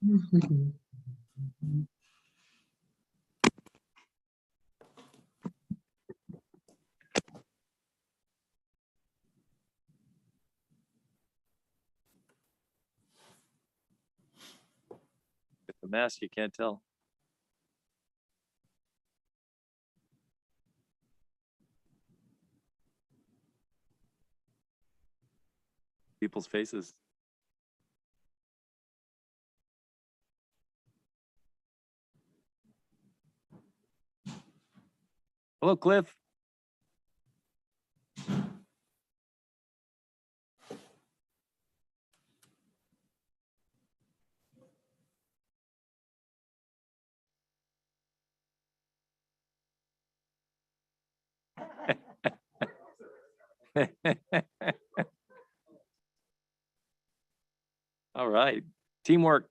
With the mask, you can't tell. People's faces. Hello, Cliff. All right. Teamwork.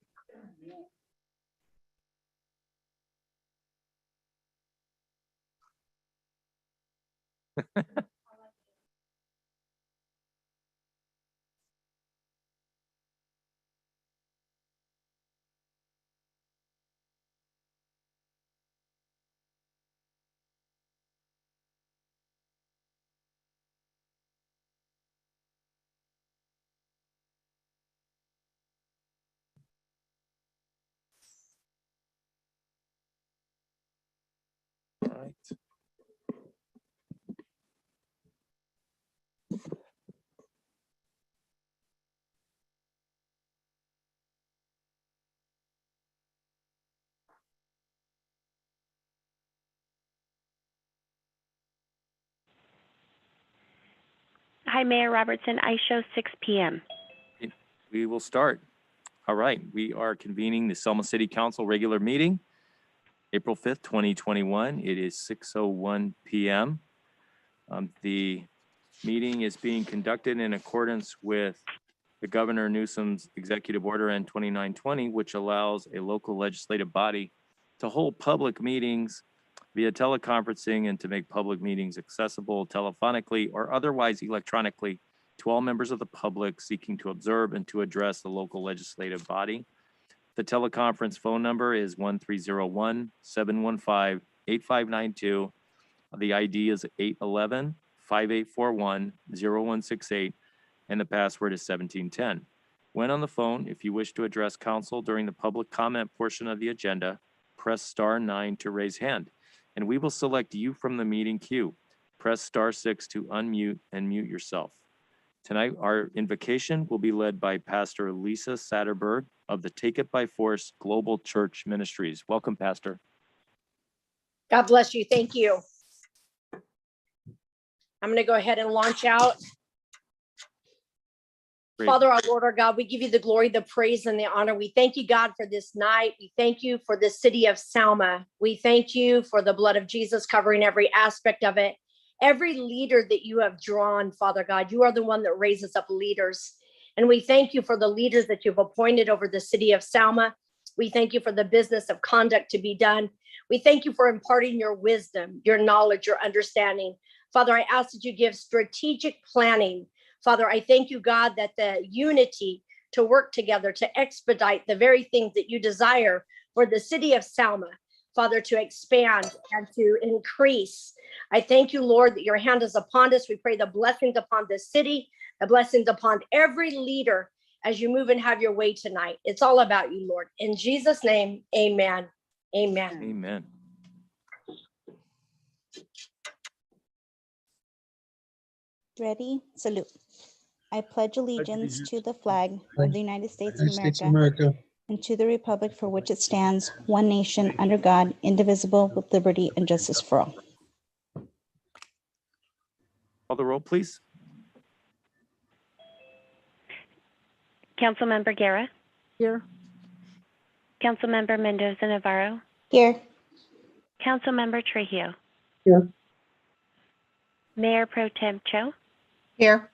All right. Hi, Mayor Robertson. I show 6 p.m. We will start. All right. We are convening the Selma City Council regular meeting, April 5th, 2021. It is 6:01 p.m. The meeting is being conducted in accordance with the Governor Newsom's Executive Order N 2920, which allows a local legislative body to hold public meetings via teleconferencing and to make public meetings accessible telephonically or otherwise electronically to all members of the public seeking to observe and to address the local legislative body. The teleconference phone number is 1301-715-8592. The ID is 811-5841-0168, and the password is 1710. When on the phone, if you wish to address council during the public comment portion of the agenda, press *9 to raise hand, and we will select you from the meeting queue. Press *6 to unmute and mute yourself. Tonight, our invocation will be led by Pastor Lisa Satterberg of the Take It By Force Global Church Ministries. Welcome, Pastor. God bless you. Thank you. I'm going to go ahead and launch out. Great. Father, our Lord, our God, we give you the glory, the praise, and the honor. We thank you, God, for this night. We thank you for the city of Selma. We thank you for the blood of Jesus covering every aspect of it. Every leader that you have drawn, Father God, you are the one that raises up leaders. And we thank you for the leaders that you've appointed over the city of Selma. We thank you for the business of conduct to be done. We thank you for imparting your wisdom, your knowledge, your understanding. Father, I ask that you give strategic planning. Father, I thank you, God, that the unity to work together, to expedite the very things that you desire for the city of Selma, Father, to expand and to increase. I thank you, Lord, that your hand is upon us. We pray the blessings upon this city, the blessings upon every leader as you move and have your way tonight. It's all about you, Lord. In Jesus' name, amen. Amen. Amen. Ready? Salute. I pledge allegiance to the flag of the United States of America and to the republic for which it stands, one nation, under God, indivisible, with liberty and justice for all. Call the roll, please. Councilmember Guerra, Here. Councilmember Mendoza Navarro, Here. Councilmember Trujillo. Here. Mayor Pro Tem Cho, Here.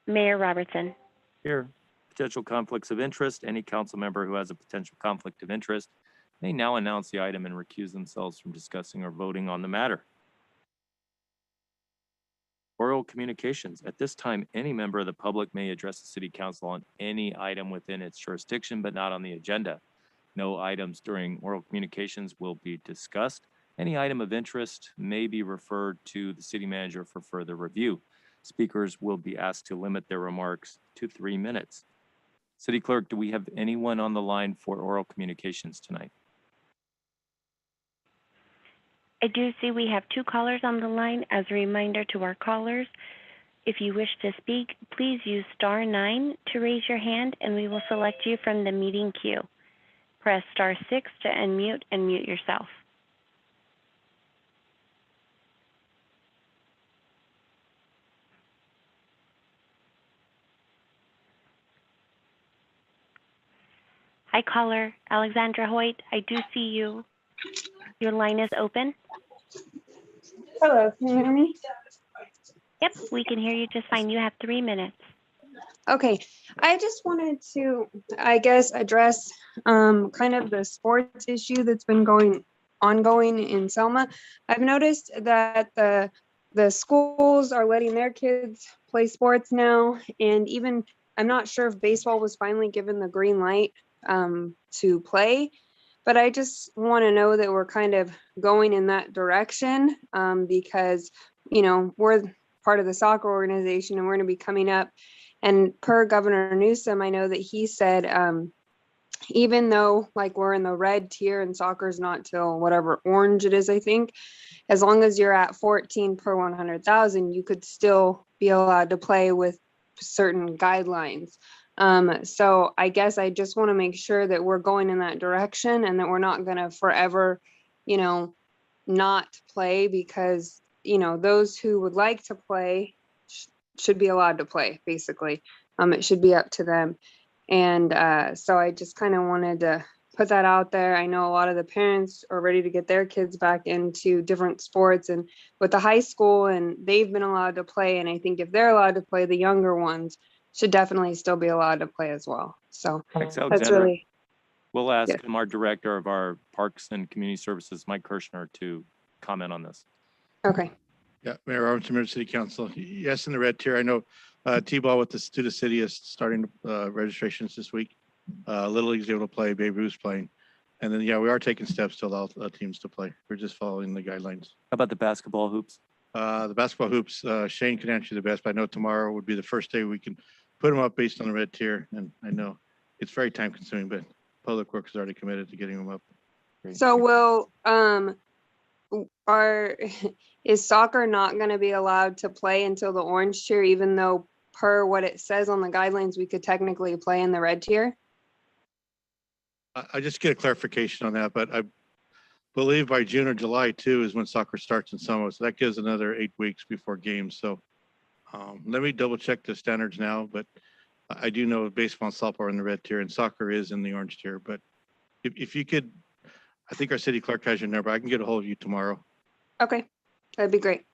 Mayor Robertson. Here, potential conflicts of interest. Any council member who has a potential conflict of interest may now announce the item and recuse themselves from discussing or voting on the matter. Oral communications. At this time, any member of the public may address the city council on any item within its jurisdiction, but not on the agenda. No items during oral communications will be discussed. Any item of interest may be referred to the city manager for further review. Speakers will be asked to limit their remarks to 3 minutes. City Clerk, do we have anyone on the line for oral communications tonight? I do see we have 2 callers on the line. As a reminder to our callers, if you wish to speak, please use *9 to raise your hand and we will select you from the meeting queue. Press *6 to unmute and mute yourself. Hi, caller. Alexandra Hoyt, I do see you. Your line is open. Hello, can you hear me? Yep, we can hear you just fine. You have 3 minutes. Okay, I just wanted to, I guess, address kind of the sports issue that's been ongoing in Selma. I've noticed that the schools are letting their kids play sports now, and even I'm not sure if baseball was finally given the green light to play, but I just want to know that we're kind of going in that direction because, you know, we're part of the soccer organization and we're going to be coming up. And per Governor Newsom, I know that he said, even though like we're in the red tier and soccer's not till whatever orange it is, I think, as long as you're at 14 per 100,000, you could still be allowed to play with certain guidelines. So I guess I just want to make sure that we're going in that direction and that we're not going to forever, you know, not play because, you know, those who would like to play should be allowed to play, basically. It should be up to them. And so I just kind of wanted to put that out there. I know a lot of the parents are ready to get their kids back into different sports and with the high school, and they've been allowed to play. And I think if they're allowed to play, the younger ones should definitely still be allowed to play as well. So Thanks, that's Alexandra. really, We'll ask Yes. our director of our Parks and Community Services, Mike Kirshner, to comment on this. okay. Yeah, Mayor Robertson, Mayor City Council. Yes, in the red tier. I know T-ball with the student city is starting registrations this week. Little League's able to play, Baby Ruth's playing. And then, yeah, we are taking steps to allow teams to play. We're just following the guidelines. How about the basketball hoops? The basketball hoops, Shane can answer the best, but I know tomorrow would be the first day we can put them up based on the red tier. And I know it's very time consuming, but Public Works is already committed to getting them up. So will, is soccer not going to be allowed to play until the orange tier, even though per what it says on the guidelines, we could technically play in the red tier? I just get a clarification on that, but I believe by June or July too is when soccer starts in Selma. So that gives another 8 weeks before games. So let me double check the standards now, but I do know baseball and softball are in the red tier and soccer is in the orange tier. But if you could, I think our city clerk has your number. I can get a hold of you tomorrow. Okay, that'd be great.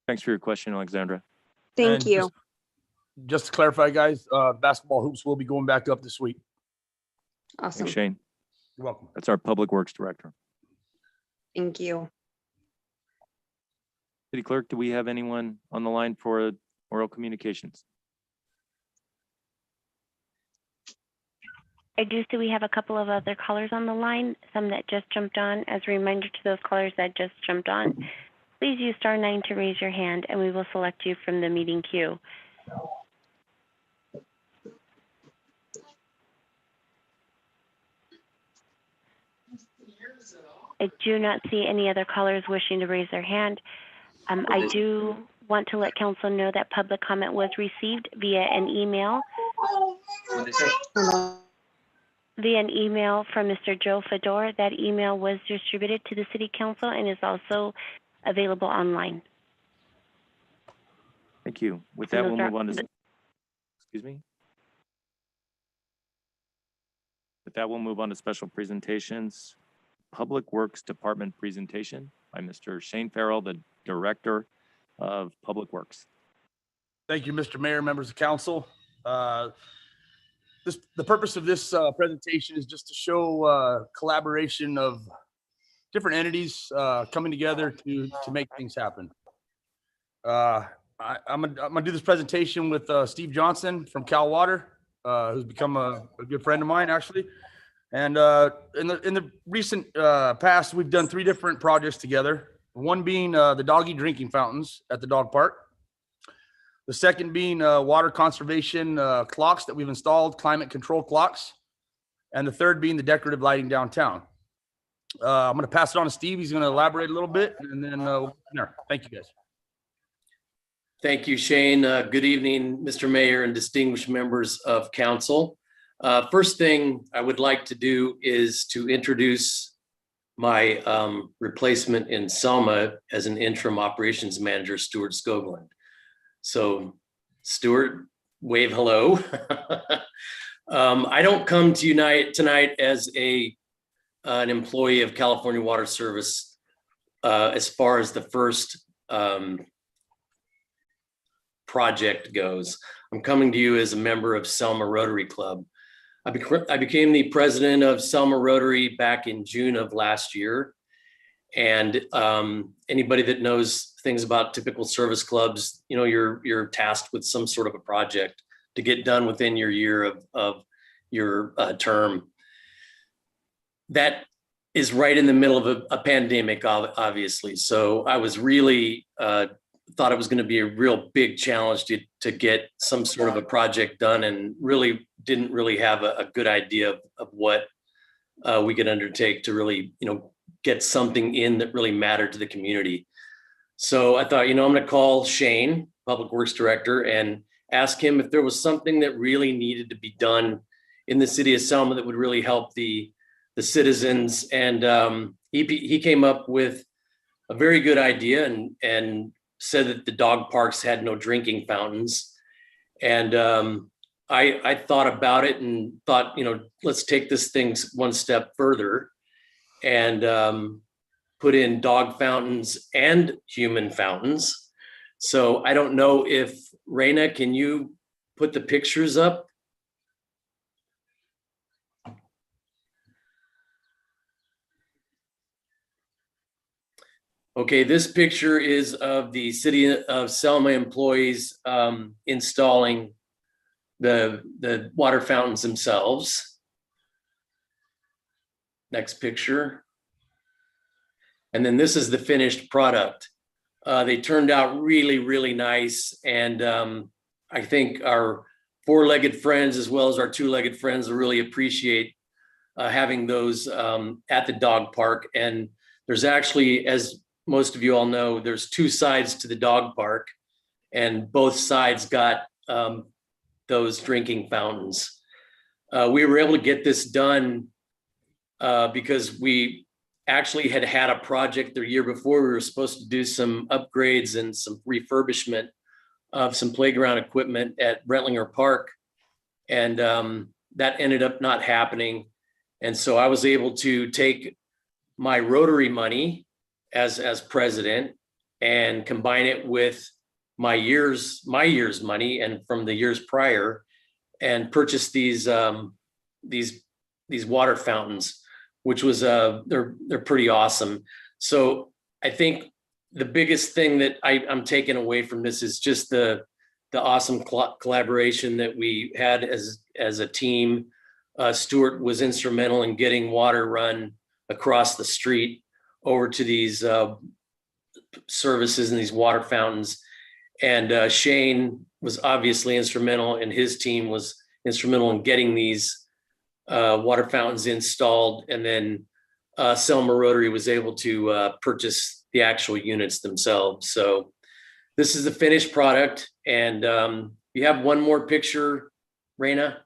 Thanks for your question, Alexandra. Thank And you. Just to clarify, guys, basketball hoops will be going back up this week. Awesome. Thanks, Shane. You're welcome. That's our Public Works Director. Thank you. City Clerk, do we have anyone on the line for oral communications? I do see we have a couple of other callers on the line, some that just jumped on. As a reminder to those callers that just jumped on, please use *9 to raise your hand and we will select you from the meeting queue. I do not see any other callers wishing to raise their hand. I do want to let council know that public comment was received via an email. Via an email from Mr. Joe Fedor. That email was distributed to the City Council and is also available online. Thank you. With that, we'll move on to, excuse me? With that, we'll move on to special presentations. Public Works Department presentation by Mr. Shane Farrell, the Director of Public Works. Thank you, Mr. Mayor, members of council. The purpose of this presentation is just to show collaboration of different entities coming together to make things happen. I'm gonna do this presentation with Steve Johnson from Cal Water, who's become a good friend of mine, actually. And in the recent past, we've done 3 different projects together. One being the doggy drinking fountains at the dog park. The second being water conservation clocks that we've installed, climate control clocks. And the third being the decorative lighting downtown. I'm going to pass it on to Steve. He's going to elaborate a little bit, and then we'll go from there. Thank you, guys. Thank you, Shane. Good evening, Mr. Mayor and distinguished members of council. First thing I would like to do is to introduce my replacement in Selma as an interim operations manager, Stuart Skoglund. So Stuart, wave hello. I don't come to you tonight as an employee of California Water Service as far as the first project goes. I'm coming to you as a member of Selma Rotary Club. I became the president of Selma Rotary back in June of last year. And anybody that knows things about typical service clubs, you know, you're tasked with some sort of a project to get done within your year of your term. That is right in the middle of a pandemic, obviously. So I was really thought it was going to be a real big challenge to get some sort of a project done, and really didn't really have a good idea of what we could undertake to really, you know, get something in that really mattered to the community. So I thought, you know, I'm going to call Shane, Public Works Director, and ask him if there was something that really needed to be done in the city of Selma that would really help the citizens. And he came up with a very good idea and said that the dog parks had no drinking fountains. And I thought about it and thought, you know, let's take this thing one step further and put in dog fountains and human fountains. So I don't know if Raina, can you put the pictures up? Okay, this picture is of the City of Selma employees installing the water fountains themselves. Next picture. And then this is the finished product. They turned out really, really nice. And I think our 4-legged friends, as well as our 2-legged friends, will really appreciate having those at the dog park. And there's actually, as most of you all know, there's 2 sides to the dog park, and both sides got those drinking fountains. We were able to get this done because we actually had a project the year before. We were supposed to do some upgrades and some refurbishment of some playground equipment at Brentlinger Park. And that ended up not happening. And so I was able to take my Rotary money as president and combine it with my year's money and from the years prior, and purchase these water fountains, which was they're pretty awesome. So I think the biggest thing that I'm taking away from this is just the awesome collaboration that we had as a team. Stuart was instrumental in getting water run across the street over to these services and these water fountains. And Shane was obviously instrumental, and his team was instrumental in getting these water fountains installed. And then Selma Rotary was able to purchase the actual units themselves. So this is the finished product. And you have one more picture, Raina.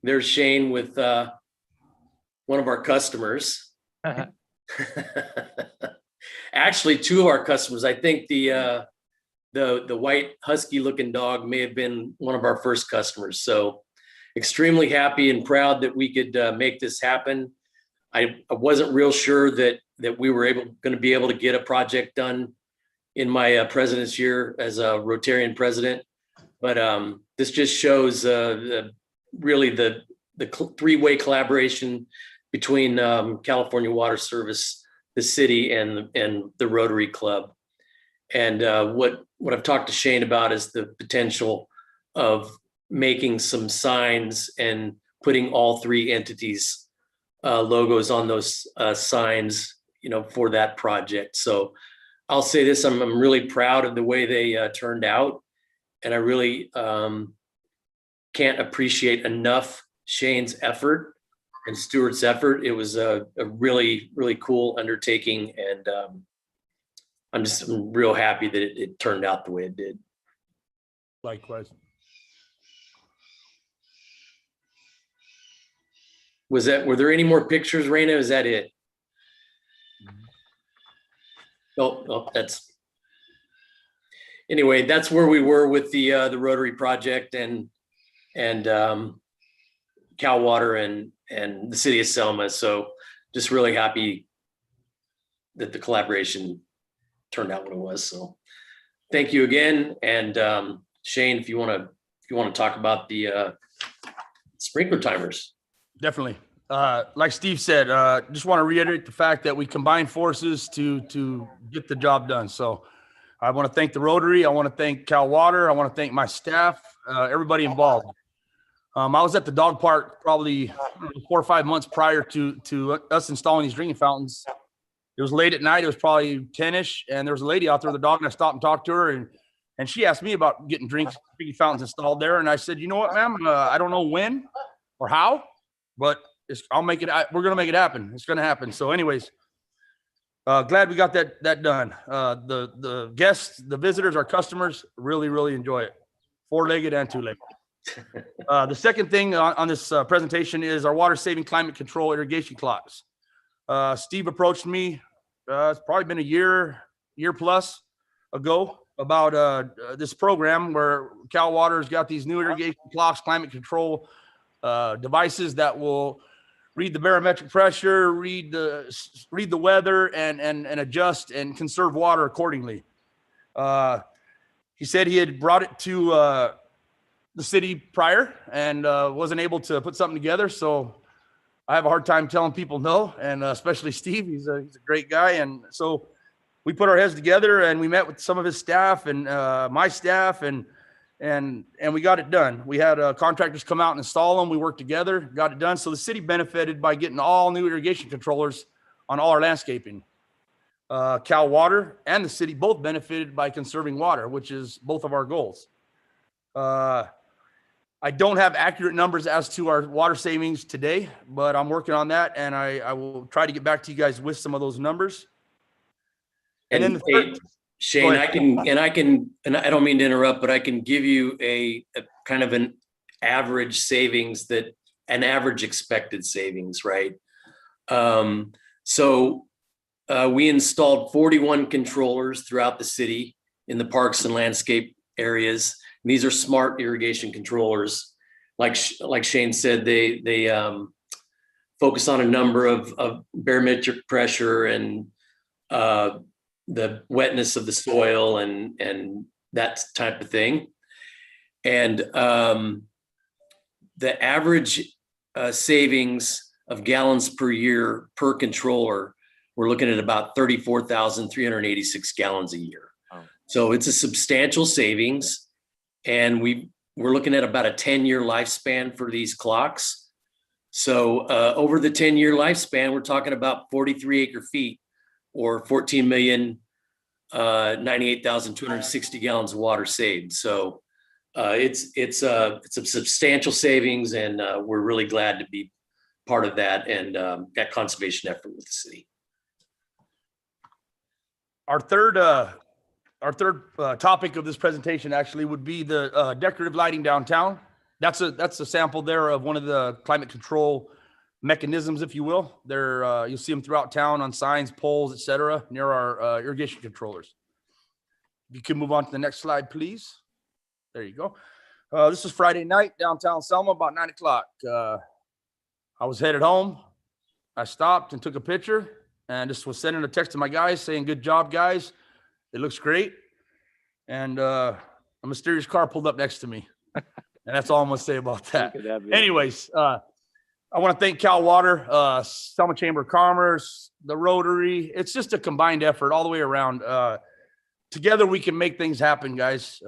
There's Shane with one of our customers. Actually, 2 of our customers. I think the white husky looking dog may have been one of our first customers. So extremely happy and proud that we could make this happen. I wasn't real sure that we were going to be able to get a project done in my president's year as a Rotarian president, but this just shows really the three-way collaboration between California Water Service, the city, and the Rotary Club. And what I've talked to Shane about is the potential of making some signs and putting all three entities logos on those signs, for that project. So I'll say this, I'm really proud of the way they turned out. And I really can't appreciate enough Shane's effort and Stuart's effort. It was a really, really cool undertaking. And I'm real happy that it turned out the way it did. Likewise. Were there any more pictures, Raina? Is that it? Oh, anyway, that's where we were with the Rotary project and Cal Water and the City of Selma. So just really happy that the collaboration turned out what it was. So thank you again. And Shane, if you want to talk about the sprinkler timers. Definitely. Like Steve said, just want to reiterate the fact that we combined forces to get the job done. So I want to thank the Rotary. I want to thank Cal Water. I want to thank my staff, everybody involved. I was at the dog park probably 4 or 5 months prior to us installing these drinking fountains. It was late at night. It was probably 10-ish. And there was a lady out there with a dog, and I stopped and talked to her. And she asked me about getting drinking fountains installed there. And I said, you know what, ma'am, I don't know when or how, but I'll make it. We're going to make it happen. It's going to happen. So anyways, glad we got that done. The guests, the visitors, our customers really, really enjoy it. 4-legged and 2-legged. The second thing on this presentation is our water saving climate control irrigation clocks. Steve approached me. It's probably been a year plus ago about this program where Cal Water's got these new irrigation clocks, climate control devices that will read the barometric pressure, read the weather, and adjust and conserve water accordingly. He said he had brought it to the city prior and wasn't able to put something together. So I have a hard time telling people no, and especially Steve. He's a great guy, and so we put our heads together and we met with some of his staff and my staff and we got it done. We had contractors come out and install them. We worked together, got it done. So the city benefited by getting all new irrigation controllers on all our landscaping. Cal Water and the city both benefited by conserving water, which is both of our goals. I don't have accurate numbers as to our water savings today, but I'm working on that, and I will try to get back to you guys with some of those numbers. And then the third, Shane, I don't mean to interrupt, but I can give you a kind of an average savings, an average expected savings, right? So we installed 41 controllers throughout the city in the parks and landscape areas. And these are smart irrigation controllers. Like Shane said, they focus on a number of barometric pressure and the wetness of the soil and that type of thing. And the average savings of gallons per year per controller, we're looking at about 34,386 gallons a year. Oh. So it's a substantial savings. And we're looking at about a 10-year lifespan for these clocks. So over the 10-year lifespan, we're talking about 43 acre feet or 14,098,260 gallons of water saved. So it's a substantial savings, and we're really glad to be part of that and that conservation effort with the city. Our third topic of this presentation actually would be the decorative lighting downtown. That's a sample there of one of the climate control mechanisms, if you will. There, you'll see them throughout town on signs, poles, etc., near our irrigation controllers. You can move on to the next slide, please. There you go. This was Friday night, downtown Selma, about 9 o'clock. I was headed home. I stopped and took a picture and just was sending a text to my guys saying, "Good job, guys. It looks great." And a mysterious car pulled up next to me. And that's all I'm going to say about that. Look at that, Anyways, I want to thank Cal Water, Selma Chamber of Commerce, the Rotary. It's just a combined effort all the way around. Together we can make things happen, guys.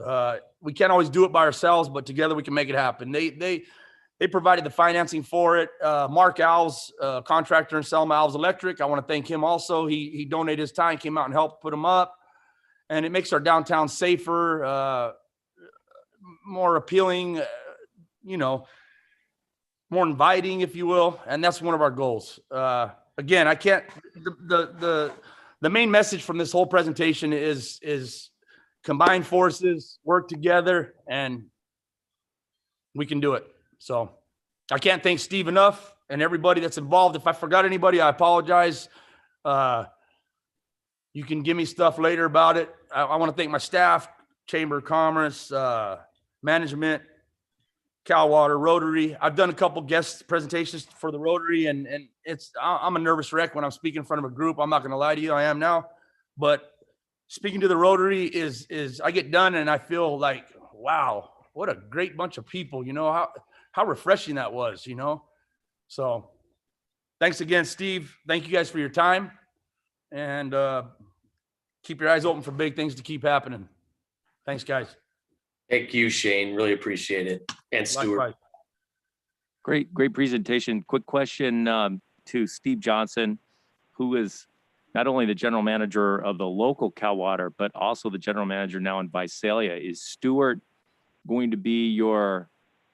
We can't always do it by ourselves, but together we can make it happen. They provided the financing for it. Mark Alves, contractor in Selma, Alves Electric. I want to thank him also. He donated his time, came out and helped put them up. And it makes our downtown safer, more appealing, more inviting, if you will. And that's one of our goals. Again, I can't, the main message from this whole presentation is combine forces, work together, and we can do it. So I can't thank Steve enough and everybody that's involved. If I forgot anybody, I apologize. You can give me stuff later about it. I want to thank my staff, Chamber of Commerce, management, Cal Water, Rotary. I've done a couple guest presentations for the Rotary, and I'm a nervous wreck when I'm speaking in front of a group. I'm not going to lie to you, I am now. But speaking to the Rotary is I get done and I feel like, wow, what a great bunch of people. How refreshing that was. So thanks again, Steve. Thank you guys for your time, and keep your eyes open for big things to keep happening. Thanks, guys. Thank you, Shane. Really appreciate it. And Stuart. Likewise. Great presentation. Quick question to Steve Johnson, who is not only the general manager of the local Cal Water, but also the general manager now in Visalia. Is Stuart going to be your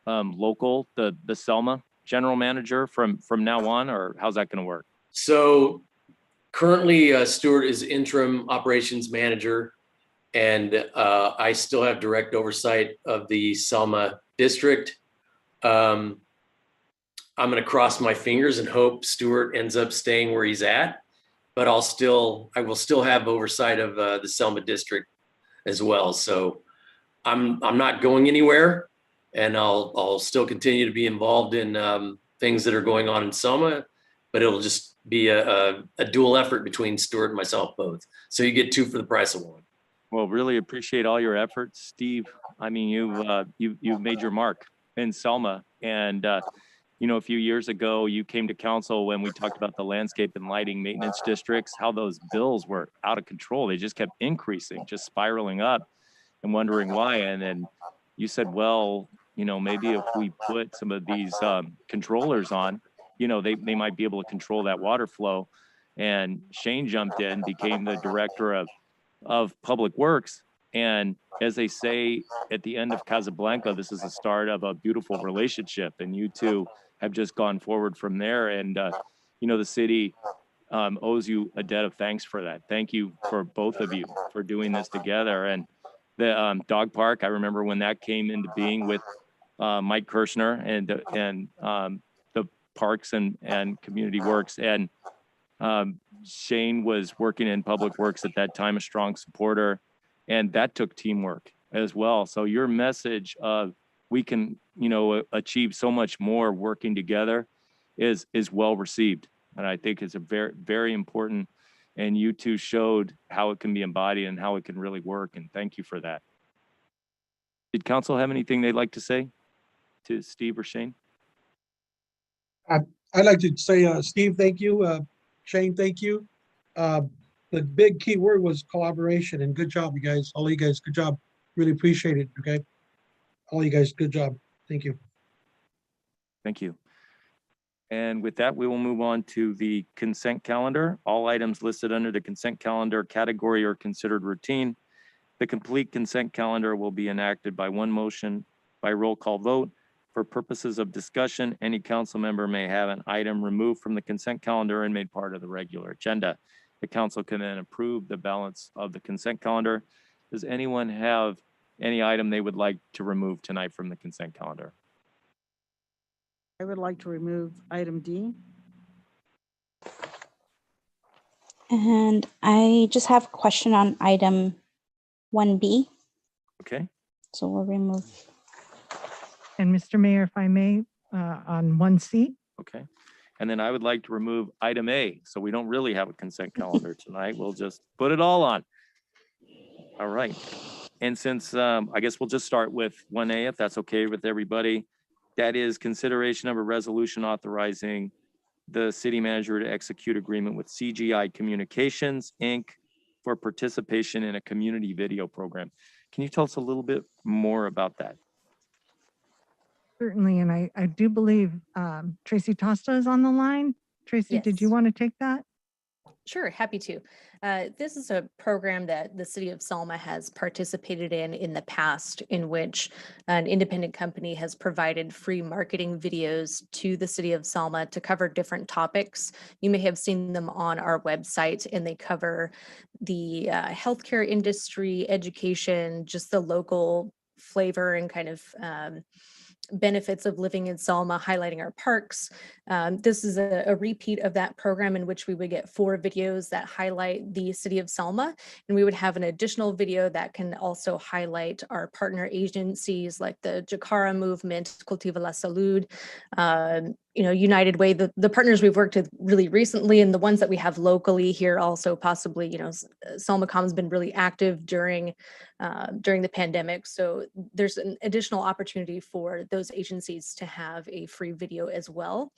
local, the Selma general manager from now on, or how's that going to work? So currently, Stuart is interim operations manager, and I still have direct oversight of the Selma district. I'm going to cross my fingers and hope Stuart ends up staying where he's at, but I will still have oversight of the Selma district as well. So I'm not going anywhere, and I'll still continue to be involved in things that are going on in Selma, but it'll just be a dual effort between Stuart and myself both. So you get two for the price of one. Well, really appreciate all your efforts, Steve. I mean, you've made your mark in Selma, and a few years ago, you came to council when we talked about the landscape and lighting maintenance districts, how those bills were out of control. They just kept increasing, just spiraling up, and wondering why. And then you said, well, maybe if we put some of these controllers on, they might be able to control that water flow. And Shane jumped in, became the director of Public Works. And as they say at the end of Casablanca, this is the start of a beautiful relationship. And you two have just gone forward from there. And, the city owes you a debt of thanks for that. Thank you for both of you for doing this together. And the dog park, I remember when that came into being with Mike Kirshner and the Parks and Community Works. And Shane was working in Public Works at that time, a strong supporter, and that took teamwork as well. So your message of we can, achieve so much more working together is well received. And I think it's a very, very important, and you two showed how it can be embodied and how it can really work. And thank you for that. Did council have anything they'd like to say to Steve or Shane? I'd like to say, Steve, thank you. Shane, thank you. The big key word was collaboration, and good job, you guys. All you guys, good job. Really appreciate it. Okay. All you guys, good job. Thank you. Thank you. And with that, we will move on to the consent calendar. All items listed under the consent calendar category are considered routine. The complete consent calendar will be enacted by one motion by roll call vote. For purposes of discussion, any council member may have an item removed from the consent calendar and made part of the regular agenda. The council can then approve the balance of the consent calendar. Does anyone have any item they would like to remove tonight from the consent calendar? I would like to remove item D. And I just have a question on item 1B. Okay. So we'll remove And Mr. Mayor, if I may, on 1C. Okay. And then I would like to remove item A. So we don't really have a consent calendar tonight. We'll just put it all on. All right. And since I guess we'll just start with 1A, if that's okay with everybody. That is consideration of a resolution authorizing the city manager to execute agreement with CGI Communications, Inc. for participation in a community video program. Can you tell us a little bit more about that? Certainly, and I do believe Tracy Tosta is on the line. Tracy, did you Yes. want to take that? Sure, happy to. This is a program that the City of Selma has participated in the past, in which an independent company has provided free marketing videos to the City of Selma to cover different topics. You may have seen them on our website, and they cover the healthcare industry, education, just the local flavor and kind of benefits of living in Selma, highlighting our parks. This is a repeat of that program in which we would get 4 videos that highlight the City of Selma, and we would have an additional video that can also highlight our partner agencies like the Jacara Movement, Cultiva la Salud, United Way, the partners we've worked with really recently, and the ones that we have locally here also possibly, SelmaCom has been really active during the pandemic. So there's an additional opportunity for those agencies to have a free video as well.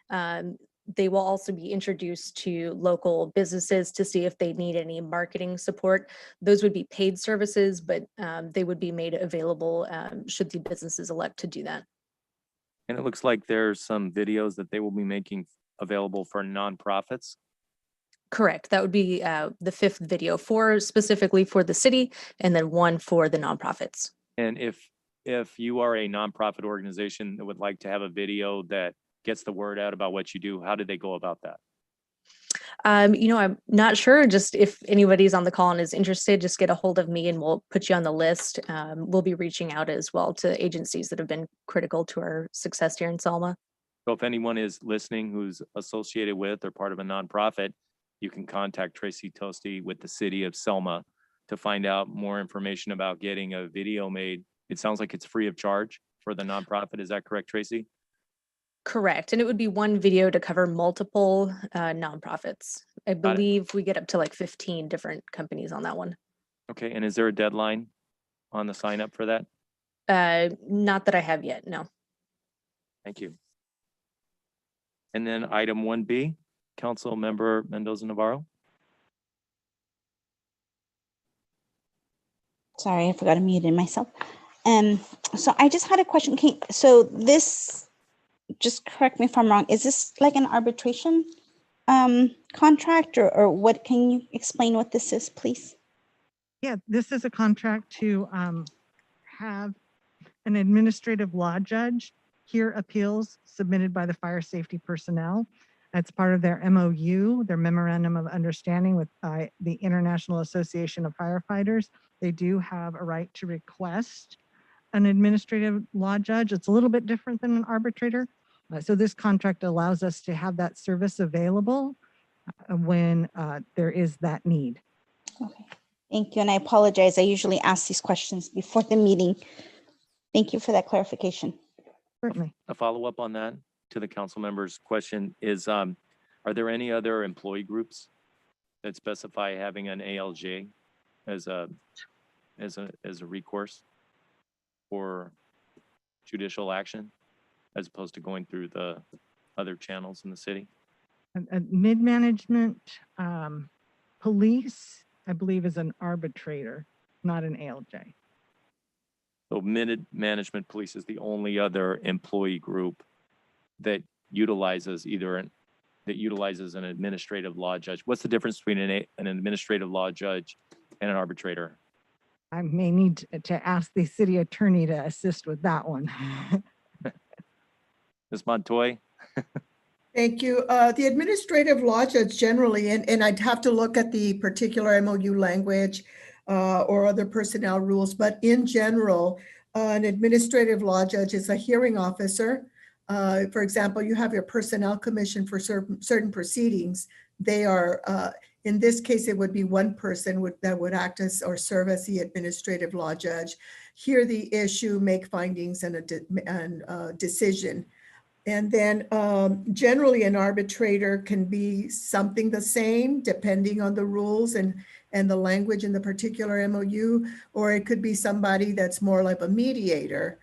They will also be introduced to local businesses to see if they need any marketing support. Those would be paid services, but they would be made available should the businesses elect to do that. And it looks like there's some videos that they will be making available for nonprofits. Correct. That would be the 5th video, 4 specifically for the city, and then 1 for the nonprofits. And if you are a nonprofit organization that would like to have a video that gets the word out about what you do, how do they go about that? I'm not sure. Just if anybody's on the call and is interested, just get a hold of me and we'll put you on the list. We'll be reaching out as well to agencies that have been critical to our success here in Selma. So if anyone is listening who's associated with or part of a nonprofit, you can contact Tracy Toasty with the City of Selma to find out more information about getting a video made. It sounds like it's free of charge for the nonprofit. Is that correct, Tracy? Correct. And it would be 1 video to cover multiple nonprofits. I believe we get up to like 15 different companies on that one. Okay. And is there a deadline on the sign up for that? Not that I have yet, no. Thank you. And then item 1B, Council Member Mendoza Navarro. Sorry, I forgot to mute myself. So I just had a question. So this, just correct me if I'm wrong, is this like an arbitration contract or what? Can you explain what this is, please? Yeah, this is a contract to have an administrative law judge hear appeals submitted by the fire safety personnel. That's part of their MOU, their Memorandum of Understanding with the International Association of Firefighters. They do have a right to request an administrative law judge. It's a little bit different than an arbitrator. So this contract allows us to have that service available when there is that need. Okay, thank you. And I apologize. I usually ask these questions before the meeting. Thank you for that clarification. Certainly. A follow-up on that to the council member's question is, are there any other employee groups that specify having an ALJ as a recourse for judicial action as opposed to going through the other channels in the city? Mid-management police, I believe, is an arbitrator, not an ALJ. So mid-management police is the only other employee group that utilizes an administrative law judge. What's the difference between an administrative law judge and an arbitrator? I may need to ask the city attorney to assist with that one. Ms. Montoy? Thank you. The administrative law judge generally, and I'd have to look at the particular MOU language or other personnel rules, but in general, an administrative law judge is a hearing officer. For example, you have your personnel commission for certain proceedings. They are, in this case, it would be one person that would act as or serve as the administrative law judge. hear the issue, make findings and a decision. And then generally an arbitrator can be something the same depending on the rules and the language in the particular MOU, or it could be somebody that's more like a mediator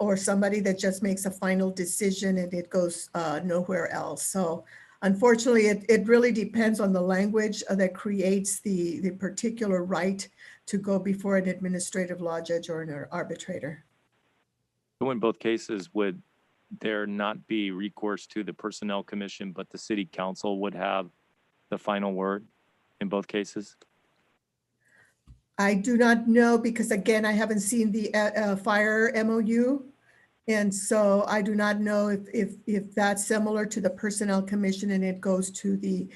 or somebody that just makes a final decision and it goes nowhere else. So unfortunately, it really depends on the language that creates the particular right to go before an administrative law judge or an arbitrator. So in both cases, would there not be recourse to the Personnel Commission, but the City Council would have the final word in both cases? I do not know because again, I haven't seen the fire MOU. And so I do not know if that's similar to the Personnel Commission and it goes to the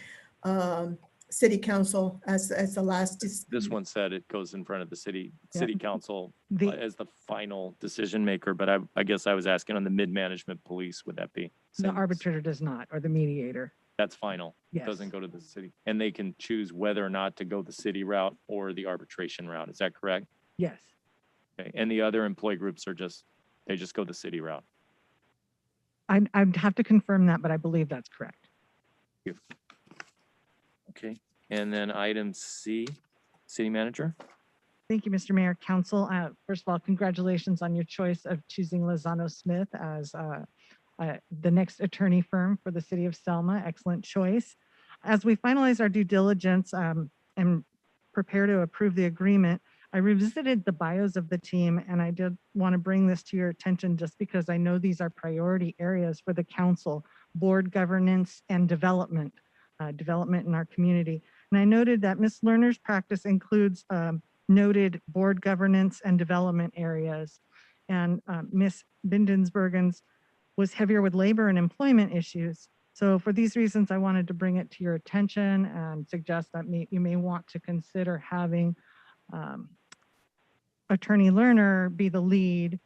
City Council as the last. This one said it goes in front of the City Council The- as the final decision maker, but I guess I was asking on the mid-management police, would that be? The same? arbitrator does not, or the mediator. That's final. It Yes. doesn't go to the city. And they can choose whether or not to go the city route or the arbitration route. Is that correct? Yes. Okay. And the other employee groups are they just go the city route. I'd have to confirm that, but I believe that's correct. Okay. And then item C, City Manager. Thank you, Mr. Mayor, Council. First of all, congratulations on your choice of choosing Lozano Smith as the next attorney firm for the City of Selma. Excellent choice. As we finalize our due diligence and prepare to approve the agreement, I revisited the bios of the team, and I did want to bring this to your attention just because I know these are priority areas for the council: board governance and development in our community. And I noted that Ms. Lerner's practice includes noted board governance and development areas. And Ms. Bindensbergen's was heavier with labor and employment issues. So for these reasons, I wanted to bring it to your attention and suggest that you may want to consider having Attorney Lerner be the lead,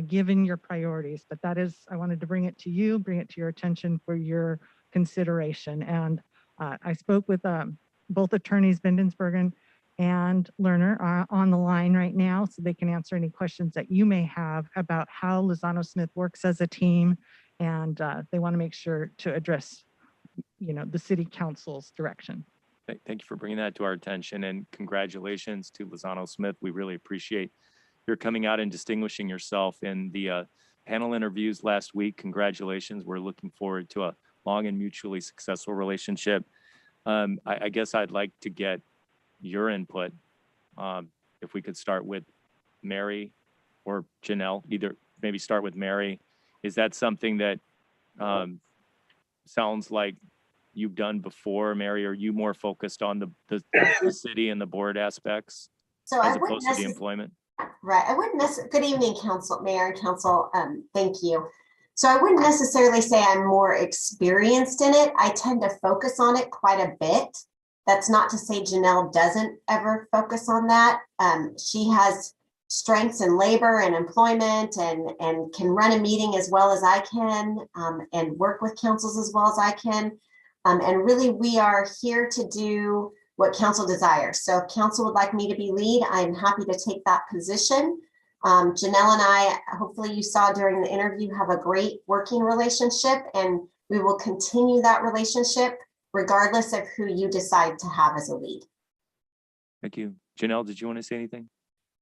given your priorities. But that is, I wanted to bring it to you, bring it to your attention for your consideration. And I spoke with both attorneys, Bindensbergen and Lerner, are on the line right now, so they can answer any questions that you may have about how Lozano Smith works as a team. And they want to make sure to address, the City Council's direction. Thank you for bringing that to our attention, and congratulations to Lozano Smith. We really appreciate your coming out and distinguishing yourself in the panel interviews last week. Congratulations. We're looking forward to a long and mutually successful relationship. I guess I'd like to get your input. If we could start with Mary or Janelle, either maybe start with Mary. Is that something that sounds like you've done before, Mary? Are you more focused on the city and the board aspects so as opposed to the employment? Right. I wouldn't necessarily, good evening, Council, Mayor and Council. Thank you. So I wouldn't necessarily say I'm more experienced in it. I tend to focus on it quite a bit. That's not to say Janelle doesn't ever focus on that. She has strengths in labor and employment and can run a meeting as well as I can and work with councils as well as I can. And really, we are here to do what council desires. So if council would like me to be lead, I'm happy to take that position. Janelle and I, hopefully you saw during the interview, have a great working relationship, and we will continue that relationship regardless of who you decide to have as a lead. Thank you. Janelle, did you want to say anything?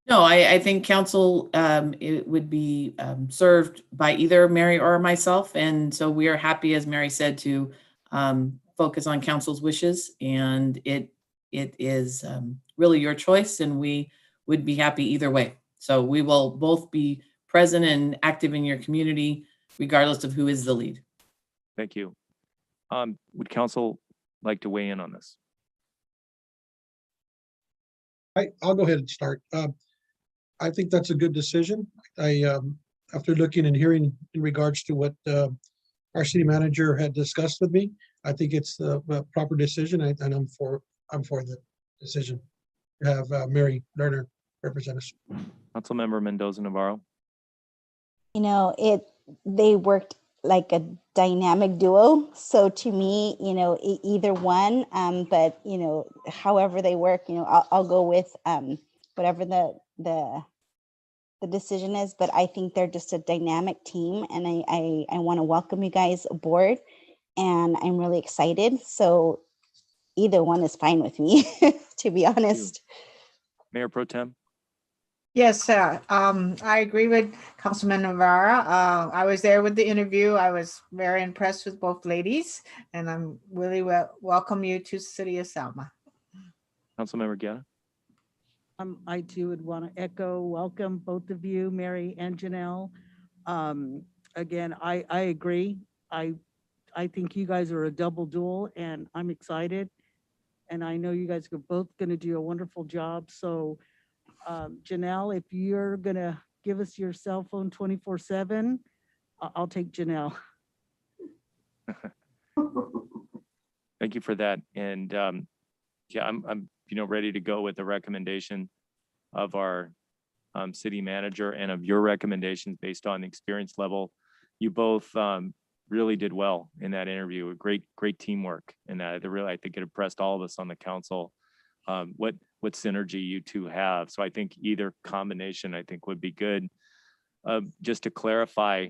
No, I think council it would be served by either Mary or myself. And so we are happy, as Mary said, to focus on council's wishes. And it is really your choice, and we would be happy either way. So we will both be present and active in your community, regardless of who is the lead. Thank you. Would council like to weigh in on this? I'll go ahead and start. I think that's a good decision. After looking and hearing in regards to what our city manager had discussed with me, I think it's the proper decision, and I'm for the decision to have Mary Lerner represent us. Councilmember Mendoza Navarro. They worked like a dynamic duo. So to me, either one, but however they work, I'll go with whatever the the decision is, but I think they're just a dynamic team, and I want to welcome you guys aboard, and I'm really excited. So either one is fine with me, to be honest. Mayor Pro Tem? Yes, sir. I agree with Councilman Navarra. I was there with the interview. I was very impressed with both ladies, and I'm really welcome you to City of Selma. Councilmember Guerra? I too would want to echo, welcome both of you, Mary and Janelle. Again, I agree. I think you guys are a double duel, and I'm excited. And I know you guys are both going to do a wonderful job. So Janelle, if you're going to give us your cell phone 24/7, I'll take Janelle. Thank you for that. And yeah, I'm ready to go with the recommendation of our city manager and of your recommendations based on the experience level. You both really did well in that interview. Great teamwork in that. I think it impressed all of us on the council. What synergy you two have. So I think either combination I think would be good. Just to clarify,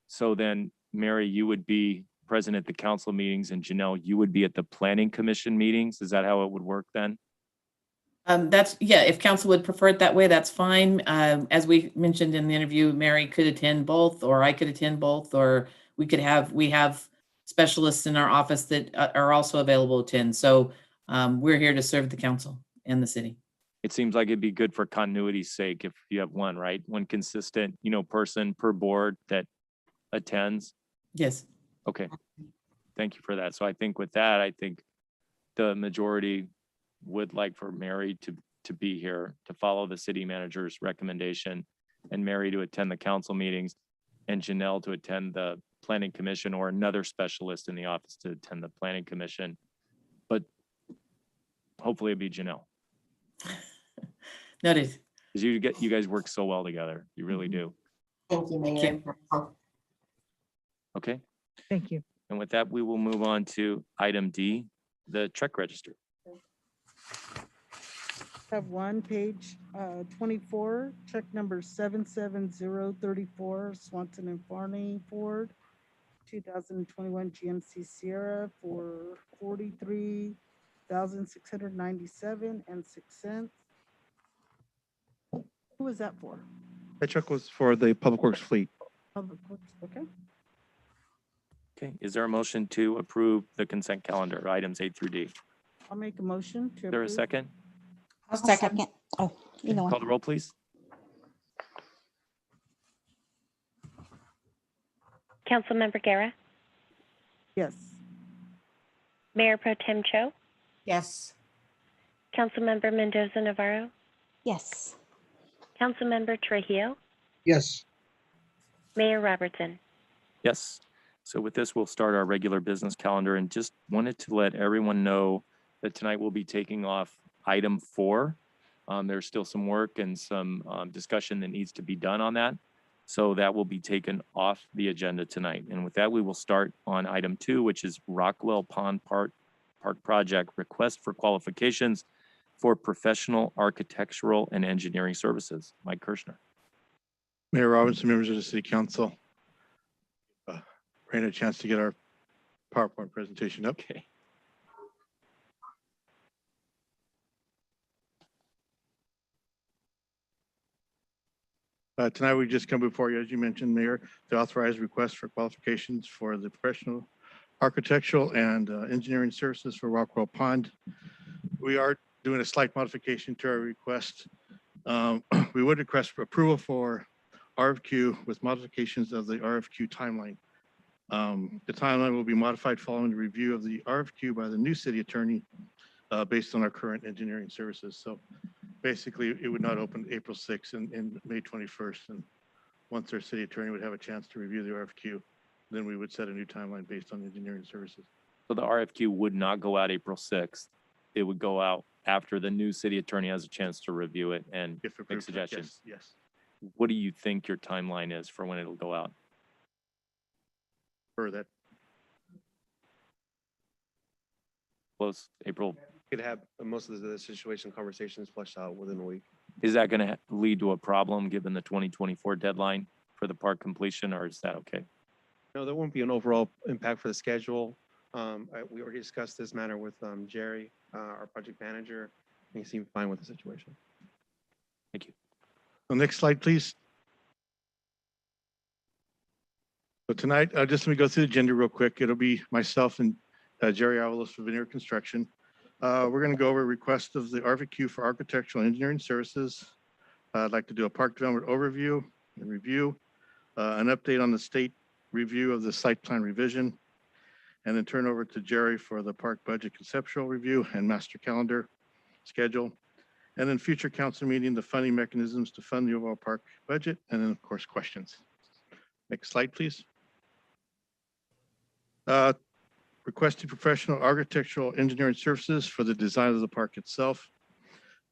so then Mary, you would be present at the council meetings, and Janelle, you would be at the planning commission meetings. Is that how it would work then? Yeah, if council would prefer it that way, that's fine. As we mentioned in the interview, Mary could attend both, or I could attend both, or we have specialists in our office that are also available to attend. So we're here to serve the council and the city. It seems like it'd be good for continuity's sake if you have one, right? One consistent, person per board that attends. Yes. Okay. Thank you for that. So I think with that, I think the majority would like for Mary to be here to follow the city manager's recommendation, and Mary to attend the council meetings, and Janelle to attend the planning commission, or another specialist in the office to attend the planning commission. But hopefully it'd be Janelle. Noted. Because you guys work so well together. You really do. Thank you, Mayor. Okay. Thank you. And with that, we will move on to item D, the check register. Have one page 24, check number 77034, Swanson and Farney Ford, 2021 GMC Sierra for $43,697.06. Who was that for? That check was for the Public Works fleet. Public Works, okay. Okay. Is there a motion to approve the consent calendar, items A through D? I'll make a motion to Is there a approve. second? I'll second. Oh, either Call one. the roll, please. Councilmember Guerra, Yes. Mayor Pro Tem Cho, Yes. Councilmember Mendoza Navarro, Yes. Councilmember Trujillo, Yes. Mayor Robertson. Yes. So with this, we'll start our regular business calendar, and just wanted to let everyone know that tonight we'll be taking off item 4. There's still some work and some discussion that needs to be done on that. So that will be taken off the agenda tonight. And with that, we will start on item 2, which is Rockwell Pond Park Project request for qualifications for professional architectural and engineering services. Mike Kirshner. Mayor Robinson, members of the city council. Ran a chance to get our PowerPoint presentation up. Okay. Tonight, we just come before you, as you mentioned, Mayor, to authorize requests for qualifications for the professional architectural and engineering services for Rockwell Pond. We are doing a slight modification to our request. We would request for approval for RFQ with modifications of the RFQ timeline. The timeline will be modified following the review of the RFQ by the new city attorney based on our current engineering services. So basically, it would not open April 6th and May 21st. And once our city attorney would have a chance to review the RFQ, then we would set a new timeline based on engineering services. So the RFQ would not go out April 6th. It would go out after the new city attorney has a chance to review it and If make approved, suggestions. yes. What do you think your timeline is for when it'll go out? For that, Close April. Could have most of the situation conversations fleshed out within a week. Is that going to lead to a problem given the 2024 deadline for the park completion, or is that okay? No, there won't be an overall impact for the schedule. We already discussed this matter with Jerry, our project manager, and he seemed fine with the situation. Thank you. So next slide, please. So tonight, just let me go through the agenda real quick. It'll be myself and Jerry Avalos for Veneer Construction. We're going to go over a request of the RFQ for architectural engineering services. I'd like to do a park development overview and review, an update on the state review of the site plan revision, and then turn over to Jerry for the park budget conceptual review and master calendar schedule. And then future council meeting, the funding mechanisms to fund the overall park budget, and then of course, questions. Next slide, please. Requesting professional architectural engineering services for the design of the park itself.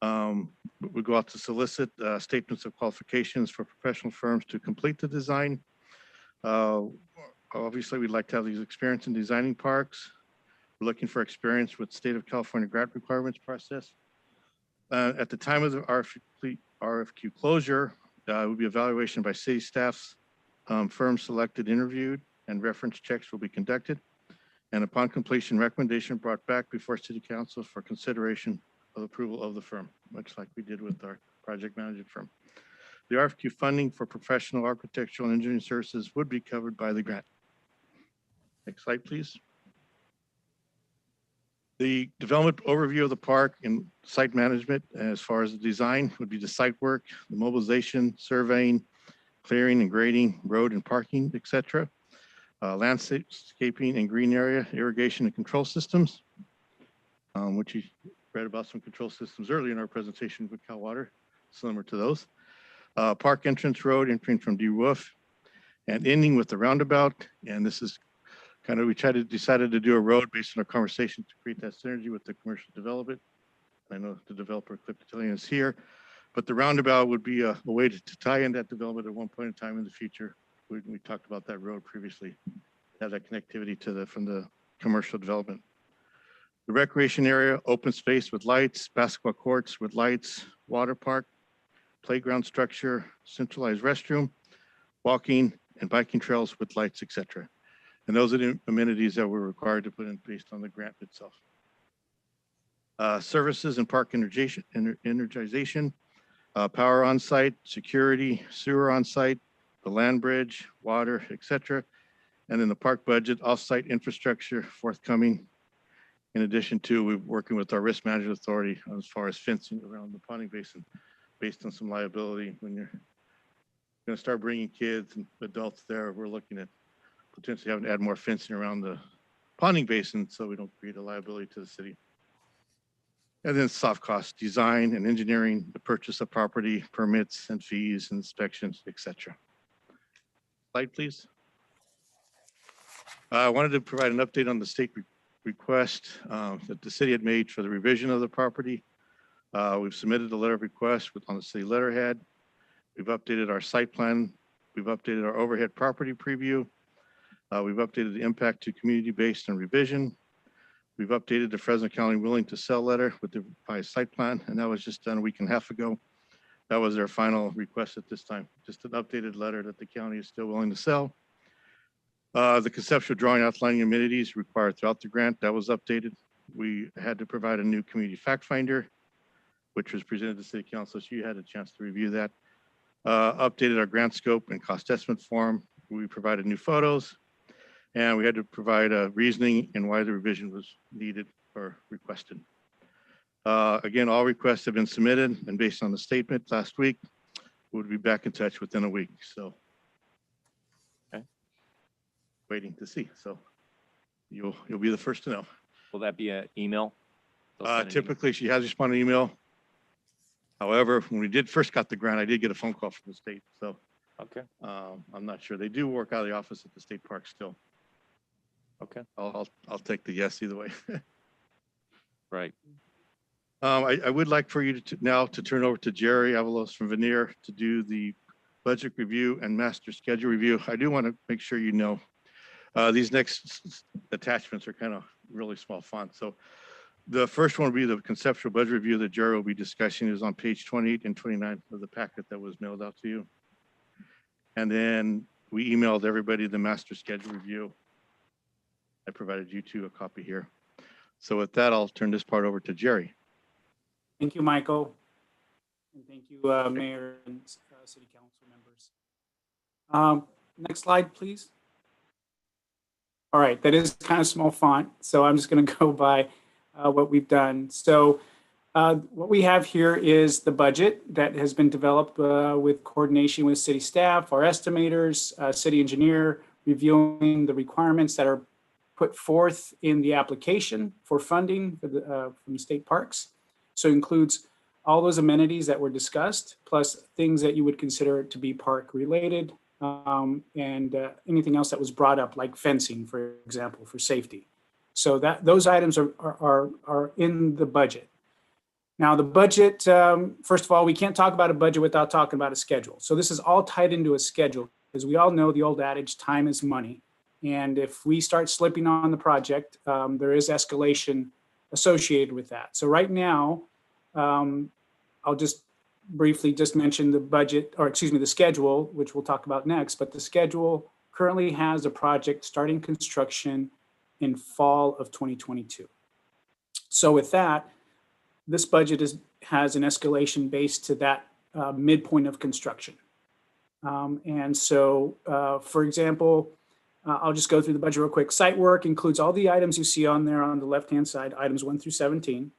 We go out to solicit statements of qualifications for professional firms to complete the design. Obviously, we'd like to have these experience in designing parks. We're looking for experience with state of California grant requirements process. At the time of the RFQ closure, it would be evaluation by city staffs, firms selected, interviewed, and reference checks will be conducted. And upon completion, recommendation brought back before City Council for consideration of approval of the firm, much like we did with our project management firm. The RFQ funding for professional architectural and engineering services would be covered by the grant. Next slide, please. The development overview of the park and site management as far as the design would be the site work, the mobilization, surveying, clearing and grading, road and parking, etc. Landscaping and green area, irrigation and control systems, which you read about some control systems earlier in our presentation with Cal Water, similar to those. Park entrance road entering from D Roof and ending with the roundabout. And this is kind of, we decided to do a road based on our conversation to create that synergy with the commercial development. I know the developer Clip Italian is here, but the roundabout would be a way to tie in that development at one point in time in the future. We talked about that road previously, have that connectivity to from the commercial development. The recreation area, open space with lights, basketball courts with lights, water park, playground structure, centralized restroom, walking and biking trails with lights, etc. And those are the amenities that we're required to put in based on the grant itself. Services and park energization, power on site, security, sewer on site, the land bridge, water, etc. And then the park budget, off-site infrastructure forthcoming. In addition to, we're working with our risk management authority as far as fencing around the ponding basin based on some liability. When you're going to start bringing kids and adults there, we're looking at potentially having to add more fencing around the ponding basin so we don't create a liability to the city. And then soft cost design and engineering, the purchase of property, permits and fees, inspections, etc. Slide, please. I wanted to provide an update on the state request that the city had made for the revision of the property. We've submitted the letter of request on the city letterhead. We've updated our site plan. We've updated our overhead property preview. We've updated the impact to community-based and revision. We've updated the Fresno County willing to sell letter with the revised site plan, and that was just done a week and a half ago. That was their final request at this time, just an updated letter that the county is still willing to sell. The conceptual drawing outlining amenities required throughout the grant, that was updated. We had to provide a new community fact finder, which was presented to City Council, so you had a chance to review that. Updated our grant scope and cost estimate form. We provided new photos, and we had to provide a reasoning and why the revision was needed or requested. Again, all requests have been submitted, and based on the statement last week, we'll be back in touch within a week. So, okay, waiting to see. So, you'll be the first to know. Will that be an email? Typically, she has responded email. However, when we first got the grant, I did get a phone call from the state. So, okay, I'm not sure. They do work out of the office at the state park still. Okay, I'll take the yes either way. Right. I would like for you to now turn over to Jerry Avalos from Veneer to do the budget review and master schedule review. I do want to make sure you know these next attachments are kind of really small font. So The first one will be the conceptual budget review that Jerry will be discussing is on page 28 and 29 of the packet that was mailed out to you. And then we emailed everybody the master schedule review. I provided you two a copy here. So with that, I'll turn this part over to Jerry. Thank you, Michael. And thank you, Mayor and City Council members. Next slide, please. All right, that is kind of small font, so I'm just going to go by what we've done. So what we have here is the budget that has been developed with coordination with city staff, our estimators, city engineer, reviewing the requirements that are put forth in the application for funding for from the state parks. So it includes all those amenities that were discussed, plus things that you would consider to be park related, and anything else that was brought up, like fencing, for example, for safety. So that those items are in the budget. Now the budget, first of all, we can't talk about a budget without talking about a schedule. So this is all tied into a schedule, because we all know the old adage, time is money. And if we start slipping on the project, there is escalation associated with that. So right now, I'll just briefly just mention the budget, or excuse me, the schedule, which we'll talk about next. But the schedule currently has a project starting construction in fall of 2022. So with that, this budget has an escalation based to that midpoint of construction. And so, for example, I'll just go through the budget real quick. Site work includes all the items you see on there on the left-hand side, items 1 through 17.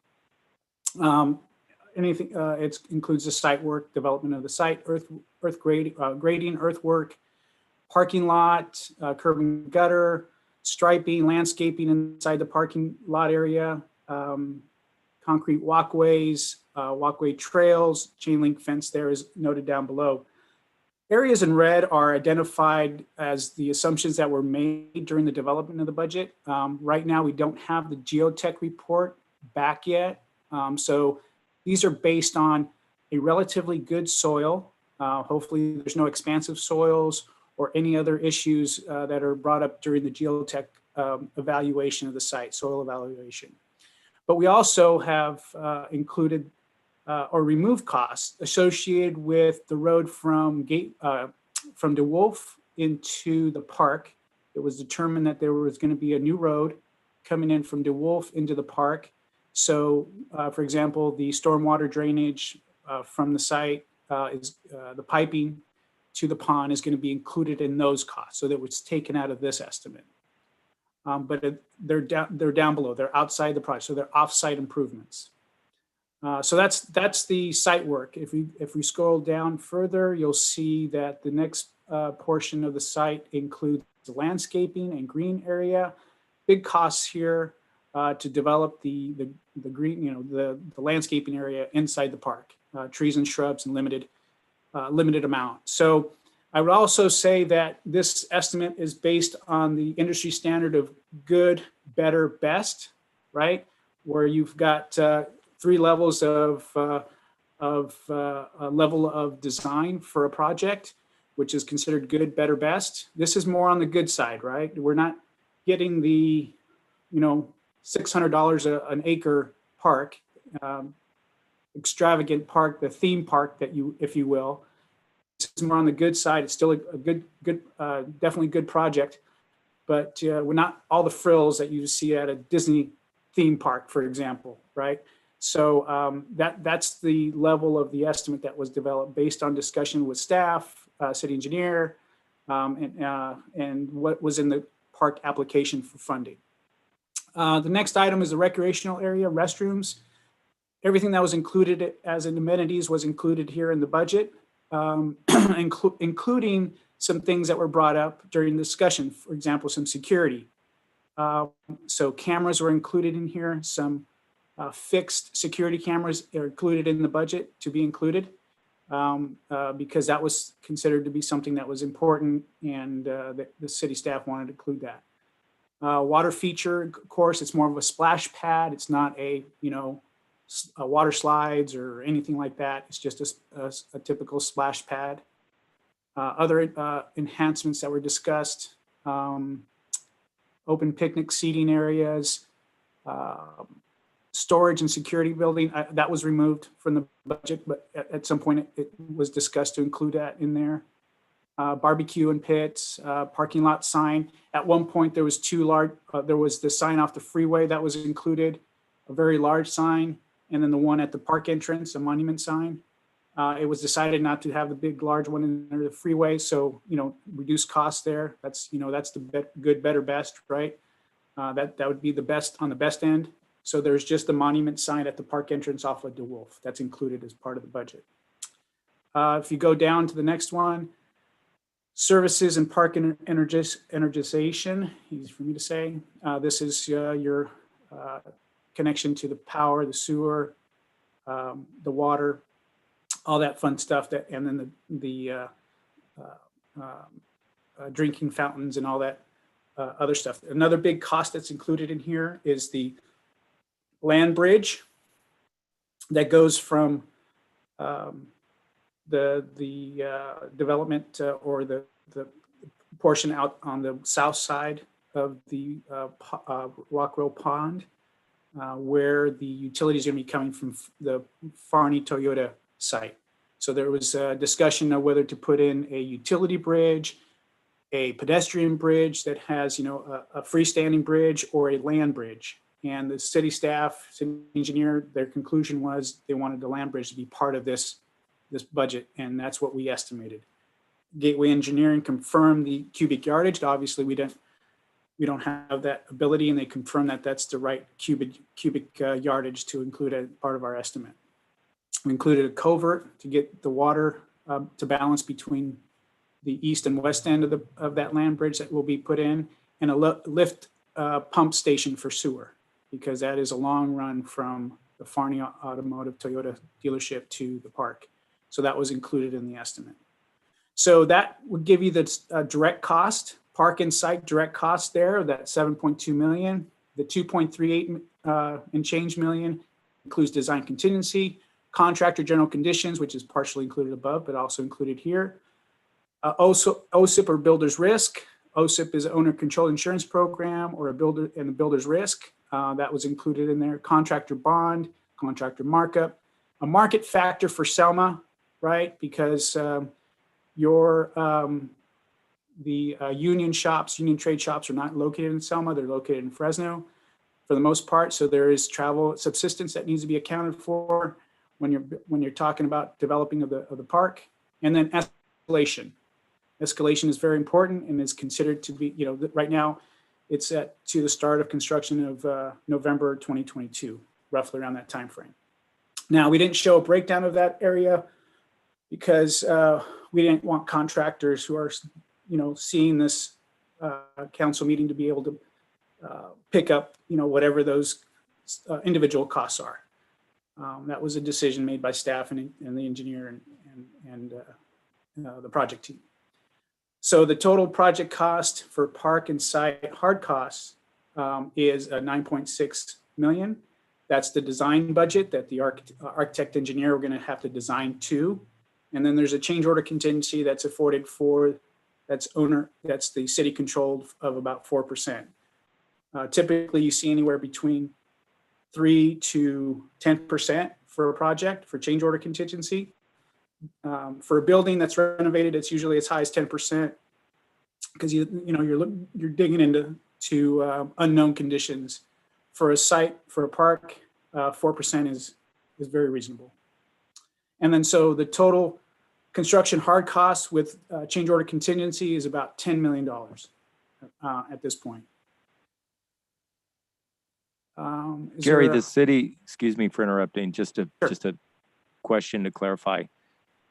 It includes the site work, development of the site, grading, earthwork, parking lot, curb and gutter, striping, landscaping inside the parking lot area, concrete walkways, walkway trails, chain link fence there is noted down below. Areas in red are identified as the assumptions that were made during the development of the budget. Right now, we don't have the geotech report back yet. So these are based on a relatively good soil. Hopefully there's no expansive soils or any other issues that are brought up during the geotech evaluation of the site, soil evaluation. But we also have included or removed costs associated with the road from DeWolf into the park. It was determined that there was going to be a new road coming in from DeWolf into the park. So, for example, the stormwater drainage from the site is the piping to the pond is going to be included in those costs. So that was taken out of this estimate. But they're down below. They're outside the project, so they're off-site improvements. So that's the site work. If we scroll down further, you'll see that the next portion of the site includes the landscaping and green area. Big costs here to develop the green, the landscaping area inside the park, trees and shrubs and limited amount. So I would also say that this estimate is based on the industry standard of good, better, best, right? Where you've got 3 levels of a level of design for a project, which is considered good, better, best. This is more on the good side, right? We're not getting the, $600 an acre park, extravagant park, the theme park that if you will. It's more on the good side. It's still a good, definitely good project, but we're not all the frills that you see at a Disney theme park, for example, right? So that's the level of the estimate that was developed based on discussion with staff, city engineer, and what was in the park application for funding. The next item is the recreational area, restrooms. Everything that was included as an amenities was included here in the budget, including some things that were brought up during the discussion, for example, some security. So cameras were included in here, some fixed security cameras are included in the budget to be included because that was considered to be something that was important, and the city staff wanted to include that. Water feature, of course, it's more of a splash pad. It's not a water slides or anything like that. It's just a typical splash pad. Other enhancements that were discussed, open picnic seating areas, storage and security building, that was removed from the budget, but at some point it was discussed to include that in there. Barbecue and pits, parking lot sign. At one point there was two large, there was the sign off the freeway that was included, a very large sign, and then the one at the park entrance, a monument sign. It was decided not to have the big, large one in the freeway. So, reduce costs there. That's, that's the good, better, best, right? That would be the best on the best end. So there's just the monument sign at the park entrance off of DeWolf. That's included as part of the budget. If you go down to the next one, services and park energization, easy for me to say. This is your connection to the power, the sewer, the water, all that fun stuff, and then the drinking fountains and all that other stuff. Another big cost that's included in here is the land bridge that goes from the development or the portion out on the south side of the Rockwell Pond, where the utilities are going to be coming from the Farney Toyota site. So there was a discussion of whether to put in a utility bridge, a pedestrian bridge that has, a freestanding bridge, or a land bridge. And the city staff, city engineer, their conclusion was they wanted the land bridge to be part of this budget, and that's what we estimated. Gateway Engineering confirmed the cubic yardage. Obviously, we don't have that ability, and they confirmed that that's the right cubic yardage to include as part of our estimate. We included a culvert to get the water to balance between the east and west end of that land bridge that will be put in, and a lift pump station for sewer, because that is a long run from the Farney Automotive Toyota dealership to the park. So that was included in the estimate. So that would give you the direct cost, park and site direct cost there, that 7.2 million. The 2.38 and change million includes design contingency, contractor general conditions, which is partially included above, but also included here. OSIP or builder's risk. OSIP is owner control insurance program, or a builder and the builder's risk. That was included in there. Contractor bond, contractor markup, a market factor for Selma, right? Because the union trade shops are not located in Selma. They're located in Fresno for the most part. So there is travel subsistence that needs to be accounted for when you're talking about developing of the park. And then escalation. Escalation is very important and is considered to be, right now it's to the start of construction of November 2022, roughly around that time frame. Now, we didn't show a breakdown of that area because we didn't want contractors who are, seeing this council meeting to be able to pick up, whatever those individual costs are. That was a decision made by staff and the engineer and the project team. So the total project cost for park and site hard costs is 9.6 million. That's the design budget that the architect engineer are going to have to design to. And then there's a change order contingency that's afforded for, that's the city controlled, of about 4%. Typically you see anywhere between 3 to 10% for a project for change order contingency. For a building that's renovated, it's usually as high as 10%, because you're digging into unknown conditions. For a site, for a park, 4% is very reasonable. And then so the total construction hard costs with change order contingency is about $10 million at this point. Gary, the city, excuse me for interrupting, just a question to clarify.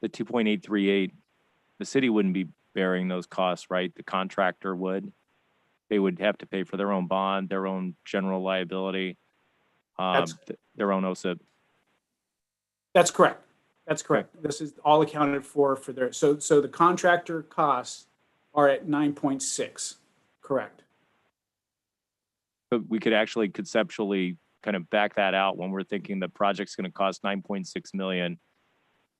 The 2.838, the city wouldn't be bearing those costs, right? The contractor would. They would have to pay for their own bond, their own general liability, their own OSIP. That's correct. That's correct. This is all accounted for their, so the contractor costs are at 9.6, correct. But we could actually conceptually kind of back that out when we're thinking the project's going to cost 9.6 million.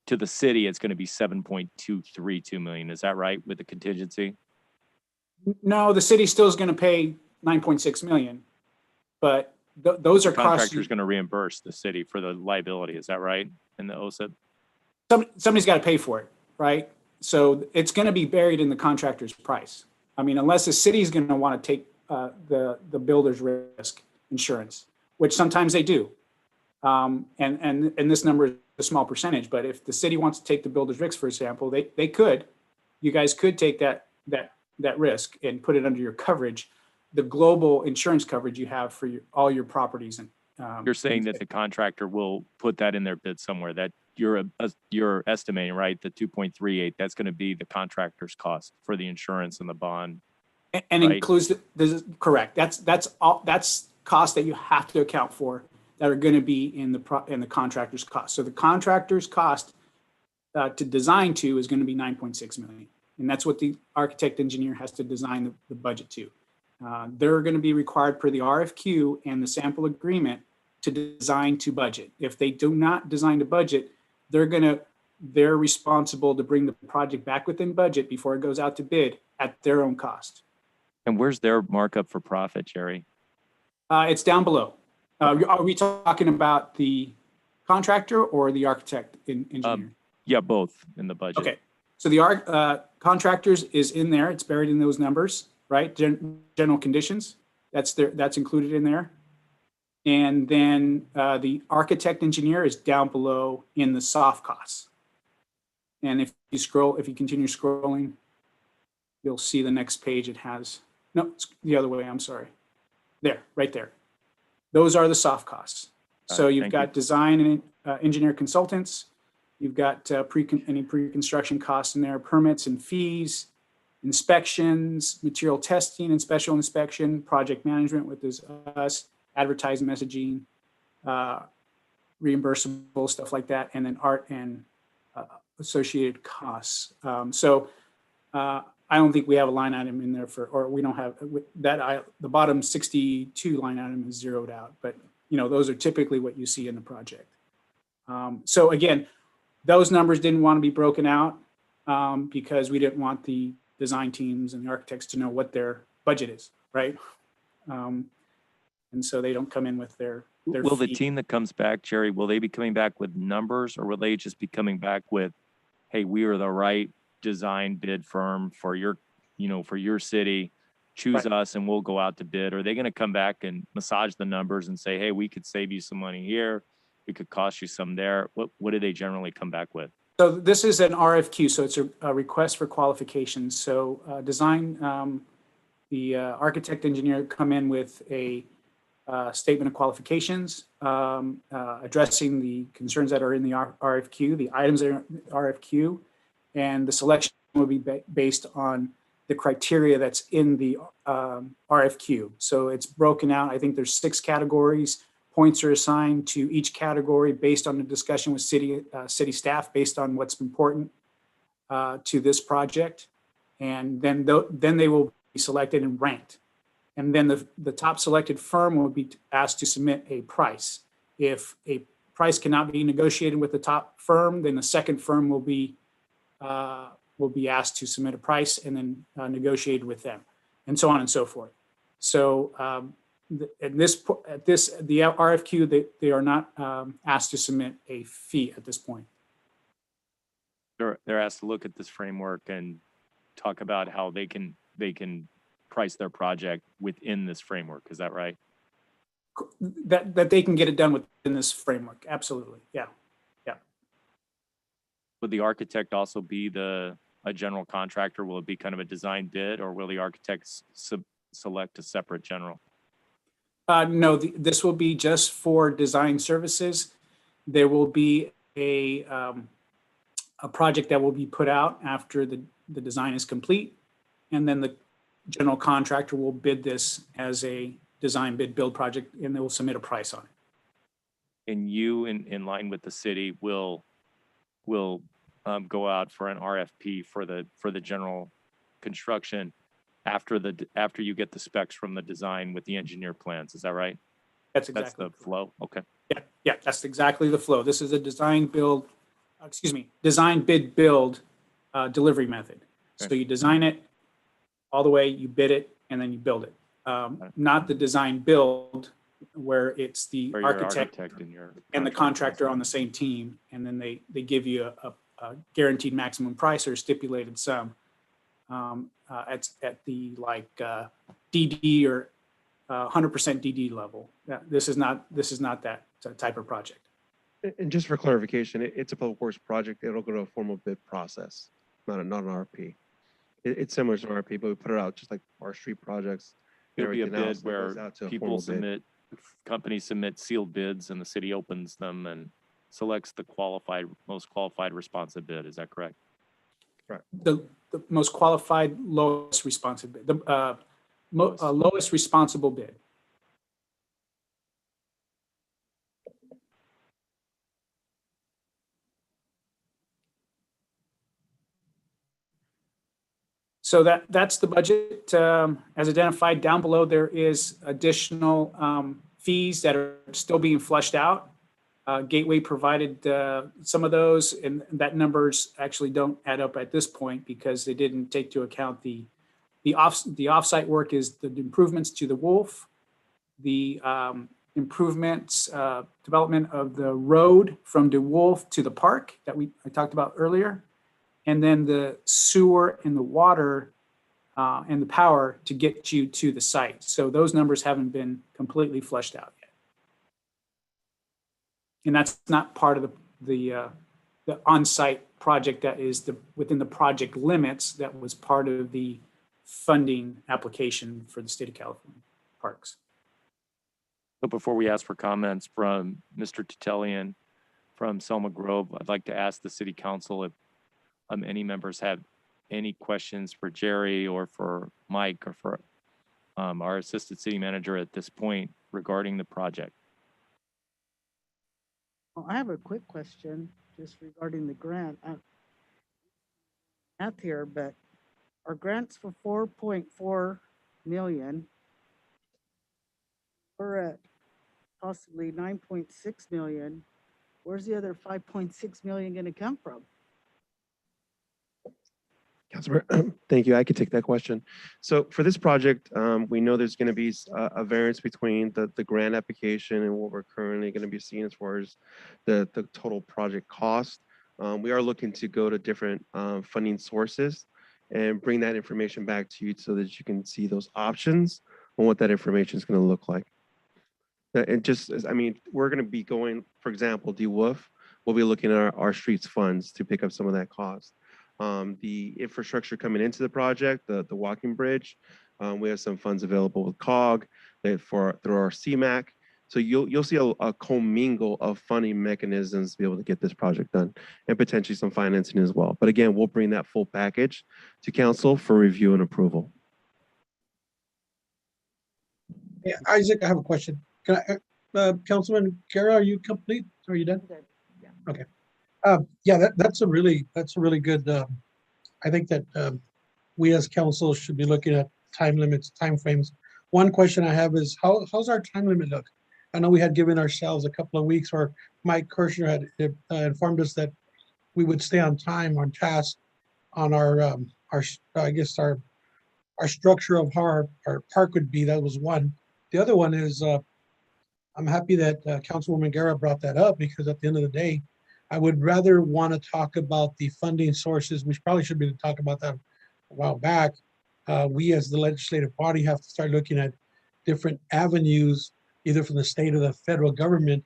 To the city, it's going to be 7.232 million. Is that right with the contingency? No, the city still is going to pay 9.6 million, but those are The costs. contractor's going to reimburse the city for the liability. Is that right? In the OSIP? Somebody's got to pay for it, right? So it's going to be buried in the contractor's price. I mean, unless the city is going to want to take the builder's risk insurance, which sometimes they do. And this number is a small percentage, but if the city wants to take the builder's risk, for example, they could. You guys could take that risk and put it under your coverage, the global insurance coverage you have for all your properties. And you're saying that the contractor will put that in their bid somewhere, that you're estimating, right? The 2.38, that's going to be the contractor's cost for the insurance and the bond. And right? includes correct. That's costs that you have to account for that are going to be in the contractor's cost. So the contractor's cost to design to is going to be 9.6 million. And that's what the architect engineer has to design the budget to. They're going to be required per the RFQ and the sample agreement to design to budget. If they do not design to budget, they're responsible to bring the project back within budget before it goes out to bid at their own cost. And where's their markup for profit, Jerry? It's down below. Are we talking about the contractor or the architect engineer? Yeah, both in the budget. Okay. So the contractors is in there. It's buried in those numbers, right? General conditions. That's included in there. And then the architect engineer is down below in the soft costs. And if you continue scrolling, you'll see the next page. It has, no, it's the other way. I'm sorry. There, right there. Those are the soft costs. So you've got design and engineer consultants. You've got any pre-construction costs in there, permits and fees, inspections, material testing and special inspection, project management, which is us, advertising, messaging, reimbursable, stuff like that, and then art and associated costs. I don't think we have a line item in there or we don't have that. The bottom 62 line item is zeroed out, but those are typically what you see in the project. So again, those numbers didn't want to be broken out because we didn't want the design teams and the architects to know what their budget is, right? And so they don't come in with their Will the fee. team that comes back, Jerry, will they be coming back with numbers, or will they just be coming back with, hey, we are the right design bid firm for your, for your city, choose us and we'll go out to bid? Or are they going to come back and massage the numbers and say, hey, we could save you some money here, it could cost you some there? What do they generally come back with? So this is an RFQ, so it's a request for qualifications. So the architect engineer come in with a statement of qualifications, addressing the concerns that are in the RFQ, the items that are in the RFQ, and the selection will be based on the criteria that's in the RFQ. So it's broken out. I think there's 6 categories. Points are assigned to each category based on the discussion with city staff, based on what's important to this project. And then they will be selected and ranked. And then the top selected firm will be asked to submit a price. If a price cannot be negotiated with the top firm, then the second firm will be asked to submit a price and then negotiate with them, and so on and so forth. So the RFQ, they are not asked to submit a fee at this point. They're asked to look at this framework and talk about how they can price their project within this framework. Is that right? That they can get it done within this framework. Absolutely. Yeah. Yeah. Would the architect also be a general contractor? Will it be kind of a design bid, or will the architects select a separate general? No, this will be just for design services. There will be a project that will be put out after the design is complete, and then the general contractor will bid this as a design bid build project, and they will submit a price on it. And you, in line with the city, will go out for an RFP for the general construction after you get the specs from the design with the engineer plans. Is that right? That's exactly the flow. Okay. Yeah, that's exactly the flow. This is a design bid build delivery method. Okay. So you design it all the way, you bid it, and then you build it. Not the design build where it's the Or your architect and your and the contractor. contractor on the same team, and then they give you a guaranteed maximum price or stipulated sum at the DD or 100% DD level. This is not that type of project. And just for clarification, it's a public works project. It'll go to a formal bid process, not an RFP. It's similar to an RFP, but we put it out just like our street projects. It'll be a everything else bid that where goes out to a people formal bid. submit, companies submit sealed bids and the city opens them and selects the most qualified responsive bid. Is that correct? Right. The most qualified, lowest responsive bid, the lowest responsible bid. So that's the budget as identified. Down below, there is additional fees that are still being flushed out. Gateway provided some of those, and that numbers actually don't add up at this point because they didn't take into account the offsite work is the improvements to the Wolf, the improvements, development of the road from the Wolf to the park that I talked about earlier, and then the sewer and the water and the power to get you to the site. So those numbers haven't been completely fleshed out yet. And that's not part of the on-site project that is within the project limits that was part of the funding application for the state of California parks. So before we ask for comments from Mr. Tutelian from Selma Grove, I'd like to ask the city council if any members have any questions for Jerry or for Mike or for our assistant city manager at this point regarding the project. Well, I have a quick question just regarding the grant. Math here, but our grants for 4.4 million. We're at possibly 9.6 million. Where's the other 5.6 million going to come from? Councilor, thank you. I could take that question. So for this project, we know there's going to be a variance between the grant application and what we're currently going to be seeing as far as the total project cost. We are looking to go to different funding sources and bring that information back to you so that you can see those options on what that information is going to look like. And just, I mean, we're going to be going, for example, DWOOF, we'll be looking at our streets funds to pick up some of that cost. The infrastructure coming into the project, the walking bridge, we have some funds available with COG through our CMAC. So you'll see a commingle of funding mechanisms to be able to get this project done and potentially some financing as well. But again, we'll bring that full package to council for review and approval. Yeah, Isaac, I have a question. Can I, Councilman Guerra, are you complete? Are you done? Yeah. Okay. Yeah, that's a really good. I think that we as council should be looking at time limits, time frames. One question I have is how's our time limit look? I know we had given ourselves a couple of weeks, or Mike Kirshner had informed us that we would stay on time, on task, on our I guess our structure of how our park would be. That was one. The other one is I'm happy that Councilwoman Guerra brought that up, because at the end of the day, I would rather want to talk about the funding sources. We probably should be talking about that a while back. We as the legislative body have to start looking at different avenues, either from the state or the federal government,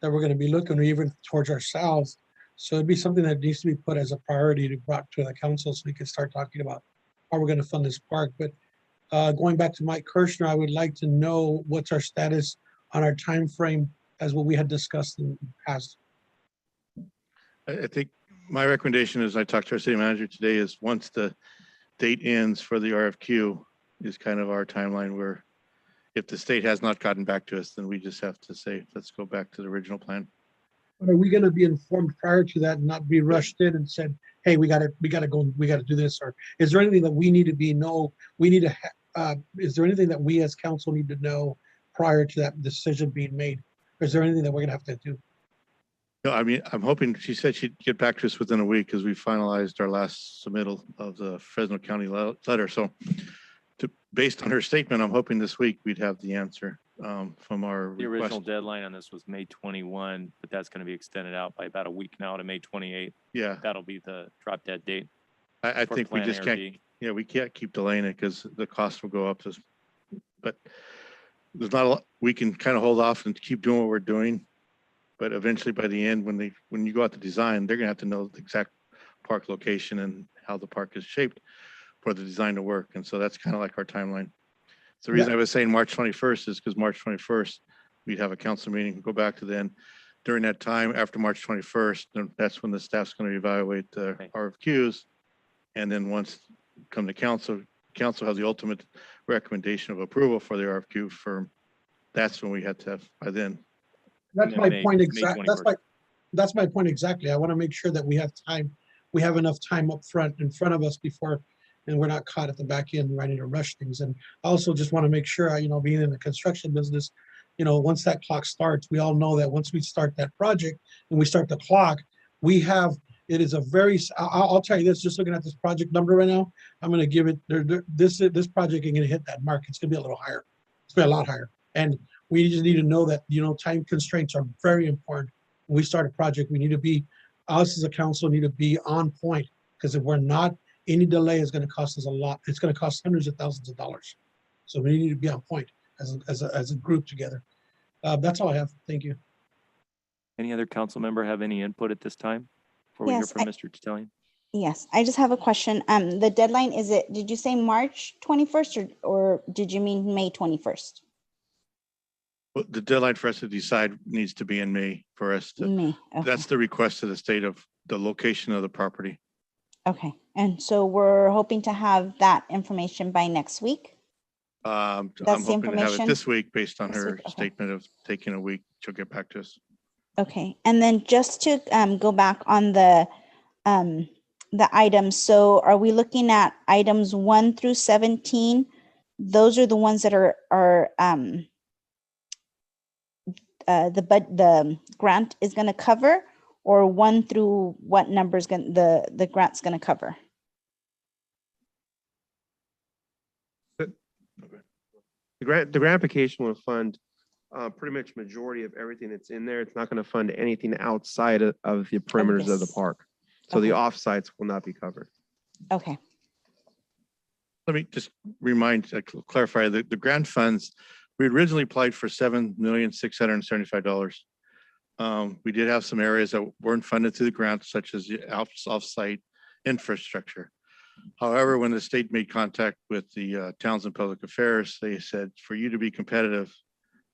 that we're going to be looking, or even towards ourselves. So it'd be something that needs to be put as a priority to brought to the council so we can start talking about how we're going to fund this park. But going back to Mike Kirshner, I would like to know what's our status on our time frame as what we had discussed in the past. I think my recommendation, as I talked to our city manager today, is once the date ends for the RFQ is kind of our timeline, where if the state has not gotten back to us, then we just have to say, let's go back to the original plan. But are we going to be informed prior to that and not be rushed in and said, hey, we got to go, we got to do this? Or is there anything that we need to is there anything that we as council need to know prior to that decision being made? Or is there anything that we're going to have to do? No, I mean, I'm hoping, she said she'd get back to us within a week, because we finalized our last submittal of the Fresno County letter. So based on her statement, I'm hoping this week we'd have the answer. from our The original request. deadline on this was May 21, but that's going to be extended out by about a week now to May 28th. Yeah, That'll be the drop dead date. I for think we Plan just A or can't, B. yeah, we can't keep delaying it because the cost will go up. But there's not a lot, we can kind of hold off and keep doing what we're doing. But eventually by the end, when you go out to design, they're gonna have to know the exact park location and how the park is shaped for the design to work. And so that's kind of like our timeline. So the reason I was saying March 21st is because March 21st, we'd have a council meeting, go back to then. During that time, after March 21st, then that's when the staff's going to evaluate the RFQs. And then once come to council, council has the ultimate recommendation of approval for the RFQ firm. That's when we had to have, by then. That's my May- point May exactly. 21st. That's my point exactly. I want to make sure that we have time, we have enough time up front in front of us before, and we're not caught at the back end trying to rush things. And I also just want to make sure, being in the construction business, once that clock starts, we all know that once we start that project and we start the clock, it is a very, I'll tell you this, just looking at this project number right now, I'm going to give it, this project is going to hit that mark. It's going to be a little higher. It's going to be a lot higher. And we just need to know that, time constraints are very important. When we start a project, we need to be, us as a council need to be on point, because if we're not, any delay is going to cost us a lot. It's going to cost hundreds of thousands of dollars. So we need to be on point as a group together. That's all I have. Thank you. Any other council member have any input at this time before we hear Yes, from Mr. Titalian? Yes, I just have a question. The deadline, did you say March 21st or did you mean May 21st? Well, the deadline for us to decide needs to be in May for us to, May, okay. that's the request to the state of the location of the property. Okay, and so we're hoping to have that information by next week? I'm That's the hoping to have it information? this week based on This her week, okay. statement of taking a week. She'll get back to us. Okay, and then just to go back on the items, so are we looking at items 1 through 17? Those are the ones that are the grant is going to cover, or 1 through what number is going the grant's going to cover? The grant application will fund pretty much majority of everything that's in there. It's not going to fund anything outside of the perimeters of the this. park. So the Okay. offsites will not be covered. Okay. Let me just clarify the grant funds. We originally applied for $7,675,000. We did have some areas that weren't funded through the grant, such as the off-site infrastructure. However, when the state made contact with the Townsend Public Affairs, they said, for you to be competitive,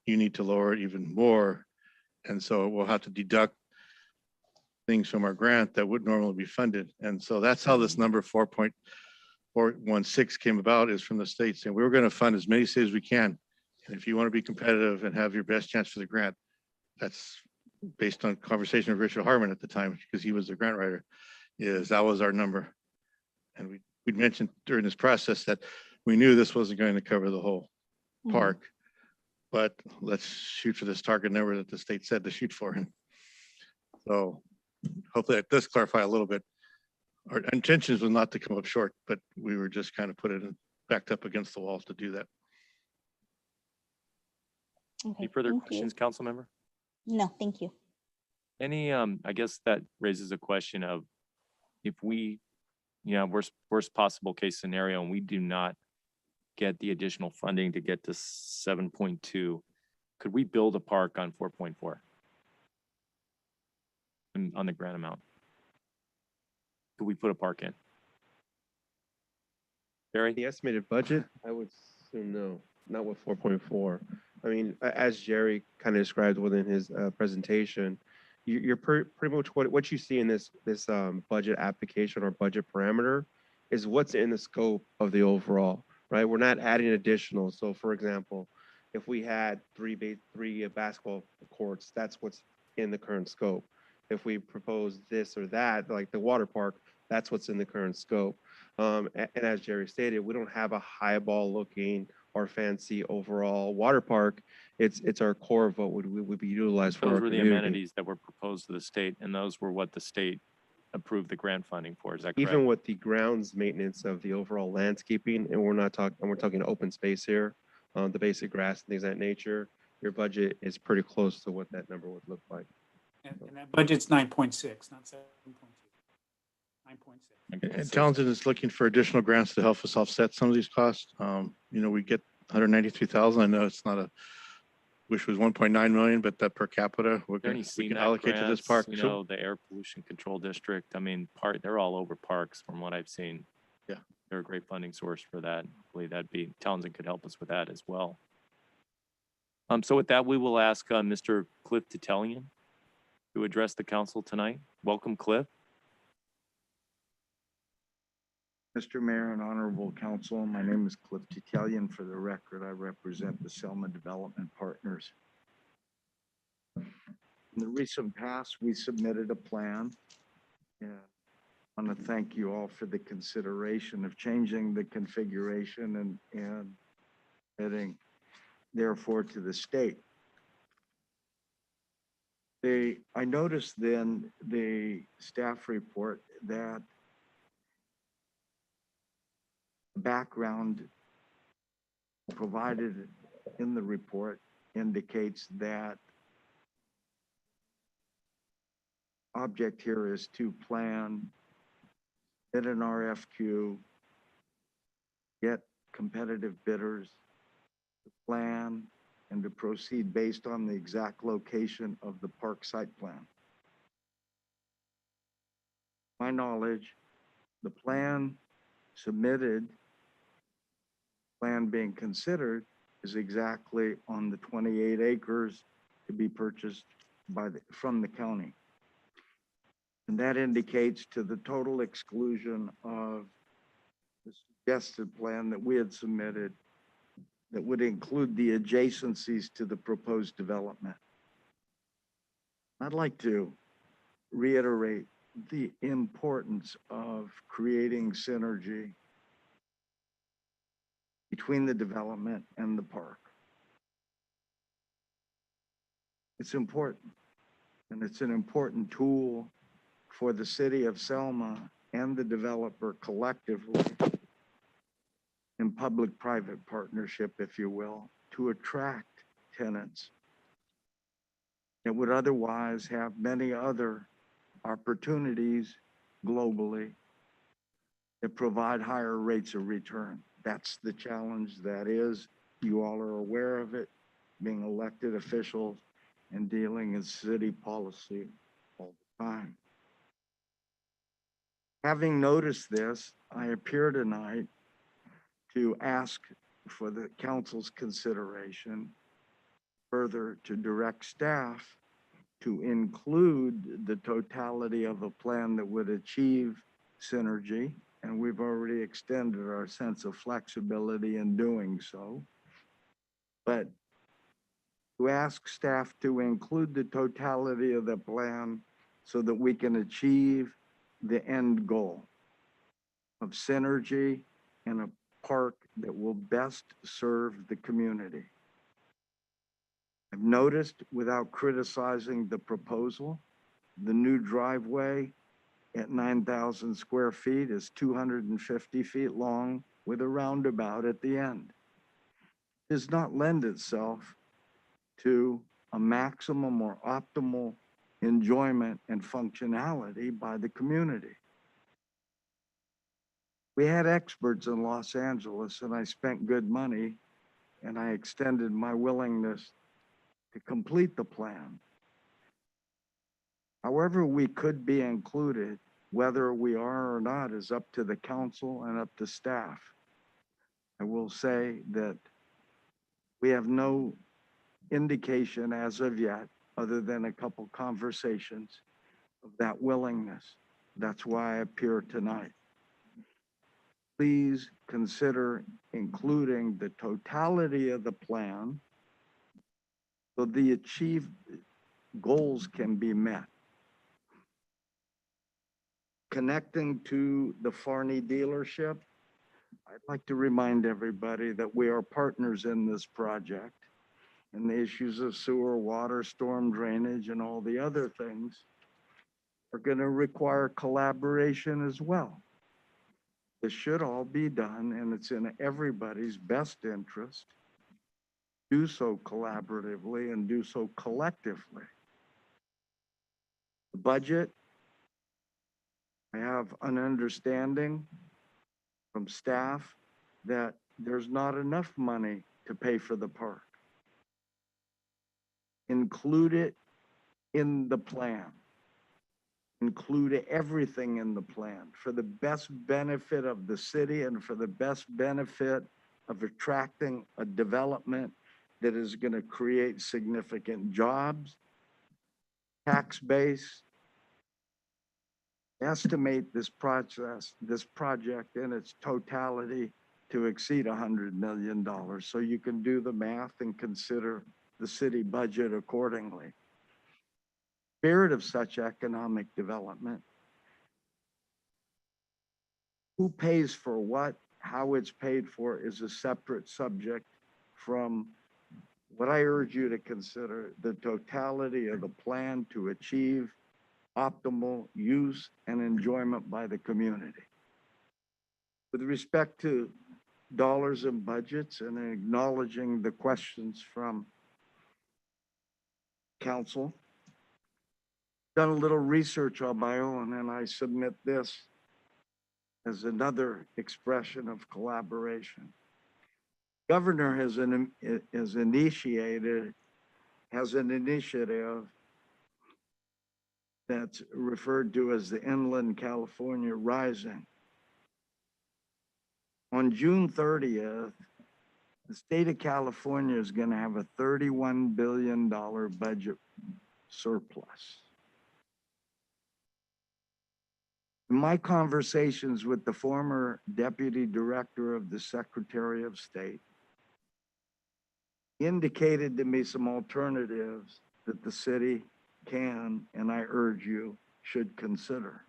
you need to lower it even more. And so we'll have to deduct things from our grant that would normally be funded. And so that's how this number 4.416 came about, is from the state saying, we're going to fund as many cities as we can. And if you want to be competitive and have your best chance for the grant, that's based on conversation with Richard Harmon at the time, because he was the grant writer, that was our number. And we'd mentioned during this process that we knew this wasn't going to cover the whole park, but let's shoot for this target number that the state said to shoot for. And so hopefully that does clarify a little bit. Our intentions was not to come up short, but we were just kind of backed up against the walls to do that. Okay, Any further thank you. questions, council member? No, thank you. Any, I guess that raises a question of if we, worst possible case scenario, and we do not get the additional funding to get to 7.2, could we build a park on 4.4 on the grant amount? Could we put a park in? Barry? The estimated budget, I would assume no, not with 4.4. I mean, as Jerry kind of described within his presentation, you're pretty much what you see in this budget application or budget parameter is what's in the scope of the overall, right? We're not adding additional. So for example, if we had three basketball courts, that's what's in the current scope. If we propose this or that, like the water park, that's what's in the current scope. And as Jerry stated, we don't have a high ball looking or fancy overall water park. It's our core of what would be utilized for Those our were the community. amenities that were proposed to the state, and those were what the state approved the grant funding for. Is that correct? Even with the grounds maintenance of the overall landscaping, and we're talking open space here, the basic grass and things of that nature. your budget is pretty close to what that number would look like. And that budget's 9.6, not 7.2. 9.6. And Townsend is looking for additional grants to help us offset some of these costs. We get 193,000. I know it's not a, wish was 1.9 million, but that per capita, we can allocate to this park. The air pollution control district, I mean, they're all over parks from what I've seen. Yeah. They're a great funding source for that. Hopefully Townsend could help us with that as well. So with that, we will ask Mr. Cliff Titelian to address the council tonight. Welcome, Cliff. Mr. Mayor and Honorable Council, my name is Cliff Titelian. For the record, I represent the Selma Development Partners. In the recent past, we submitted a plan, and I want to thank you all for the consideration of changing the configuration and heading therefore to the state. I noticed then the staff report that background provided in the report indicates that object here is to plan, get an RFQ, get competitive bidders, to plan, and to proceed based on the exact location of the park site plan. My knowledge, the plan submitted, plan being considered, is exactly on the 28 acres to be purchased from the county. And that indicates to the total exclusion of the suggested plan that we had submitted that would include the adjacencies to the proposed development. I'd like to reiterate the importance of creating synergy between the development and the park. It's important, and it's an important tool for the city of Selma and the developer collectively in public-private partnership, if you will, to attract tenants that would otherwise have many other opportunities globally that provide higher rates of return. That's the challenge that is. You all are aware of it, being elected officials and dealing in city policy all the time. Having noticed this, I appear tonight to ask for the council's consideration further to direct staff to include the totality of a plan that would achieve synergy, and we've already extended our sense of flexibility in doing so. But to ask staff to include the totality of the plan so that we can achieve the end goal of synergy and a park that will best serve the community. I've noticed, without criticizing the proposal, the new driveway at 9,000 square feet is 250 feet long with a roundabout at the end. It does not lend itself to a maximum or optimal enjoyment and functionality by the community. We had experts in Los Angeles, and I spent good money, and I extended my willingness to complete the plan. However, we could be included, whether we are or not is up to the council and up to staff. I will say that we have no indication as of yet, other than a couple conversations, of that willingness. That's why I appear tonight. Please consider including the totality of the plan so the achieved goals can be met. Connecting to the Farney dealership, I'd like to remind everybody that we are partners in this project, and the issues of sewer, water, storm drainage, and all the other things are going to require collaboration as well. This should all be done, and it's in everybody's best interest do so collaboratively and do so collectively. The budget, I have an understanding from staff that there's not enough money to pay for the park. Include it in the plan. Include everything in the plan for the best benefit of the city and for the best benefit of attracting a development that is going to create significant jobs, tax base. Estimate this project in its totality to exceed $100 million. So you can do the math and consider the city budget accordingly. Spirit of such economic development. Who pays for what, how it's paid for is a separate subject from what I urge you to consider the totality of the plan to achieve optimal use and enjoyment by the community. With respect to dollars and budgets and acknowledging the questions from council, done a little research on my own, and I submit this as another expression of collaboration. Governor has an initiative that's referred to as the Inland California Rising. On June 30th, the state of California is going to have a $31 billion budget surplus. In my conversations with the former deputy director of the Secretary of State, he indicated to me some alternatives that the city can, and I urge you, should consider.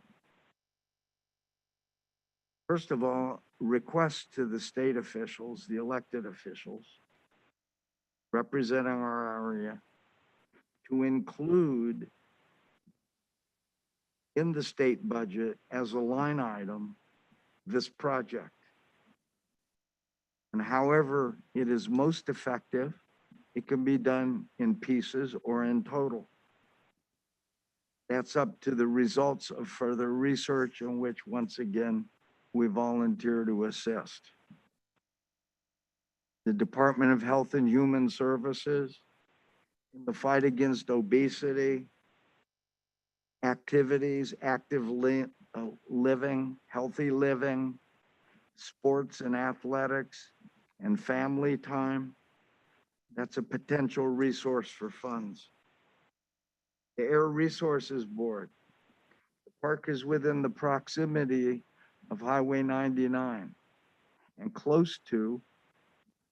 First of all, request to the state officials, the elected officials, representing our area, to include in the state budget as a line item this project. And however it is most effective, it can be done in pieces or in total. That's up to the results of further research in which, once again, we volunteer to assist. The Department of Health and Human Services, in the fight against obesity, activities, active living, healthy living, sports and athletics, and family time. That's a potential resource for funds. The Air Resources Board. The park is within the proximity of Highway 99 and close to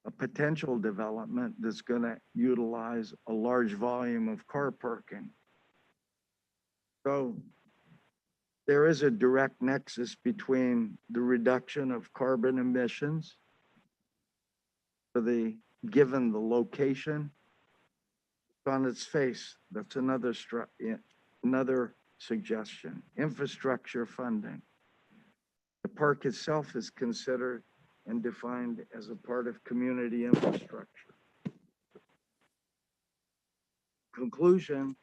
a potential development that's going to utilize a large volume of car parking. So there is a direct nexus between the reduction of carbon emissions for given the location. On its face, that's another suggestion. Infrastructure funding. The park itself is considered and defined as a part of community infrastructure. Conclusion,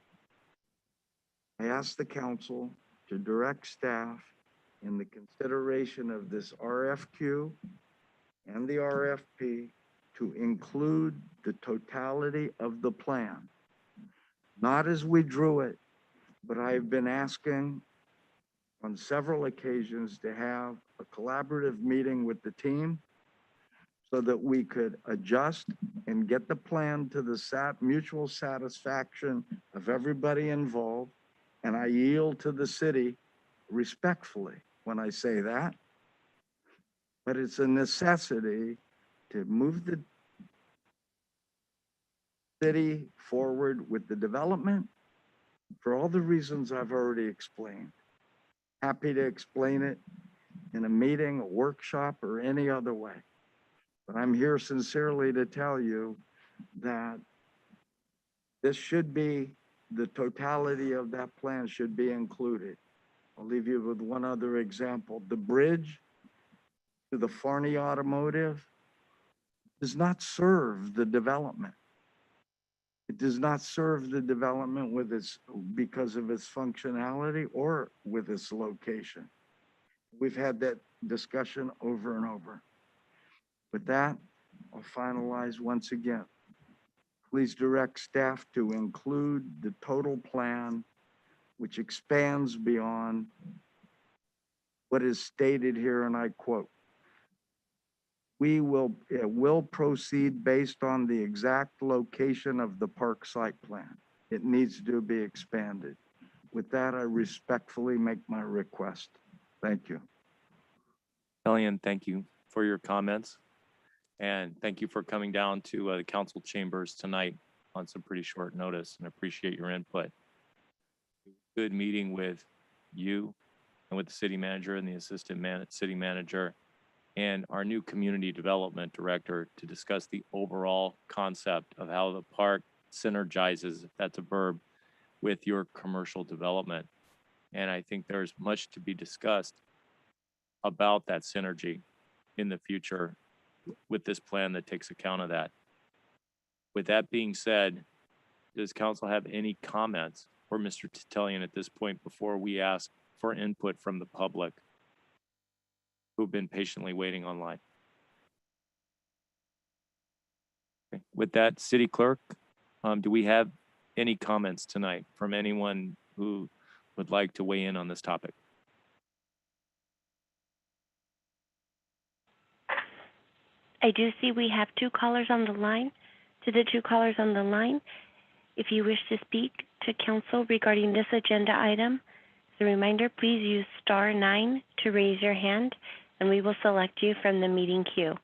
I ask the council to direct staff in the consideration of this RFQ and the RFP to include the totality of the plan, not as we drew it, but I've been asking on several occasions to have a collaborative meeting with the team so that we could adjust and get the plan to the mutual satisfaction of everybody involved. And I yield to the city respectfully when I say that, but it's a necessity to move the city forward with the development for all the reasons I've already explained. Happy to explain it in a meeting, a workshop, or any other way. But I'm here sincerely to tell you that this should be, the totality of that plan should be included. I'll leave you with one other example. The bridge to the Farney Automotive does not serve the development. It does not serve the development with its, because of its functionality or with its location. We've had that discussion over and over. With that, I'll finalize once again. Please direct staff to include the total plan, which expands beyond what is stated here, and I quote, it will proceed based on the exact location of the park site plan. It needs to be expanded. With that, I respectfully make my request. Thank you. Elian, thank you for your comments. And thank you for coming down to the council chambers tonight on some pretty short notice, and appreciate your input. Good meeting with you and with the city manager and the assistant city manager and our new community development director to discuss the overall concept of how the park synergizes, if that's a verb, with your commercial development. And I think there's much to be discussed about that synergy in the future with this plan that takes account of that. With that being said, does council have any comments for Mr. Titelian at this point before we ask for input from the public who've been patiently waiting online? Okay. With that, City Clerk, do we have any comments tonight from anyone who would like to weigh in on this topic? I do see we have two callers on the line. To the two callers on the line, if you wish to speak to council regarding this agenda item, as a reminder, please use *9 to raise your hand, and we will select you from the meeting queue.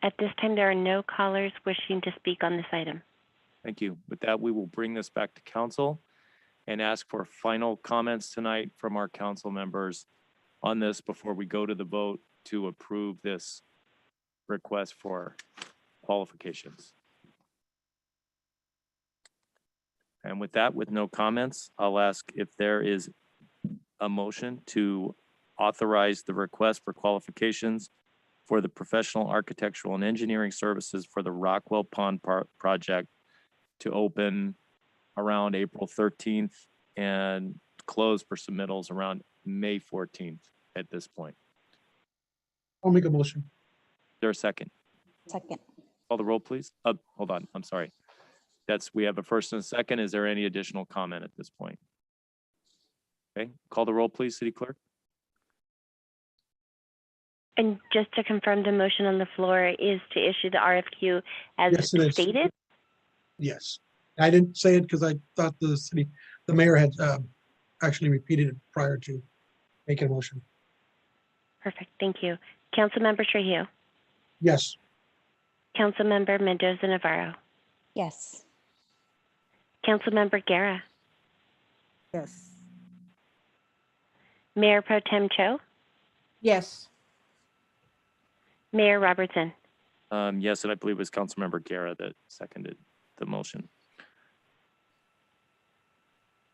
At this time, there are no callers wishing to speak on this item. Thank you. With that, we will bring this back to council and ask for final comments tonight from our council members on this before we go to the vote to approve this request for qualifications. And with that, with no comments, I'll ask if there is a motion to authorize the request for qualifications for the professional architectural and engineering services for the Rockwell Pond project to open around April 13th and close for submittals around May 14th at this point. I'll make a motion. Is there a second? Second. Call the roll, please. Hold on, I'm sorry. We have a first and a second. Is there any additional comment at this point? Okay, call the roll, please, City Clerk. And just to confirm, the motion on the floor is to issue the RFQ as Yes, it is. stated? Yes. I didn't say it because I thought the mayor had actually repeated it prior to making a motion. Perfect, thank you. Councilmember Trujillo? Yes. Councilmember Mendoza-Navarro? Yes. Councilmember Guerra? Yes. Mayor Pro Tem Cho? Yes. Mayor Robertson? Yes, and I believe it was Councilmember Guerra that seconded the motion.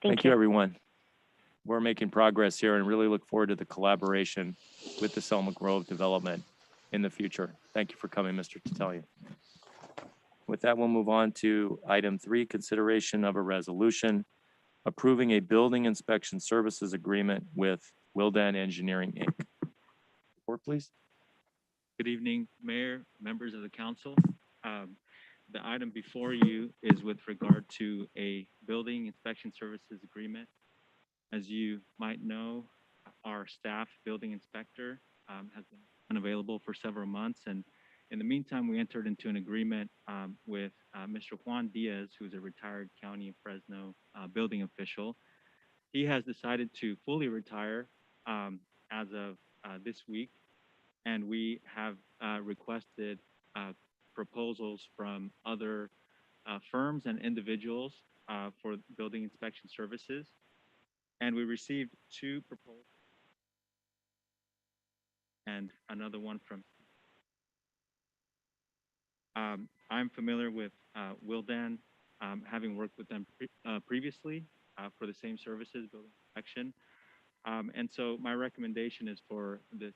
Thank you, everyone. We're making progress here and really look forward to the collaboration with the Selma Grove development in the future. Thank you for coming, Mr. Titelian. With that, we'll move on to item 3, consideration of a resolution approving a building inspection services agreement with Wildan Engineering, Inc. Report, please. Good evening, Mayor, members of the council. The item before you is with regard to a building inspection services agreement. As you might know, our staff building inspector has been unavailable for several months. And in the meantime, we entered into an agreement with Mr. Juan Diaz, who's a retired County of Fresno building official. He has decided to fully retire as of this week. And we have requested proposals from other firms and individuals for building inspection services. And we received 2 proposals and another one from I'm familiar with Wildan, having worked with them previously for the same services, building inspection. And so my recommendation is for this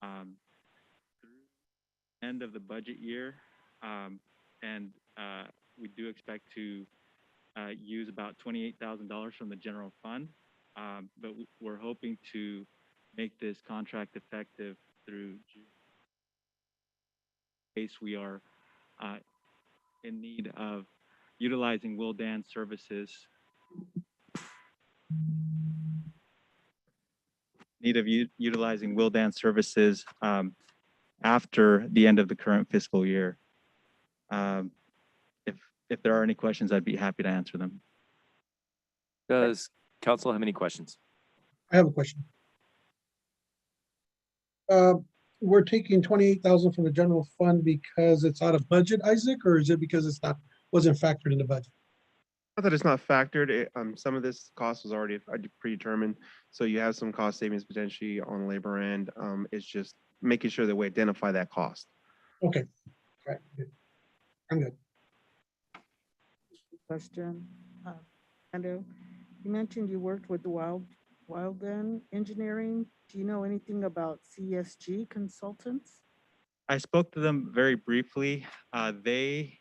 through end of the budget year. And we do expect to use about $28,000 from the general fund. But we're hoping to make this contract effective through June. In case we are in need of utilizing wildan services. Utilizing wildan services after the end of the current fiscal year. If there are any questions, I'd be happy to answer them. Does council have any questions? I have a question. We're taking 28,000 from the general fund because it's out of budget, Isaac, or is it because it's wasn't factored in the budget? Not that it's not factored. Some of this cost was already predetermined. So you have some cost savings potentially on labor end. It's just making sure that we identify that cost. Okay. All right. Good. I'm good. Question, Andrew, you mentioned you worked with wildan engineering. Do you know anything about CSG consultants? I spoke to them very briefly. They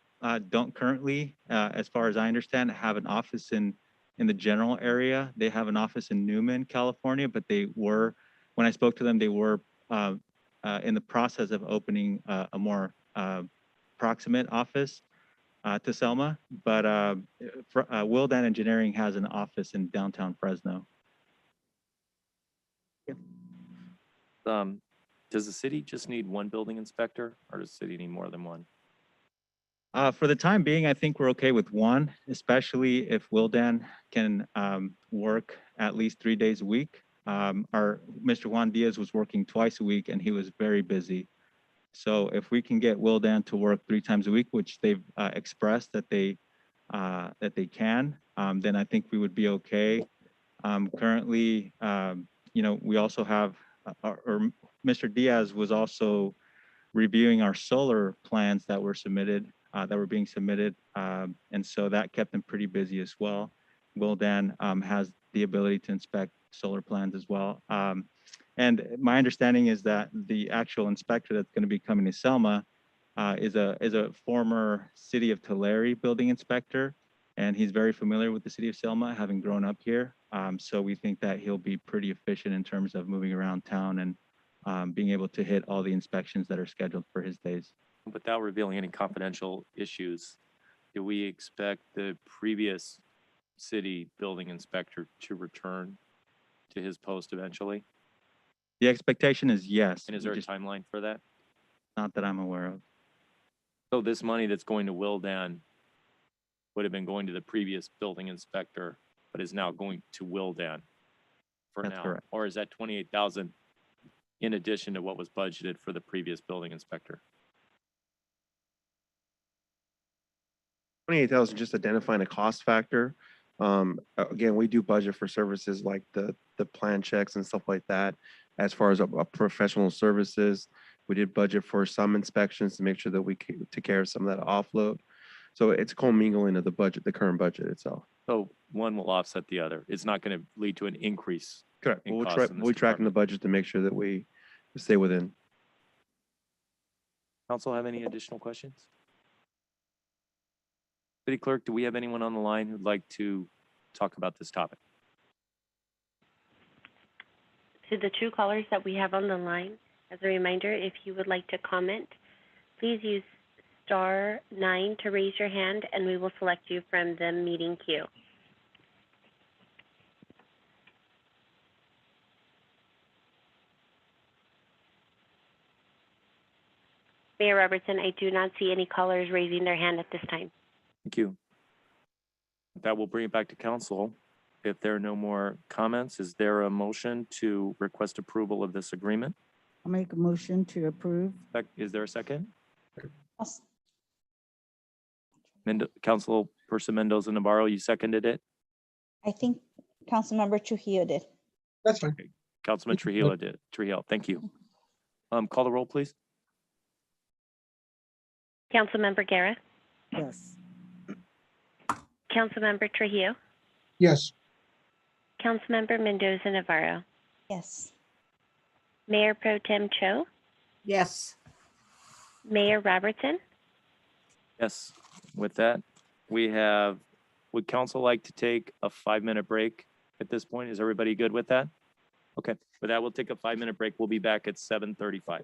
don't currently, as far as I understand, have an office in the general area. They have an office in Newman, California, but they were, when I spoke to them, they were in the process of opening a more proximate office to Selma. But wildan Engineering has an office in downtown Fresno. Does the city just need one building inspector, or does the city need more than one? For the time being, I think we're okay with one, especially if wildan can work at least 3 days a week. Our Mr. Juan Diaz was working twice a week and he was very busy. So if we can get wildan to work 3 times a week, which they've expressed that they can, then I think we would be okay. Currently, you know, we also have, or Mr. Diaz was also reviewing our solar plans that were submitted, that were being submitted. And so that kept them pretty busy as well. wildan has the ability to inspect solar plans as well. And my understanding is that the actual inspector that's going to be coming to Selma is a former City of Tulare building inspector, and he's very familiar with the City of Selma, having grown up here. So we think that he'll be pretty efficient in terms of moving around town and being able to hit all the inspections that are scheduled for his days. Without revealing any confidential issues, do we expect the previous city building inspector to return to his post eventually? The expectation is yes. And is there a timeline for that? Not that I'm aware of. So this money that's going to wildan would have been going to the previous building inspector, but is now going to wildan for That's now? correct. Or is that 28,000 in addition to what was budgeted for the previous building inspector? 28,000 just identifying a cost factor. Again, we do budget for services like the plan checks and stuff like that. As far as professional services, we did budget for some inspections to make sure that we take care of some of that offload. So it's commingling of the budget, the current budget itself. So one will offset the other. It's not going to lead to an increase. Correct. in We'll costs in this we're tracking the department. budget to make sure that we stay within. Council have any additional questions? City Clerk, do we have anyone on the line who'd like to talk about this topic? To the 2 callers that we have on the line, as a reminder, if you would like to comment, please use *9 to raise your hand and we will select you from the meeting queue. Mayor Robertson, I do not see any callers raising their hand at this time. Thank you. That will bring it back to council. If there are no more comments, is there a motion to request approval of this agreement? I'll make a motion to approve. Is there a second? Yes. Councilperson Mendoza Navarro, you seconded it? I think Councilmember Trujillo did. That's fine. Councilman Trujillo did. Trujillo, thank you. Call the roll, please. Councilmember Guerra, Yes. Councilmember Trujillo, Yes. Councilmember Mendoza Navarro, Yes. Mayor Pro Tem Cho, Yes. Mayor Robertson. Yes. With that, would council like to take a 5-minute break at this point? Is everybody good with that? Okay, with that, we'll take a 5-minute break. We'll be back at 7:35.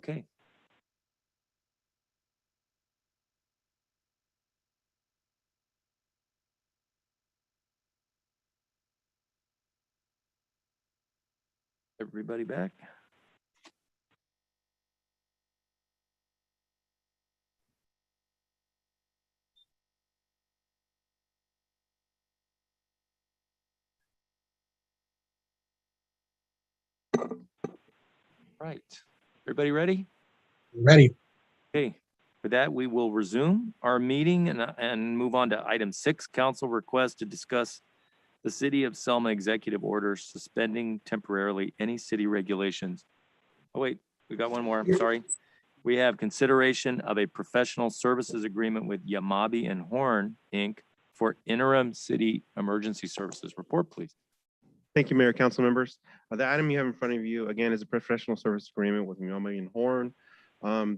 Okay. Everybody back? Right. Everybody ready? Ready. Okay. For that, we will resume our meeting and move on to item 6, council request to discuss the City of Selma executive order suspending temporarily any city regulations. Oh, wait, we got one more. I'm sorry. We have consideration of a professional services agreement with Yamabe and Horn, Inc. for interim city emergency services. Report, please. Thank you, Mayor, council members. The item you have in front of you, again, is a professional service agreement with Yamabe and Horn.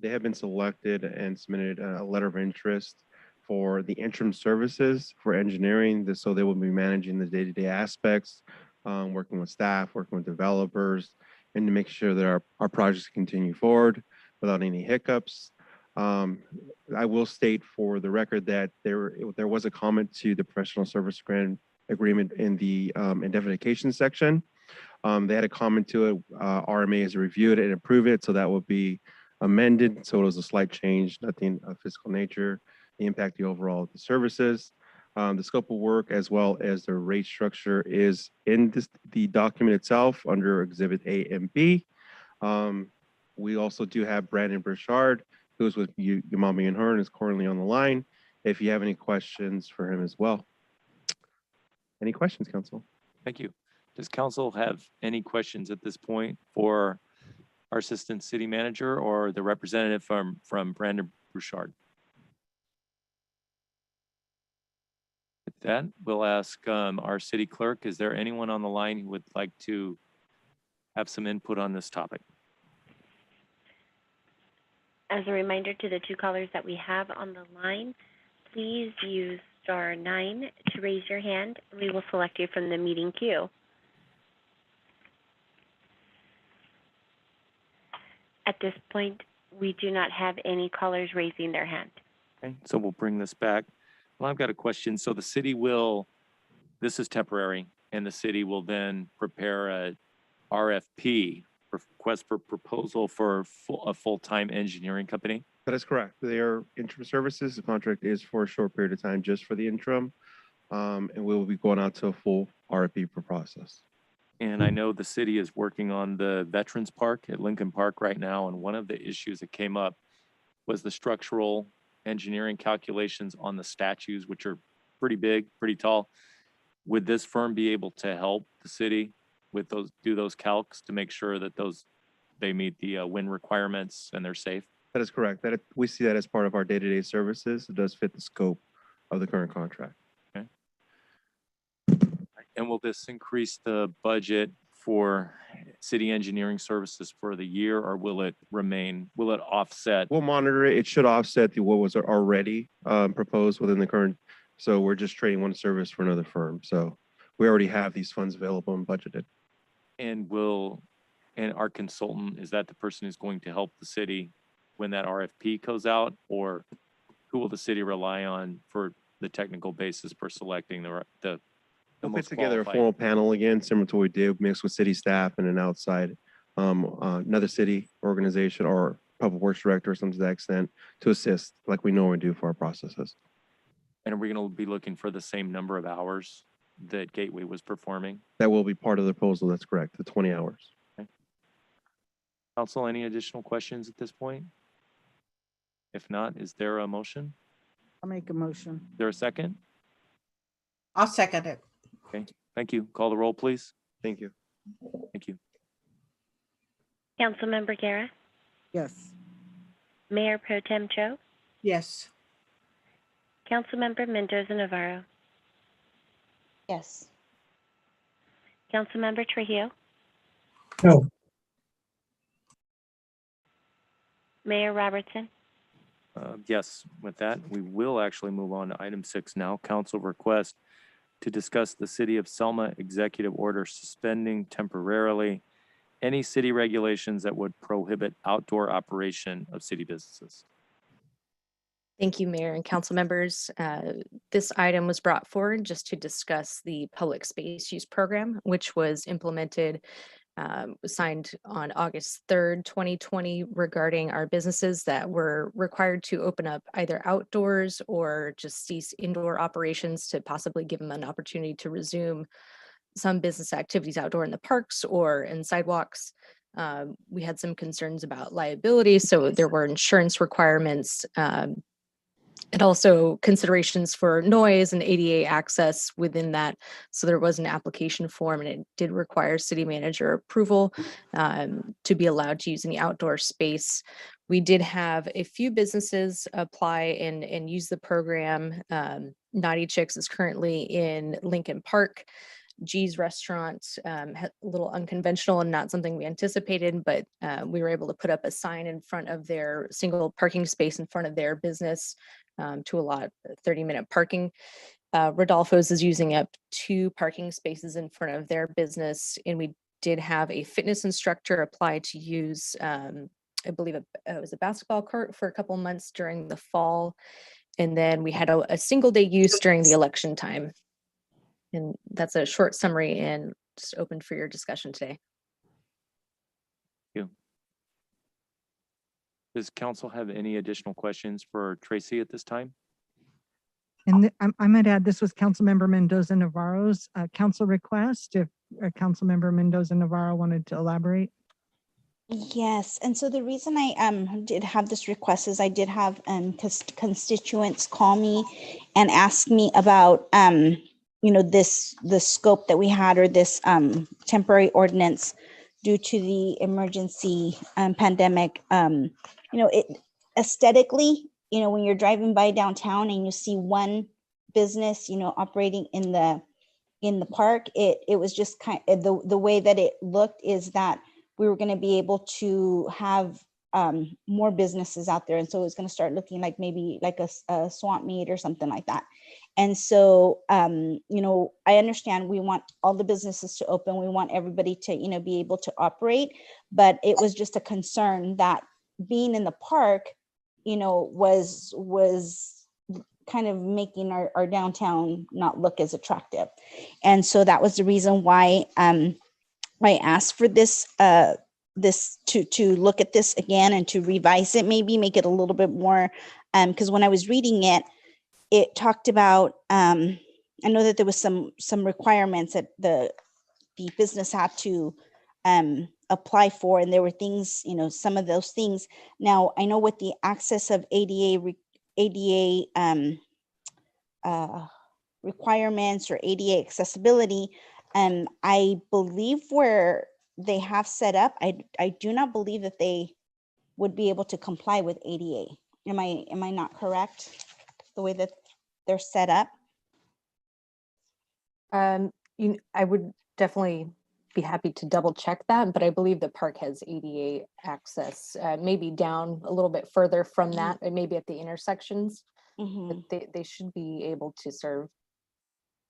They have been selected and submitted a letter of interest for the interim services for engineering. So they will be managing the day-to-day aspects, working with staff, working with developers, and to make sure that our projects continue forward without any hiccups. I will state for the record that there was a comment to the professional service agreement in the indemnification section. They had a comment to it. RMA has reviewed it and approved it, so that will be amended. So it was a slight change, nothing of physical nature. The impact the overall of the services. The scope of work as well as the rate structure is in the document itself under Exhibit A and B. We also do have Brandon Burchard, who's with Yamabe and Horn, is currently on the line. If you have any questions for him as well. Any questions, council? Thank you. Does council have any questions at this point for our assistant city manager or the representative from Brandon Bouchard? With that, we'll ask our city clerk, is there anyone on the line who would like to have some input on this topic? As a reminder to the 2 callers that we have on the line, please use *9 to raise your hand. We will select you from the meeting queue. At this point, we do not have any callers raising their hand. Okay, so we'll bring this back. Well, I've got a question. So the city will, this is temporary, and the city will then prepare a RFP, request for proposal for a full-time engineering company? That is correct. They are interim services. The contract is for a short period of time, just for the interim. And we will be going out to a full RFP process. And I know the city is working on the Veterans Park at Lincoln Park right now. And one of the issues that came up was the structural engineering calculations on the statues, which are pretty big, pretty tall. Would this firm be able to help the city with those, do those calcs to make sure that they meet the wind requirements and they're safe? That is correct. We see that as part of our day-to-day services. It does fit the scope of the current contract. Okay. And will this increase the budget for city engineering services for the year, or will it offset? We'll monitor it. It should offset what was already proposed within the current. So we're just trading one service for another firm. So we already have these funds available and budgeted. And our consultant, is that the person who's going to help the city when that RFP goes out, or who will the city rely on for the technical basis for selecting the We'll put most together qualified? a formal panel again, similar to what we did, mixed with city staff and an outside, another city organization or public works director or something to that extent to assist like we normally do for our processes. And are we going to be looking for the same number of hours that Gateway was performing? That will be part of the proposal. That's correct. The 20 hours. Okay. Council, any additional questions at this point? If not, is there a motion? I'll make a motion. Is there a second? I'll second it. Okay, thank you. Call the roll, please. Thank you. Thank you. Councilmember Guerra, Yes. Mayor Pro Tem Cho, Yes. Councilmember Mendoza Navarro, Yes. Councilmember Trujillo, No. Mayor Robertson. Yes, with that, we will actually move on to item 6 now. Council request to discuss the City of Selma executive order suspending temporarily any city regulations that would prohibit outdoor operation of city businesses. Thank you, Mayor and council members. This item was brought forward just to discuss the public space use program, which was implemented, signed on August 3rd, 2020, regarding our businesses that were required to open up either outdoors or just cease indoor operations to possibly give them an opportunity to resume some business activities outdoor in the parks or in sidewalks. We had some concerns about liability, so there were insurance requirements, and also considerations for noise and ADA access within that. So there was an application form, and it did require city manager approval to be allowed to use any outdoor space. We did have a few businesses apply and use the program. Naughty Chicks is currently in Lincoln Park. G's Restaurant, a little unconventional and not something we anticipated, but we were able to put up a sign in front of their single parking space in front of their business to allot 30-minute parking. Rodolfo's is using up 2 parking spaces in front of their business, and we did have a fitness instructor apply to use, I believe it was a basketball court for a couple months during the fall, and then we had a single day use during the election time. And that's a short summary and just open for your discussion today. Thank you. Does council have any additional questions for Tracy at this time? And I might add, this was Councilmember Mendoza Navarro's council request. If Councilmember Mendoza Navarro wanted to elaborate. Yes, and so the reason I did have this request is I did have constituents call me and ask me about you know, the scope that we had, or this temporary ordinance due to the emergency pandemic. You know, it aesthetically, you know, when you're driving by downtown and you see one business, you know, operating in the park, it was just kind of the way that it looked is that we were going to be able to have more businesses out there. And so it was going to start looking like maybe like a swamp meet or something like that. And so, you know, I understand we want all the businesses to open. We want everybody to, you know, be able to operate. But it was just a concern that being in the park, you know, was kind of making our downtown not look as attractive. And so that was the reason why I asked for this to look at this again and to revise it, maybe make it a little bit more, because when I was reading it, it talked about, I know that there was some requirements that the business had to apply for, and there were things, you know, some of those things. Now, I know with the access of ADA requirements or ADA accessibility, I believe where they have set up, I do not believe that they would be able to comply with ADA. Am I not correct? The way that they're set up? I would definitely be happy to double check that, but I believe the park has ADA access, maybe down a little bit further from that, and maybe at the intersections, but they should be able to serve.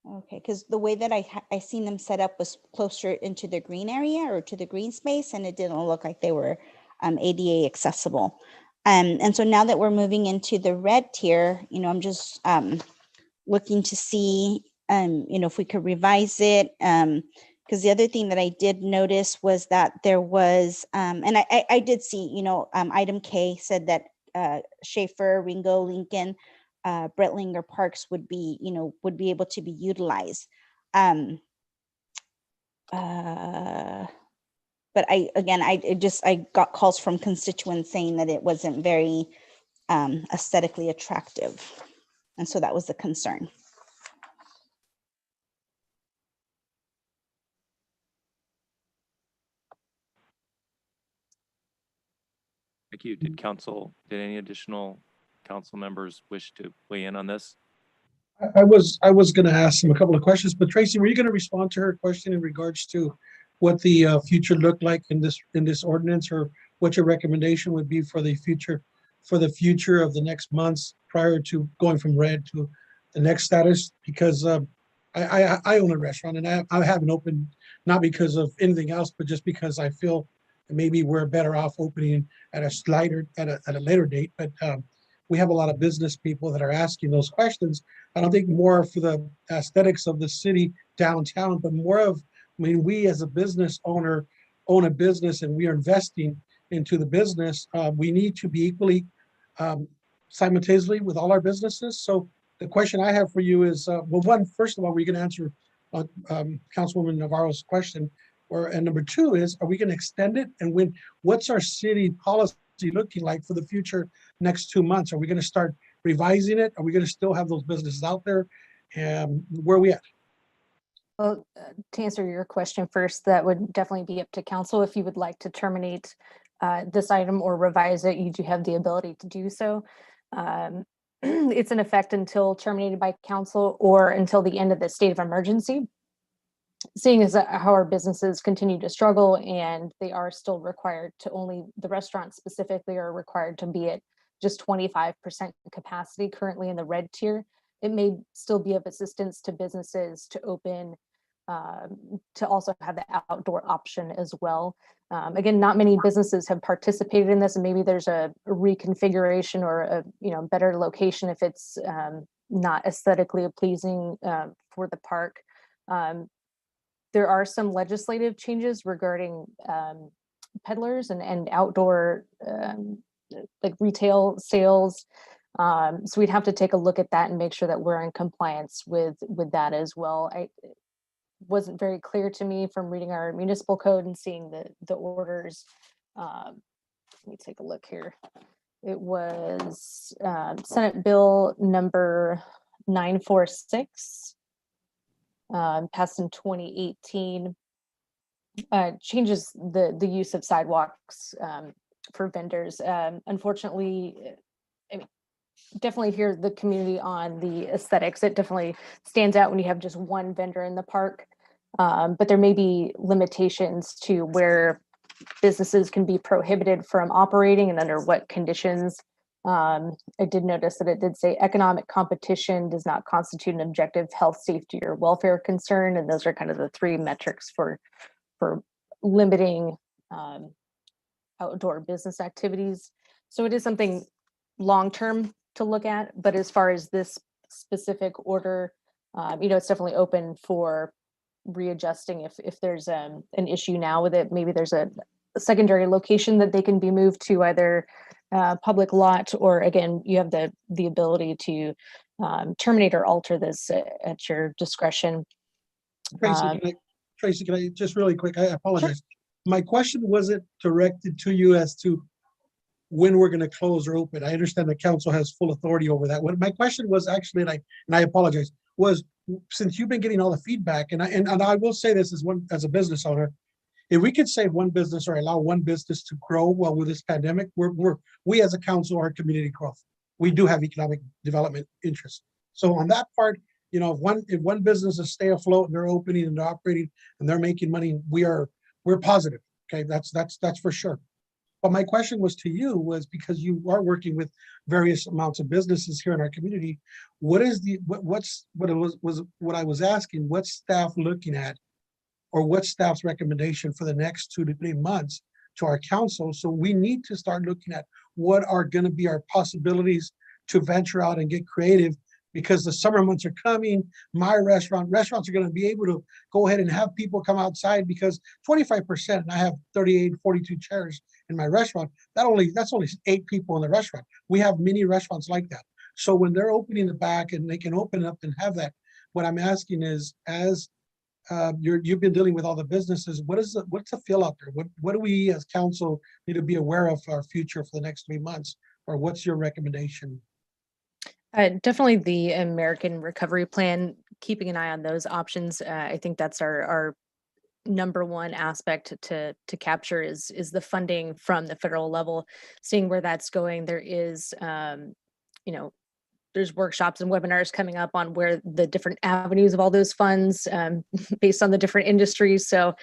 Okay, because the way that I seen them set up was closer into the green area or to the green space, and it didn't look like they were ADA accessible. And so now that we're moving into the red tier, you know, I'm just looking to see, you know, if we could revise it. Because the other thing that I did notice was that there was, and I did see, you know, item K said that Schaefer, Ringo, Lincoln, Brettlinger parks would be, you know, would be able to be utilized. But I got calls from constituents saying that it wasn't very aesthetically attractive. And so that was the concern. Thank you. Did any additional council members wish to weigh in on this? I was going to ask him a couple of questions, but Tracy, were you going to respond to her question in regards to what the future looked like in this ordinance, or what your recommendation would be for the future of the next months prior to going from red to the next status? Because I own a restaurant, and I haven't opened, not because of anything else, but just because I feel that maybe we're better off opening at a later date. But we have a lot of business people that are asking those questions. I don't think more for the aesthetics of the city downtown, but more of, I mean, we as a business owner own a business and we are investing into the business. We need to be equally simultaneously with all our businesses. So the question I have for you is, well, one, first of all, we're going to answer Councilwoman Navarro's question, and number two is, are we going to extend it? And what's our city policy looking like for the future next 2 months? Are we going to start revising it? Are we going to still have those businesses out there? And where are we at? Well, to answer your question first, that would definitely be up to council. If you would like to terminate this item or revise it, you do have the ability to do so. It's in effect until terminated by council or until the end of the state of emergency. Seeing as how our businesses continue to struggle and they are still required to the restaurants specifically are required to be at just 25% capacity currently in the red tier, it may still be of assistance to businesses to open, to also have the outdoor option as well. Again, not many businesses have participated in this, and maybe there's a reconfiguration or a better location if it's not aesthetically pleasing for the park. There are some legislative changes regarding peddlers and outdoor like retail sales. So we'd have to take a look at that and make sure that we're in compliance with that as well. It wasn't very clear to me from reading our municipal code and seeing the orders. Let me take a look here. It was Senate Bill number 946. Passed in 2018, changes the use of sidewalks for vendors. Unfortunately, I mean, definitely hear the community on the aesthetics. It definitely stands out when you have just one vendor in the park, but there may be limitations to where businesses can be prohibited from operating and under what conditions. I did notice that it did say economic competition does not constitute an objective health, safety, or welfare concern. And those are kind of the three metrics for limiting outdoor business activities. So it is something long-term to look at, but as far as this specific order, it's definitely open for readjusting if there's an issue now with it. Maybe there's a secondary location that they can be moved to, either public lot, or again, you have the ability to terminate or alter this at your discretion. Tracy, can I just really quick, I apologize. Sure. My question wasn't directed to you as to when we're going to close or open. I understand the council has full authority over that. What my question was actually, and I apologize, was since you've been getting all the feedback, and I will say this as a business owner, if we could save one business or allow one business to grow well with this pandemic, we as a council are community growth. We do have economic development interests. So on that part, if one business is stay afloat and they're opening and they're operating and they're making money, we're positive. Okay, that's for sure. But my question was to you was because you are working with various amounts of businesses here in our community. What I was asking, what's staff looking at, or what's staff's recommendation for the next 2 to 3 months to our council? So we need to start looking at what are going to be our possibilities to venture out and get creative, because the summer months are coming. My restaurants are going to be able to go ahead and have people come outside, because 25%, and I have 38, 42 chairs in my restaurant, that's only 8 people in the restaurant. We have many restaurants like that. So when they're opening the back and they can open up and have that, what I'm asking is, as you've been dealing with all the businesses, what's the feel out there? What do we as council need to be aware of our future for the next 3 months, or what's your recommendation? Definitely the American Recovery Plan, keeping an eye on those options. I think that's our number one aspect to capture is the funding from the federal level, seeing where that's going. There is, there's workshops and webinars coming up on where the different avenues of all those funds based on the different industries. So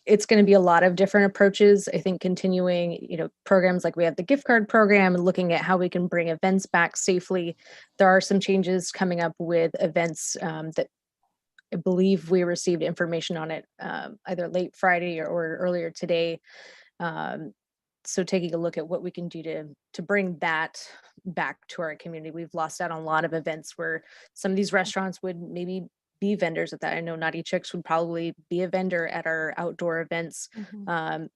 it's going to be a lot of different approaches. I think continuing, programs like we have the gift card program and looking at how we can bring events back safely. There are some changes coming up with events that I believe we received information on it either late Friday or earlier today. So taking a look at what we can do to bring that back to our community. We've lost out on a lot of events where some of these restaurants would maybe be vendors at that. I know Naughty Chicks would probably be a vendor at our outdoor events.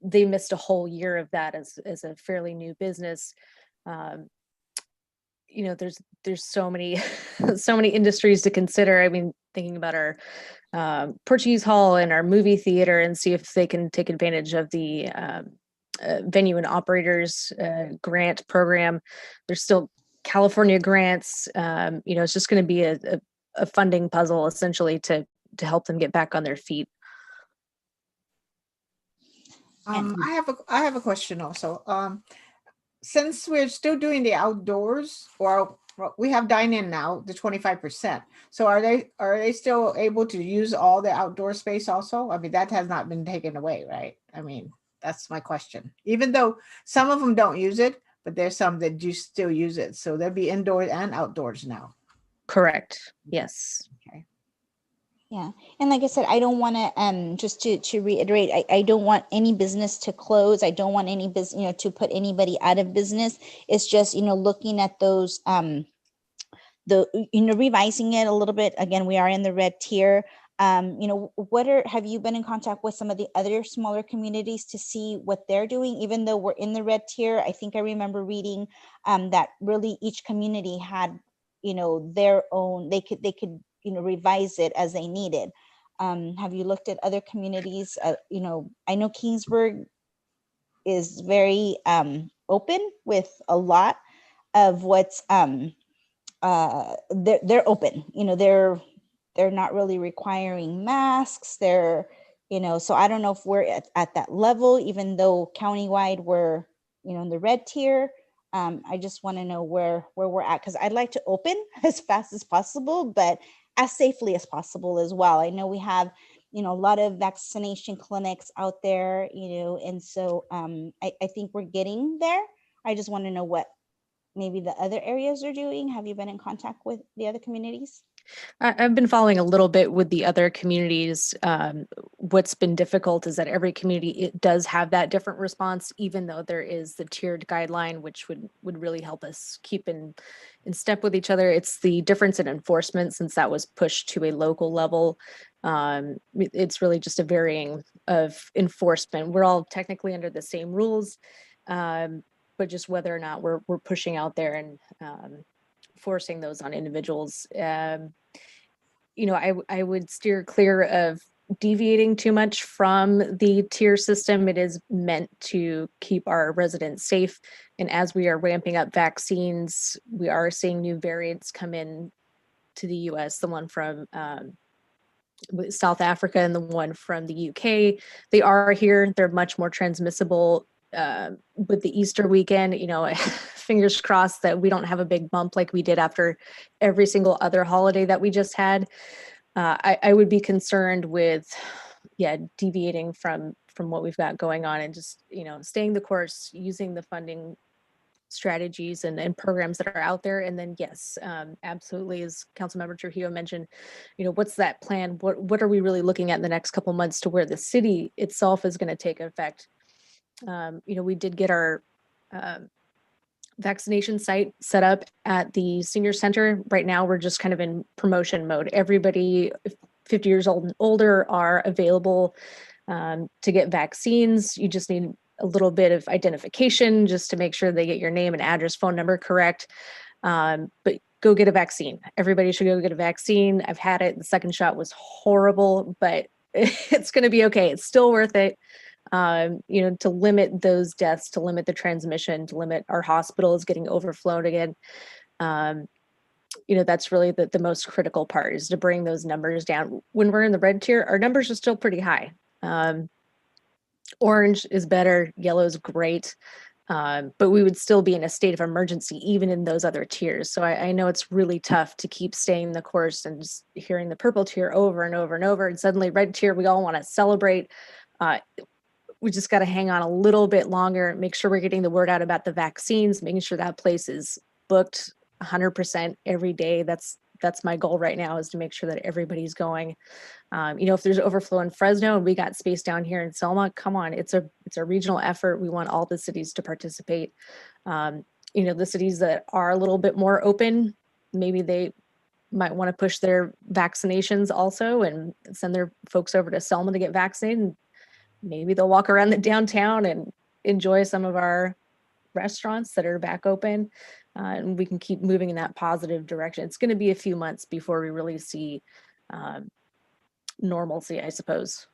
They missed a whole year of that as a fairly new business. You know, there's so many so many industries to consider. I mean, thinking about our Portuguese Hall and our movie theater, and see if they can take advantage of the venue and operators grant program. There's still California grants. You know, it's just going to be a funding puzzle essentially to help them get back on their feet. I have a question also. Since we're still doing the outdoors, or we have dine-in now, the 25%. So are they still able to use all the outdoor space also? I mean, that has not been taken away, right? I mean, that's my question. Even though some of them don't use it, but there's some that do still use it. So there'll be indoors and outdoors now. Correct. Yes. Okay. Yeah. And like I said, I don't want to, just to reiterate, I don't want any business to close. I don't want any business, to put anybody out of business. It's just, looking at those, revising it a little bit. Again, we are in the red tier. Have you been in contact with some of the other smaller communities to see what they're doing? Even though we're in the red tier, I think I remember reading that really each community had, their own, they could revise it as they needed. Have you looked at other communities? I know Kingsburg is very open with a lot of what's they're open. They're not really requiring masks. So I don't know if we're at that level, even though countywide we're in the red tier. I just want to know where we're at, because I'd like to open as fast as possible, but as safely as possible as well. I know we have, a lot of vaccination clinics out there, and so I think we're getting there. I just want to know what maybe the other areas are doing. Have you been in contact with the other communities? I've been following a little bit with the other communities. What's been difficult is that every community, it does have that different response, even though there is the tiered guideline, which would really help us keep in step with each other. It's the difference in enforcement, since that was pushed to a local level. It's really just a varying of enforcement. We're all technically under the same rules, but just whether or not we're pushing out there and forcing those on individuals. I would steer clear of deviating too much from the tier system. It is meant to keep our residents safe. And as we are ramping up vaccines, we are seeing new variants come in to the US, the one from South Africa and the one from the UK. They are here. They're much more transmissible. With the Easter weekend, fingers crossed that we don't have a big bump like we did after every single other holiday that we just had. I would be concerned with, deviating from what we've got going on, and just, staying the course, using the funding strategies and programs that are out there. And then, yes, absolutely, as Councilmember Trujillo mentioned, what's that plan? What are we really looking at in the next couple months to where the city itself is going to take effect? We did get our vaccination site set up at the senior center. Right now, we're just kind of in promotion mode. Everybody 50 years old and older are available to get vaccines. You just need a little bit of identification just to make sure they get your name and address, phone number correct. But go get a vaccine. Everybody should go get a vaccine. I've had it. The second shot was horrible, but it's going to be okay. It's still worth it. To limit those deaths, to limit the transmission, to limit our hospitals getting overflowed again. That's really the most critical part, is to bring those numbers down. When we're in the red tier, our numbers are still pretty high. Orange is better, yellow is great. But we would still be in a state of emergency, even in those other tiers. So I know it's really tough to keep staying the course and just hearing the purple tier over and over and over. And suddenly red tier, we all want to celebrate. We just got to hang on a little bit longer, make sure we're getting the word out about the vaccines, making sure that place is booked 100% every day. That's that's my goal right now, is to make sure that everybody's going. If there's overflow in Fresno and we got space down here in Selma, come on, it's a regional effort. We want all the cities to participate. The cities that are a little bit more open, maybe they might want to push their vaccinations also and send their folks over to Selma to get vaccinated. Maybe they'll walk around the downtown and enjoy some of our restaurants that are back open, and we can keep moving in that positive direction. It's going to be a few months before we really see normalcy, I suppose.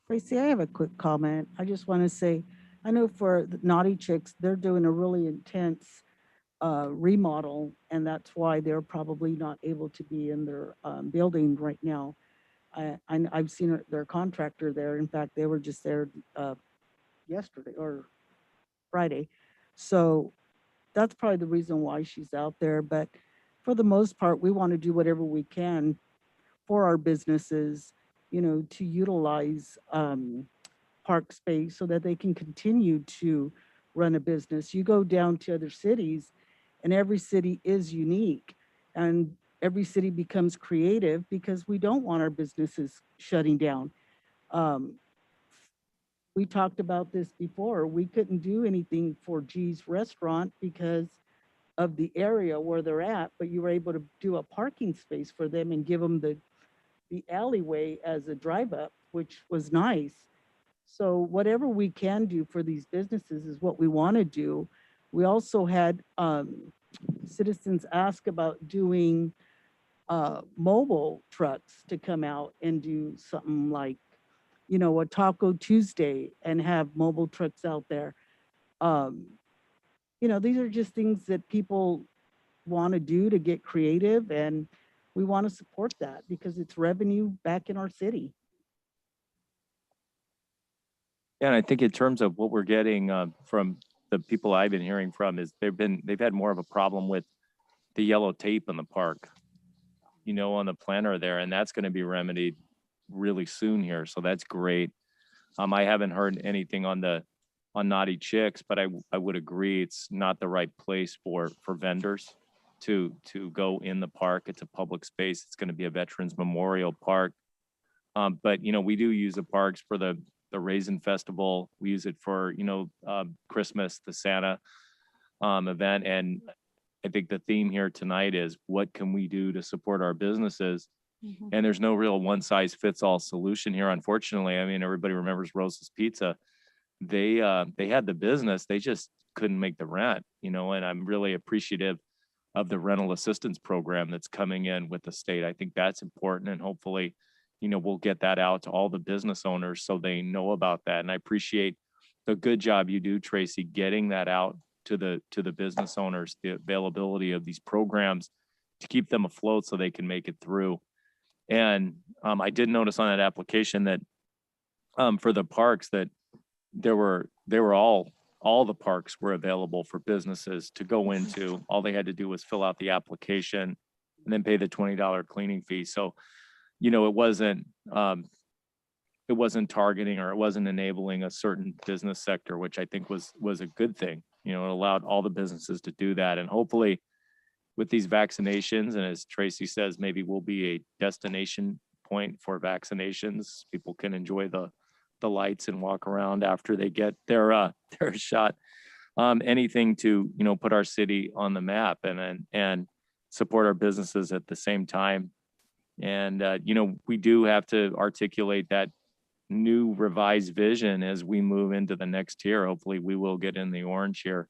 Tracy, I have a quick comment. I just want to say, I know for the Naughty Chicks, they're doing a really intense remodel, and that's why they're probably not able to be in their building right now. I've seen their contractor there. In fact, they were just there yesterday or Friday. So that's probably the reason why she's out there. But for the most part, we want to do whatever we can for our businesses, to utilize park space so that they can continue to run a business. You go down to other cities, and every city is unique, and every city becomes creative because we don't want our businesses shutting down. We talked about this before. We couldn't do anything for G's restaurant because of the area where they're at, but you were able to do a parking space for them and give them the alleyway as a drive up, which was nice. So whatever we can do for these businesses is what we want to do. We also had citizens ask about doing mobile trucks to come out and do something like, a Taco Tuesday and have mobile trucks out there. These are just things that people want to do to get creative, and we want to support that because it's revenue back in our city. Yeah, and I think in terms of what we're getting from the people I've been hearing from is they've had more of a problem with the yellow tape in the park, on the planter there, and that's going to be remedied really soon here. So that's great. I haven't heard anything on Naughty Chicks, but I would agree it's not the right place for vendors to go in the park. It's a public space. It's going to be a Veterans Memorial Park. But we do use the parks for the Raisin Festival. We use it for Christmas, the Santa event. And I think the theme here tonight is what can we do to support our businesses? Mm-hmm. And there's no real one size fits all solution here, unfortunately. I mean, everybody remembers Rosa's Pizza. They had the business, they just couldn't make the rent, and I'm really appreciative of the rental assistance program that's coming in with the state. I think that's important, and hopefully, we'll get that out to all the business owners so they know about that. And I appreciate the good job you do, Tracy, getting that out to the business owners, the availability of these programs to keep them afloat so they can make it through. And I did notice on that application that for the parks that they were all the parks were available for businesses to go into. All they had to do was fill out the application and then pay the $20 cleaning fee. So, it wasn't targeting, or it wasn't enabling a certain business sector, which I think was a good thing. It allowed all the businesses to do that. And hopefully with these vaccinations, and as Tracy says, maybe we'll be a destination point for vaccinations. People can enjoy the lights and walk around after they get their shot. Anything to put our city on the map and support our businesses at the same time. And we do have to articulate that new revised vision as we move into the next year. Hopefully we will get in the orange here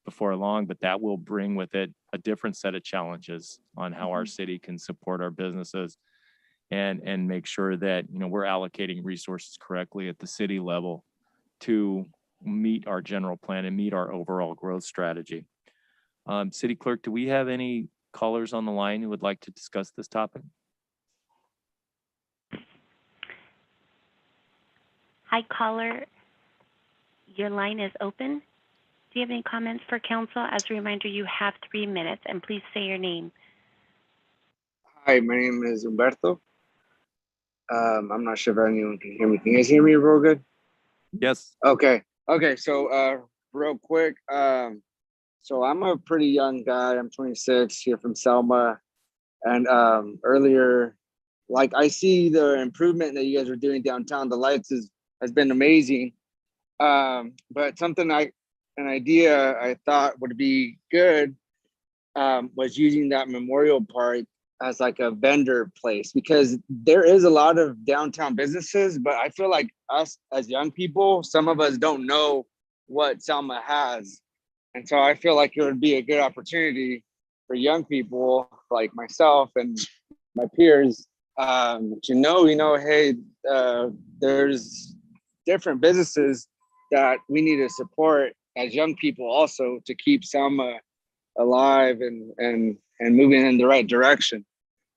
before long, but that will bring with it a different set of challenges on how our city can support our businesses and make sure that we're allocating resources correctly at the city level to meet our general plan and meet our overall growth strategy. City Clerk, do we have any callers on the line who would like to discuss this topic? Hi, caller. Your line is open. Do you have any comments for council? As a reminder, you have 3 minutes, and please say your name. Hi, my name is Humberto. I'm not sure if anyone can hear me. Can you guys hear me real good? Yes. Okay. So real quick. So I'm a pretty young guy. I'm 26 here from Selma. And earlier, like I see the improvement that you guys are doing downtown. The lights has been amazing. But an idea I thought would be good was using that Memorial Park as like a vendor place, because there is a lot of downtown businesses, but I feel like us as young people, some of us don't know what Selma has. And so I feel like it would be a good opportunity for young people like myself and my peers to know, hey, there's different businesses that we need to support as young people also to keep Selma alive and moving in the right direction.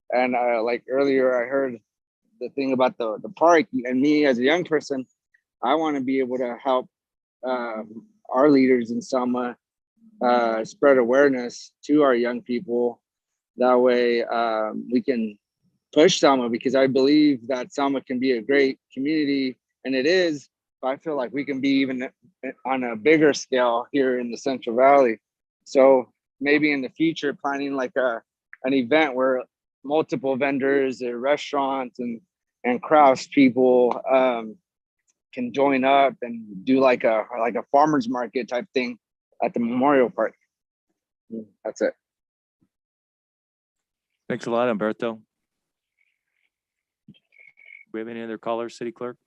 And like earlier, I heard the thing about the park, and me as a young person, I want to be able to help our leaders in Selma spread awareness to our young people. That way we can push Selma, because I believe that Selma can be a great community, and it is. But I feel like we can be even on a bigger scale here in the Central Valley. So maybe in the future, planning like an event where multiple vendors or restaurants and crafts people can join up and do like a farmer's market type thing at the Memorial Park. That's it. Thanks a lot, Humberto. Do we have any other callers, City Clerk?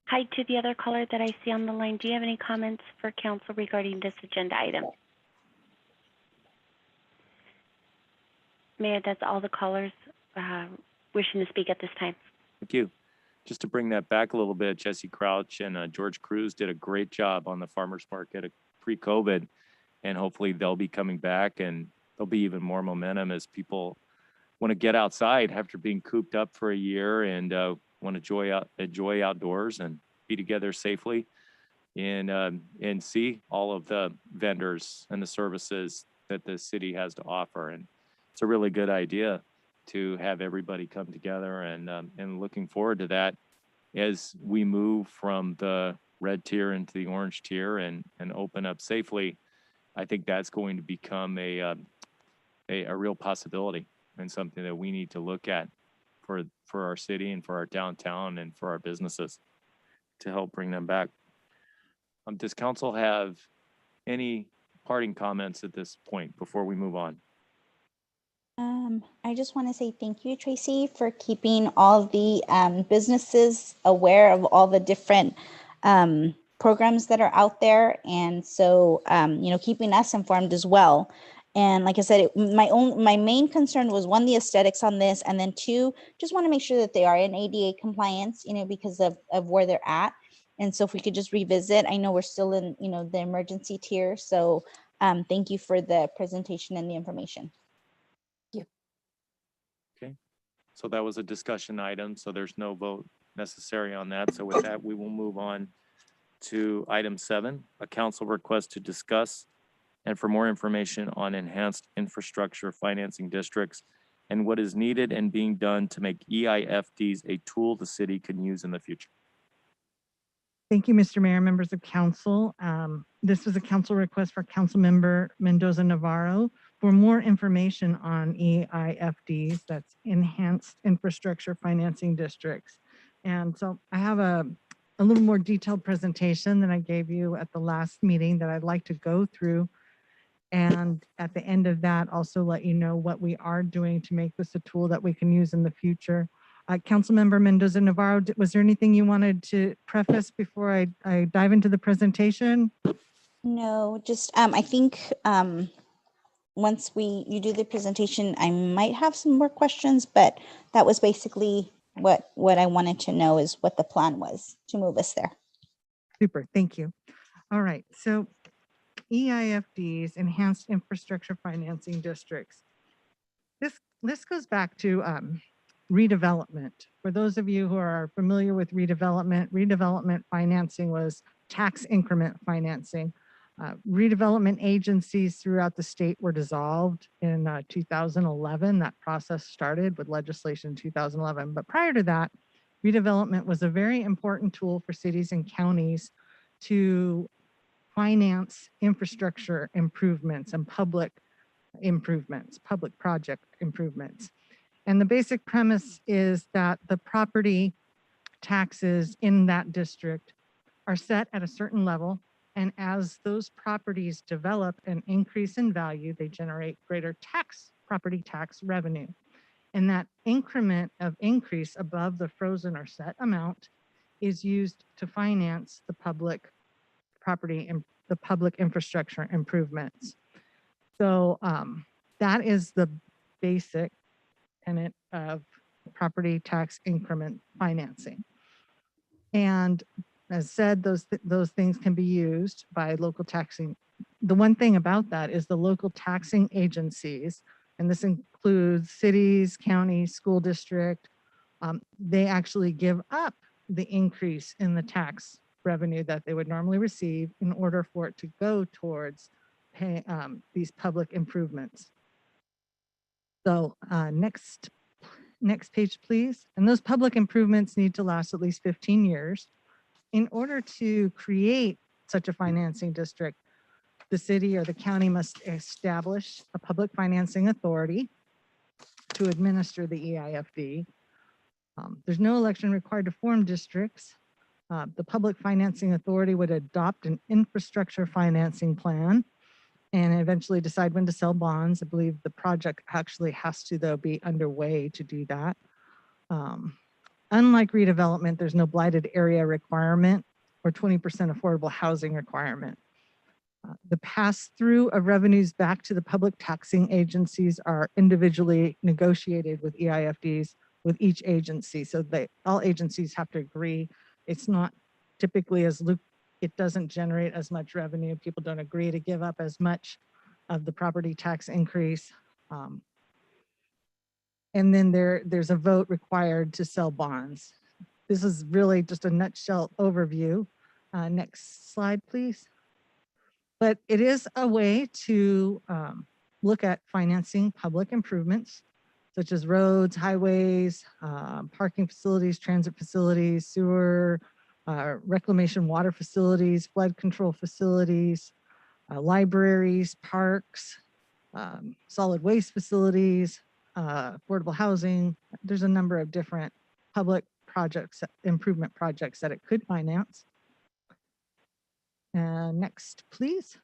Hi to the other caller that I see on the line. Do you have any comments for council regarding this agenda item? Mayor, that's all the callers wishing to speak at this time. Thank you. Just to bring that back a little bit, Jesse Crouch and George Cruz did a great job on the farmers market pre-COVID, and hopefully they'll be coming back, and there'll be even more momentum as people want to get outside after being cooped up for a year and want to enjoy outdoors and be together safely and see all of the vendors and the services that the city has to offer. And it's a really good idea to have everybody come together, and looking forward to that as we move from the red tier into the orange tier and open up safely. I think that's going to become a real possibility and something that we need to look at for our city and for our downtown and for our businesses to help bring them back. Does council have any parting comments at this point before we move on? I just want to say thank you, Tracy, for keeping all the businesses aware of all the different programs that are out there. And so, keeping us informed as well. And like I said, my main concern was, one, the aesthetics on this, and then two, just want to make sure that they are in ADA compliance, because of where they're at. And so if we could just revisit, I know we're still in, the emergency tier. So thank you for the presentation and the information. Okay, so that was a discussion item, so there's no vote necessary on that. So with that, we will move on to item 7, a council request to discuss and for more information on enhanced infrastructure financing districts and what is needed and being done to make EIFDs a tool the city can use in the future. Thank you, Mr. Mayor, members of council. This was a council request for Council Member Mendoza Navarro for more information on EIFDs, that's Enhanced Infrastructure Financing Districts. And so I have a little more detailed presentation than I gave you at the last meeting that I'd like to go through. And at the end of that, also let you know what we are doing to make this a tool that we can use in the future. Councilmember Mendoza Navarro, was there anything you wanted to preface before I dive into the presentation? No, just I think once you do the presentation, I might have some more questions, but that was basically what I wanted to know, is what the plan was to move us there. Super, thank you. All right, so EIFDs, Enhanced Infrastructure Financing Districts. This goes back to redevelopment. For those of you who are familiar with redevelopment financing was tax increment financing. Redevelopment agencies throughout the state were dissolved in 2011. That process started with legislation in 2011. But prior to that, redevelopment was a very important tool for cities and counties to finance infrastructure improvements and public improvements, public project improvements. And the basic premise is that the property taxes in that district are set at a certain level. And as those properties develop and increase in value, they generate greater property tax revenue. And that increment of increase above the frozen or set amount is used to finance the public property and the public infrastructure improvements. So that is the basic tenet of property tax increment financing. And as said, those things can be used by local taxing. The one thing about that is the local taxing agencies, and this includes cities, counties, school district, they actually give up the increase in the tax revenue that they would normally receive in order for it to go towards pay, these public improvements. So next page, please. And those public improvements need to last at least 15 years. In order to create such a financing district, the city or the county must establish a public financing authority to administer the EIFD. There's no election required to form districts. The public financing authority would adopt an infrastructure financing plan and eventually decide when to sell bonds. I believe the project actually has to, though, be underway to do that. Unlike redevelopment, there's no blighted area requirement or 20% affordable housing requirement. The pass-through of revenues back to the public taxing agencies are individually negotiated with EIFDs with each agency. So all agencies have to agree. It's not typically it doesn't generate as much revenue. People don't agree to give up as much of the property tax increase. And then there's a vote required to sell bonds. This is really just a nutshell overview. Next slide, please. But it is a way to look at financing public improvements, such as roads, highways, parking facilities, transit facilities, sewer, reclamation water facilities, flood control facilities, libraries, parks, solid waste facilities, affordable housing. There's a number of different public projects, improvement projects that it could finance. Next, please.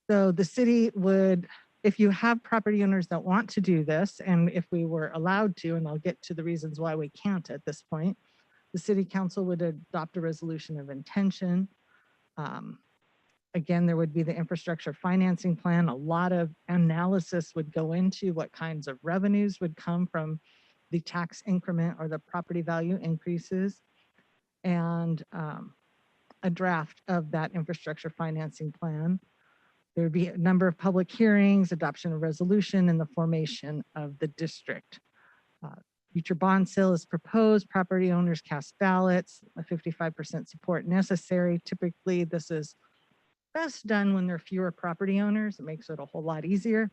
So the city would, if you have property owners that want to do this, and if we were allowed to, and I'll get to the reasons why we can't at this point, the city council would adopt a resolution of intention. Again, there would be the infrastructure financing plan. A lot of analysis would go into what kinds of revenues would come from the tax increment or the property value increases, and a draft of that infrastructure financing plan. There would be a number of public hearings, adoption of resolution, and the formation of the district. Future bond sale is proposed. Property owners cast ballots, a 55% support necessary. Typically, this is best done when there are fewer property owners. It makes it a whole lot easier.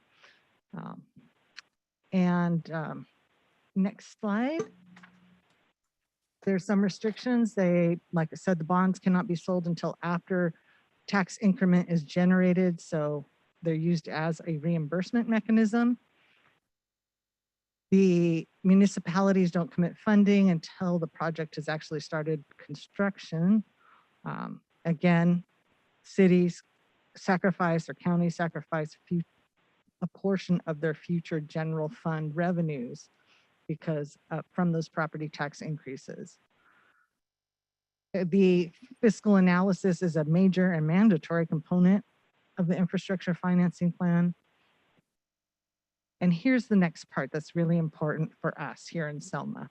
Next slide. There's some restrictions. Like I said, the bonds cannot be sold until after tax increment is generated. So they're used as a reimbursement mechanism. The municipalities don't commit funding until the project has actually started construction. Again, cities sacrifice or counties sacrifice a portion of their future general fund revenues because from those property tax increases. The fiscal analysis is a major and mandatory component of the infrastructure financing plan. And here's the next part that's really important for us here in Selma.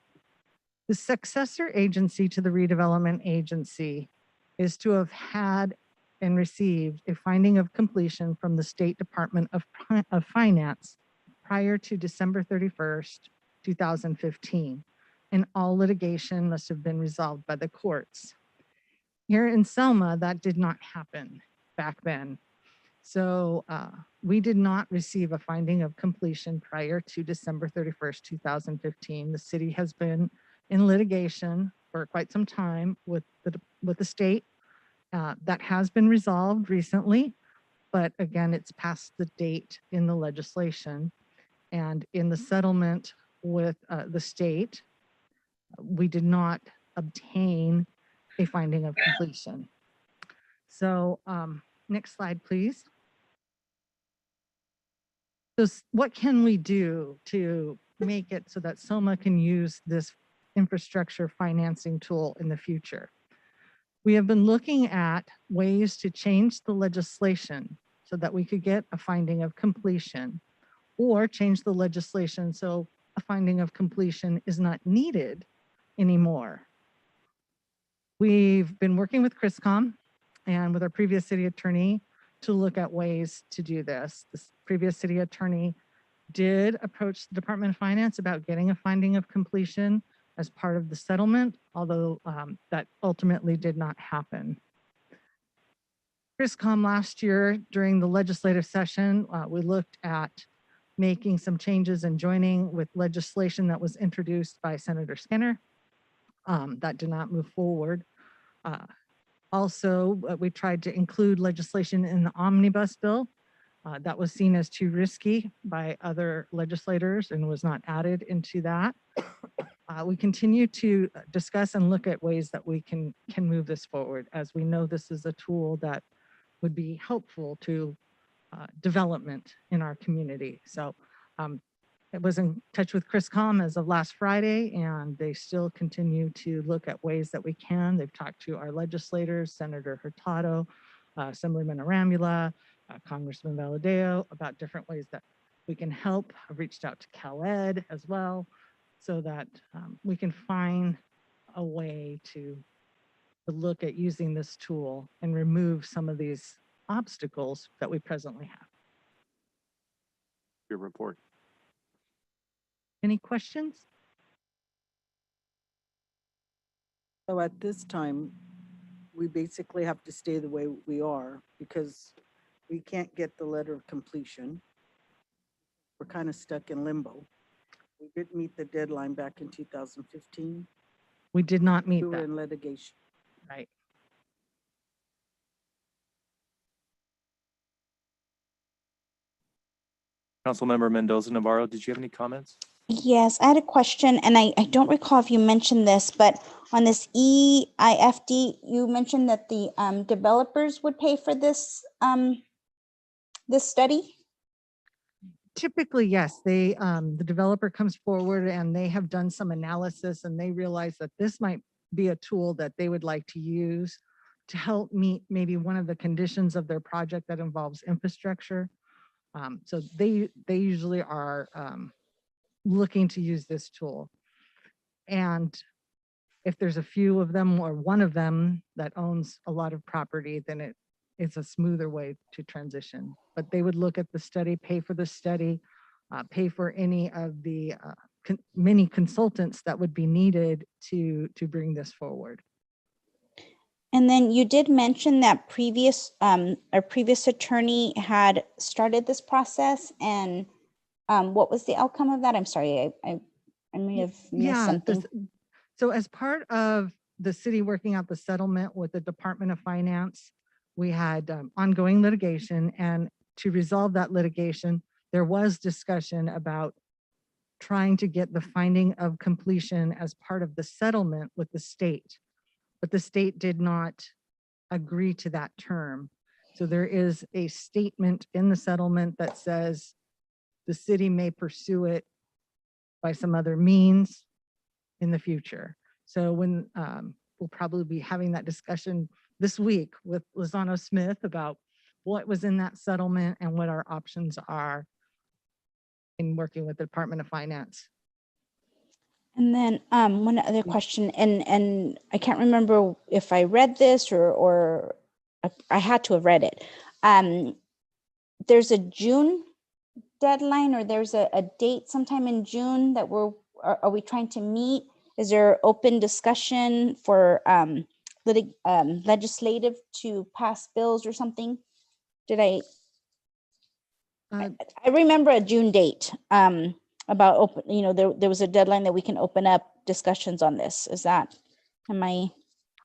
The successor agency to the redevelopment agency is to have had and received a finding of completion from the State Department of Finance prior to December 31st, 2015. And all litigation must have been resolved by the courts. Here in Selma, that did not happen back then. So we did not receive a finding of completion prior to December 31st, 2015. The city has been in litigation for quite some time with the state, That has been resolved recently, but again, it's past the date in the legislation. And in the settlement with the state, we did not obtain a finding of completion. So next slide, please. So what can we do to make it so that Selma can use this infrastructure financing tool in the future? We have been looking at ways to change the legislation so that we could get a finding of completion, or change the legislation so a finding of completion is not needed anymore. We've been working with CRISCOM and with our previous city attorney to look at ways to do this. This previous city attorney did approach the Department of Finance about getting a finding of completion as part of the settlement, although that ultimately did not happen. CRISCOM last year during the legislative session, we looked at making some changes and joining with legislation that was introduced by Senator Skinner. That did not move forward. Also, we tried to include legislation in the omnibus bill. That was seen as too risky by other legislators and was not added into that. We continue to discuss and look at ways that we can move this forward, as we know this is a tool that would be helpful to development in our community. So I was in touch with CRISCOM as of last Friday, and they still continue to look at ways that we can. They've talked to our legislators, Senator Hurtado, Assemblyman Aramula, Congressman Valadeo, about different ways that we can help. I've reached out to CalEd as well, so that we can find a way to look at using this tool and remove some of these obstacles that we presently have. Your report. Any questions? So at this time, we basically have to stay the way we are because we can't get the letter of completion. We're kind of stuck in limbo. We did meet the deadline back in 2015. We did not meet We were that. in litigation. Right. Councilmember Mendoza Navarro, did you have any comments? Yes, I had a question, and I don't recall if you mentioned this, but on this EIFD, you mentioned that the developers would pay for this this study? Typically, yes, they the developer comes forward and they have done some analysis and they realize that this might be a tool that they would like to use to help meet maybe one of the conditions of their project that involves infrastructure. So they usually are looking to use this tool. And if there's a few of them or one of them that owns a lot of property, then it's a smoother way to transition. But they would look at the study, pay for the study, pay for any of the many consultants that would be needed to bring this forward. And then you did mention that our previous attorney had started this process, and what was the outcome of that? I'm sorry, I may have missed something. So as part of the city working out the settlement with the Department of Finance, we had ongoing litigation, and to resolve that litigation, there was discussion about trying to get the finding of completion as part of the settlement with the state, but the state did not agree to that term. So there is a statement in the settlement that says the city may pursue it by some other means in the future. So when we'll probably be having that discussion this week with Lozano Smith about what was in that settlement and what our options are in working with the Department of Finance. And then one other question, and I can't remember if I read this or I had to have read it. There's a June deadline, or there's a date sometime in June that are we trying to meet? Is there open discussion for legislative to pass bills or something? Did I remember a June date about open, there was a deadline that we can open up discussions on this. Is that, am I?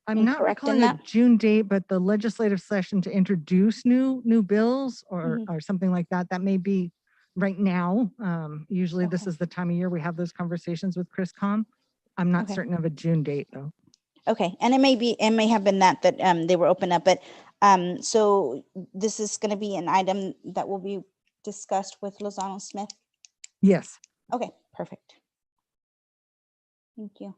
I'm not incorrect in recalling a that? June date, but the legislative session to introduce new bills or, Mhm. or something like that, that may be right now. Usually this Okay. is the time of year we have those conversations with ChrisCom. I'm not Okay. certain of a June date though. Okay, and it may have been that they were open up, but so this is going to be an item that will be discussed with Lozano Smith. Yes, Okay, perfect. Thank you.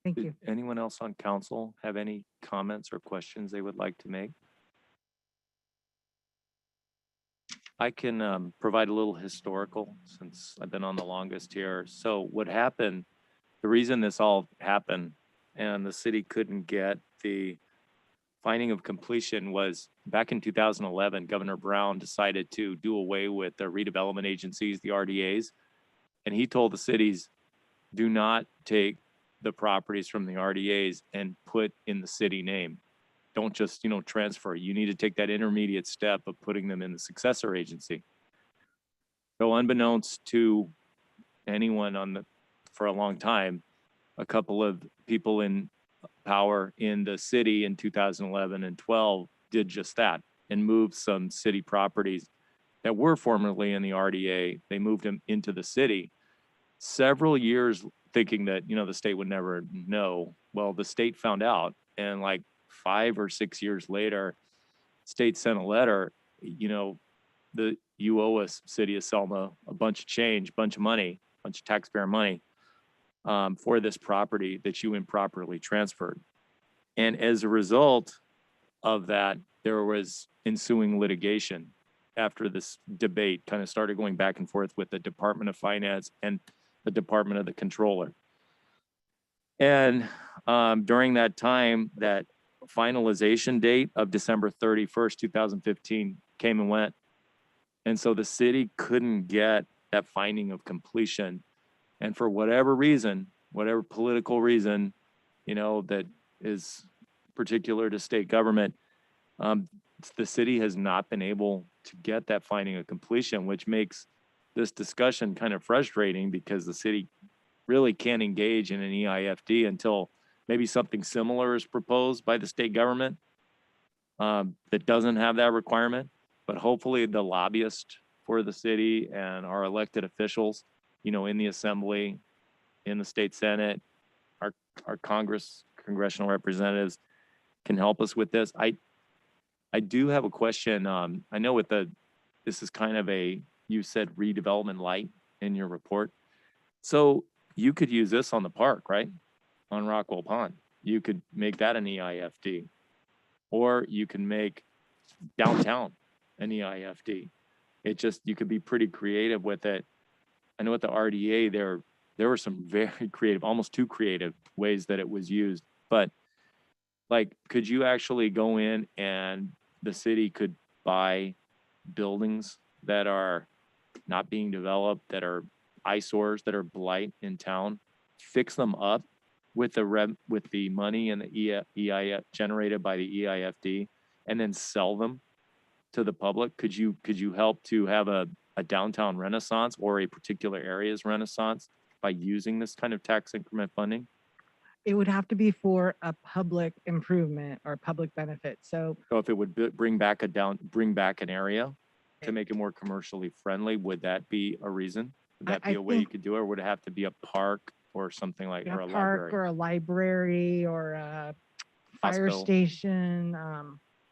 thank Did you. anyone else on council have any comments or questions they would like to make? I can provide a little historical since I've been on the longest here. So what happened, the reason this all happened and the city couldn't get the finding of completion was back in 2011, Governor Brown decided to do away with the redevelopment agencies, the RDAs. And he told the cities, do not take the properties from the RDAs and put in the city name. Don't just, transfer. You need to take that intermediate step of putting them in the successor agency. So unbeknownst to anyone for a long time, a couple of people in power in the city in 2011 and 12 did just that and moved some city properties that were formerly in the RDA. They moved them into the city several years thinking that, the state would never know. Well, the state found out, and like 5 or 6 years later, state sent a letter, you owe us, City of Selma, a bunch of change, bunch of money, bunch of taxpayer money for this property that you improperly transferred. And as a result of that, there was ensuing litigation after this debate kind of started going back and forth with the Department of Finance and the Department of the Controller. And during that time, that finalization date of December 31st, 2015 came and went. And so the city couldn't get that finding of completion. And for whatever reason, whatever political reason, that is particular to state government, the city has not been able to get that finding of completion, which makes this discussion kind of frustrating because the city really can't engage in an EIFD until maybe something similar is proposed by the state government that doesn't have that requirement. But hopefully the lobbyists for the city and our elected officials, in the assembly, in the state senate, our congressional representatives can help us with this. I do have a question. I know this is kind of you said redevelopment light in your report. So you could use this on the park, right? On Rockwell Pond. You could make that an EIFD. Or you can make downtown an EIFD. You could be pretty creative with it. I know at the RDA, there were some very creative, almost too creative ways that it was used. But could you actually go in and the city could buy buildings that are not being developed, that are eyesores, that are blight in town, fix them up with the money and the EIF generated by the EIFD, and then sell them to the public? Could you help to have a downtown renaissance or a particular area's renaissance by using this kind of tax increment funding? It would have to be for a public improvement or public benefit. So if it would bring back an area to make it more commercially friendly, would that be a reason? Would that be a way you could do it, or would it have to be a park or something like, or a park library? or a library or a fire Hospital. station.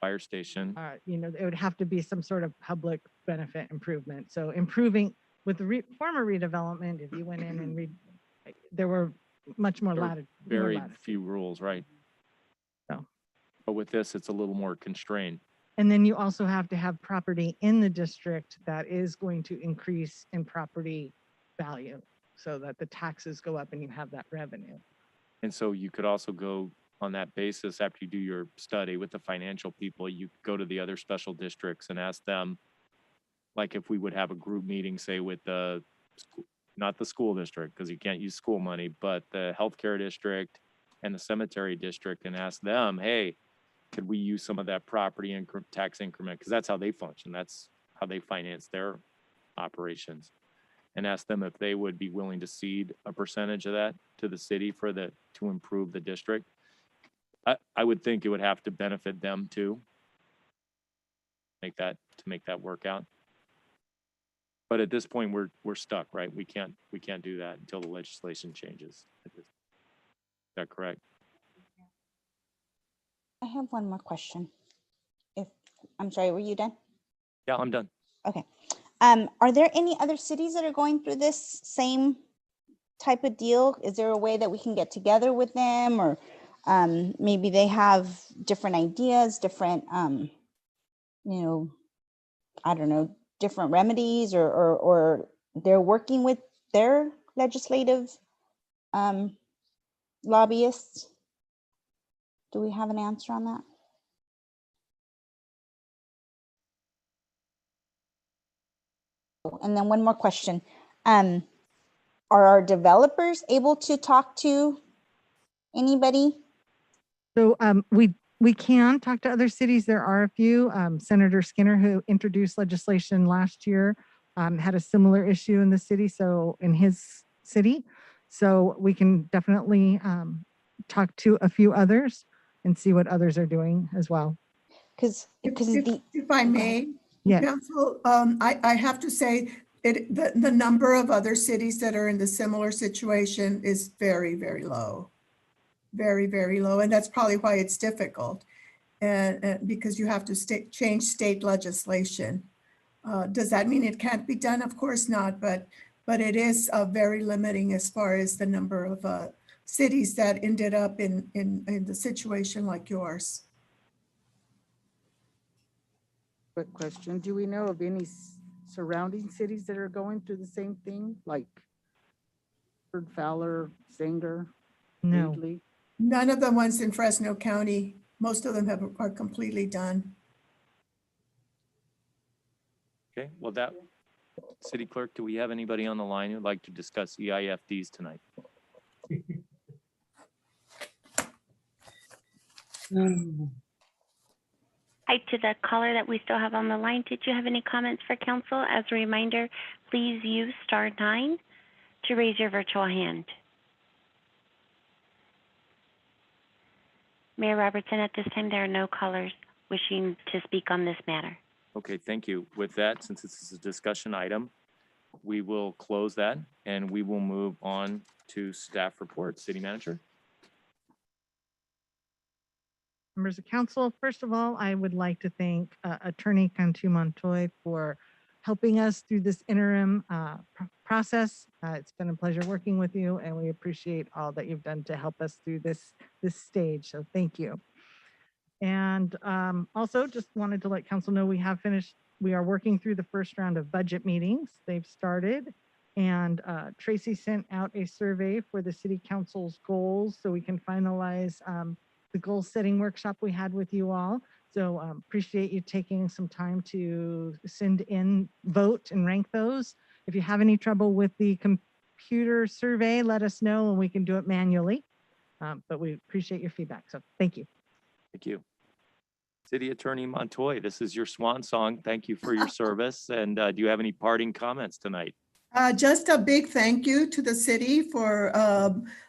Fire station. It would have to be some sort of public benefit improvement. So improving with the former redevelopment, if you went in and there were much more Very few rules, right? So. But with this, it's a little more constrained. And then you also have to have property in the district that is going to increase in property value so that the taxes go up and you have that revenue. And so you could also go on that basis after you do your study with the financial people, you go to the other special districts and ask them, like if we would have a group meeting, say with not the school district, because you can't use school money, but the healthcare district and the cemetery district, and ask them, hey, could we use some of that property tax increment? Because that's how they function. That's how they finance their operations. And ask them if they would be willing to cede a percentage of that to the city to improve the district. I would think it would have to benefit them too. Make that work out. But at this point, we're stuck, right? We can't do that until the legislation changes. Is that correct? I have one more question. I'm sorry, were you done? Yeah, I'm done. Okay. Are there any other cities that are going through this same type of deal? Is there a way that we can get together with them, or maybe they have different ideas, different, I don't know, different remedies, or they're working with their legislative lobbyists? Do we have an answer on that? And then one more question. Are our developers able to talk to anybody? So we can talk to other cities. There are a few. Senator Skinner, who introduced legislation last year, had a similar issue in the city, so in his city. So we can definitely talk to a few others and see what others are doing as well. Because if I may, Yes. Council, I have to say the number of other cities that are in the similar situation is very, very low. Very, very low. And that's probably why it's difficult. And because you have to change state legislation. Does that mean it can't be done? Of course not, but it is very limiting as far as the number of cities that ended up in the situation like yours. Quick question. Do we know of any surrounding cities that are going through the same thing, like Fowler, Sanger? No. Wheatley? None of the ones in Fresno County. Most of them are completely done. Okay, well, City Clerk, do we have anybody on the line who'd like to discuss EIFDs tonight? Hi to the caller that we still have on the line. Did you have any comments for council? As a reminder, please use *9 to raise your virtual hand. Mayor Robertson, at this time, there are no callers wishing to speak on this matter. Okay, thank you. With that, since this is a discussion item, we will close that and we will move on to staff reports. City Manager. Members of council, first of all, I would like to thank Attorney Cantu Montoy for helping us through this interim process. It's been a pleasure working with you, and we appreciate all that you've done to help us through this stage. So thank you. And also just wanted to let council know we are working through the first round of budget meetings. They've started, and Tracy sent out a survey for the city council's goals so we can finalize the goal setting workshop we had with you all. So appreciate you taking some time to send in, vote, and rank those. If you have any trouble with the computer survey, let us know and we can do it manually. But we appreciate your feedback. So thank you. Thank you. City Attorney Montoy, this is your swan song. Thank you for your service. And do you have any parting comments tonight? Just a big thank you to the city for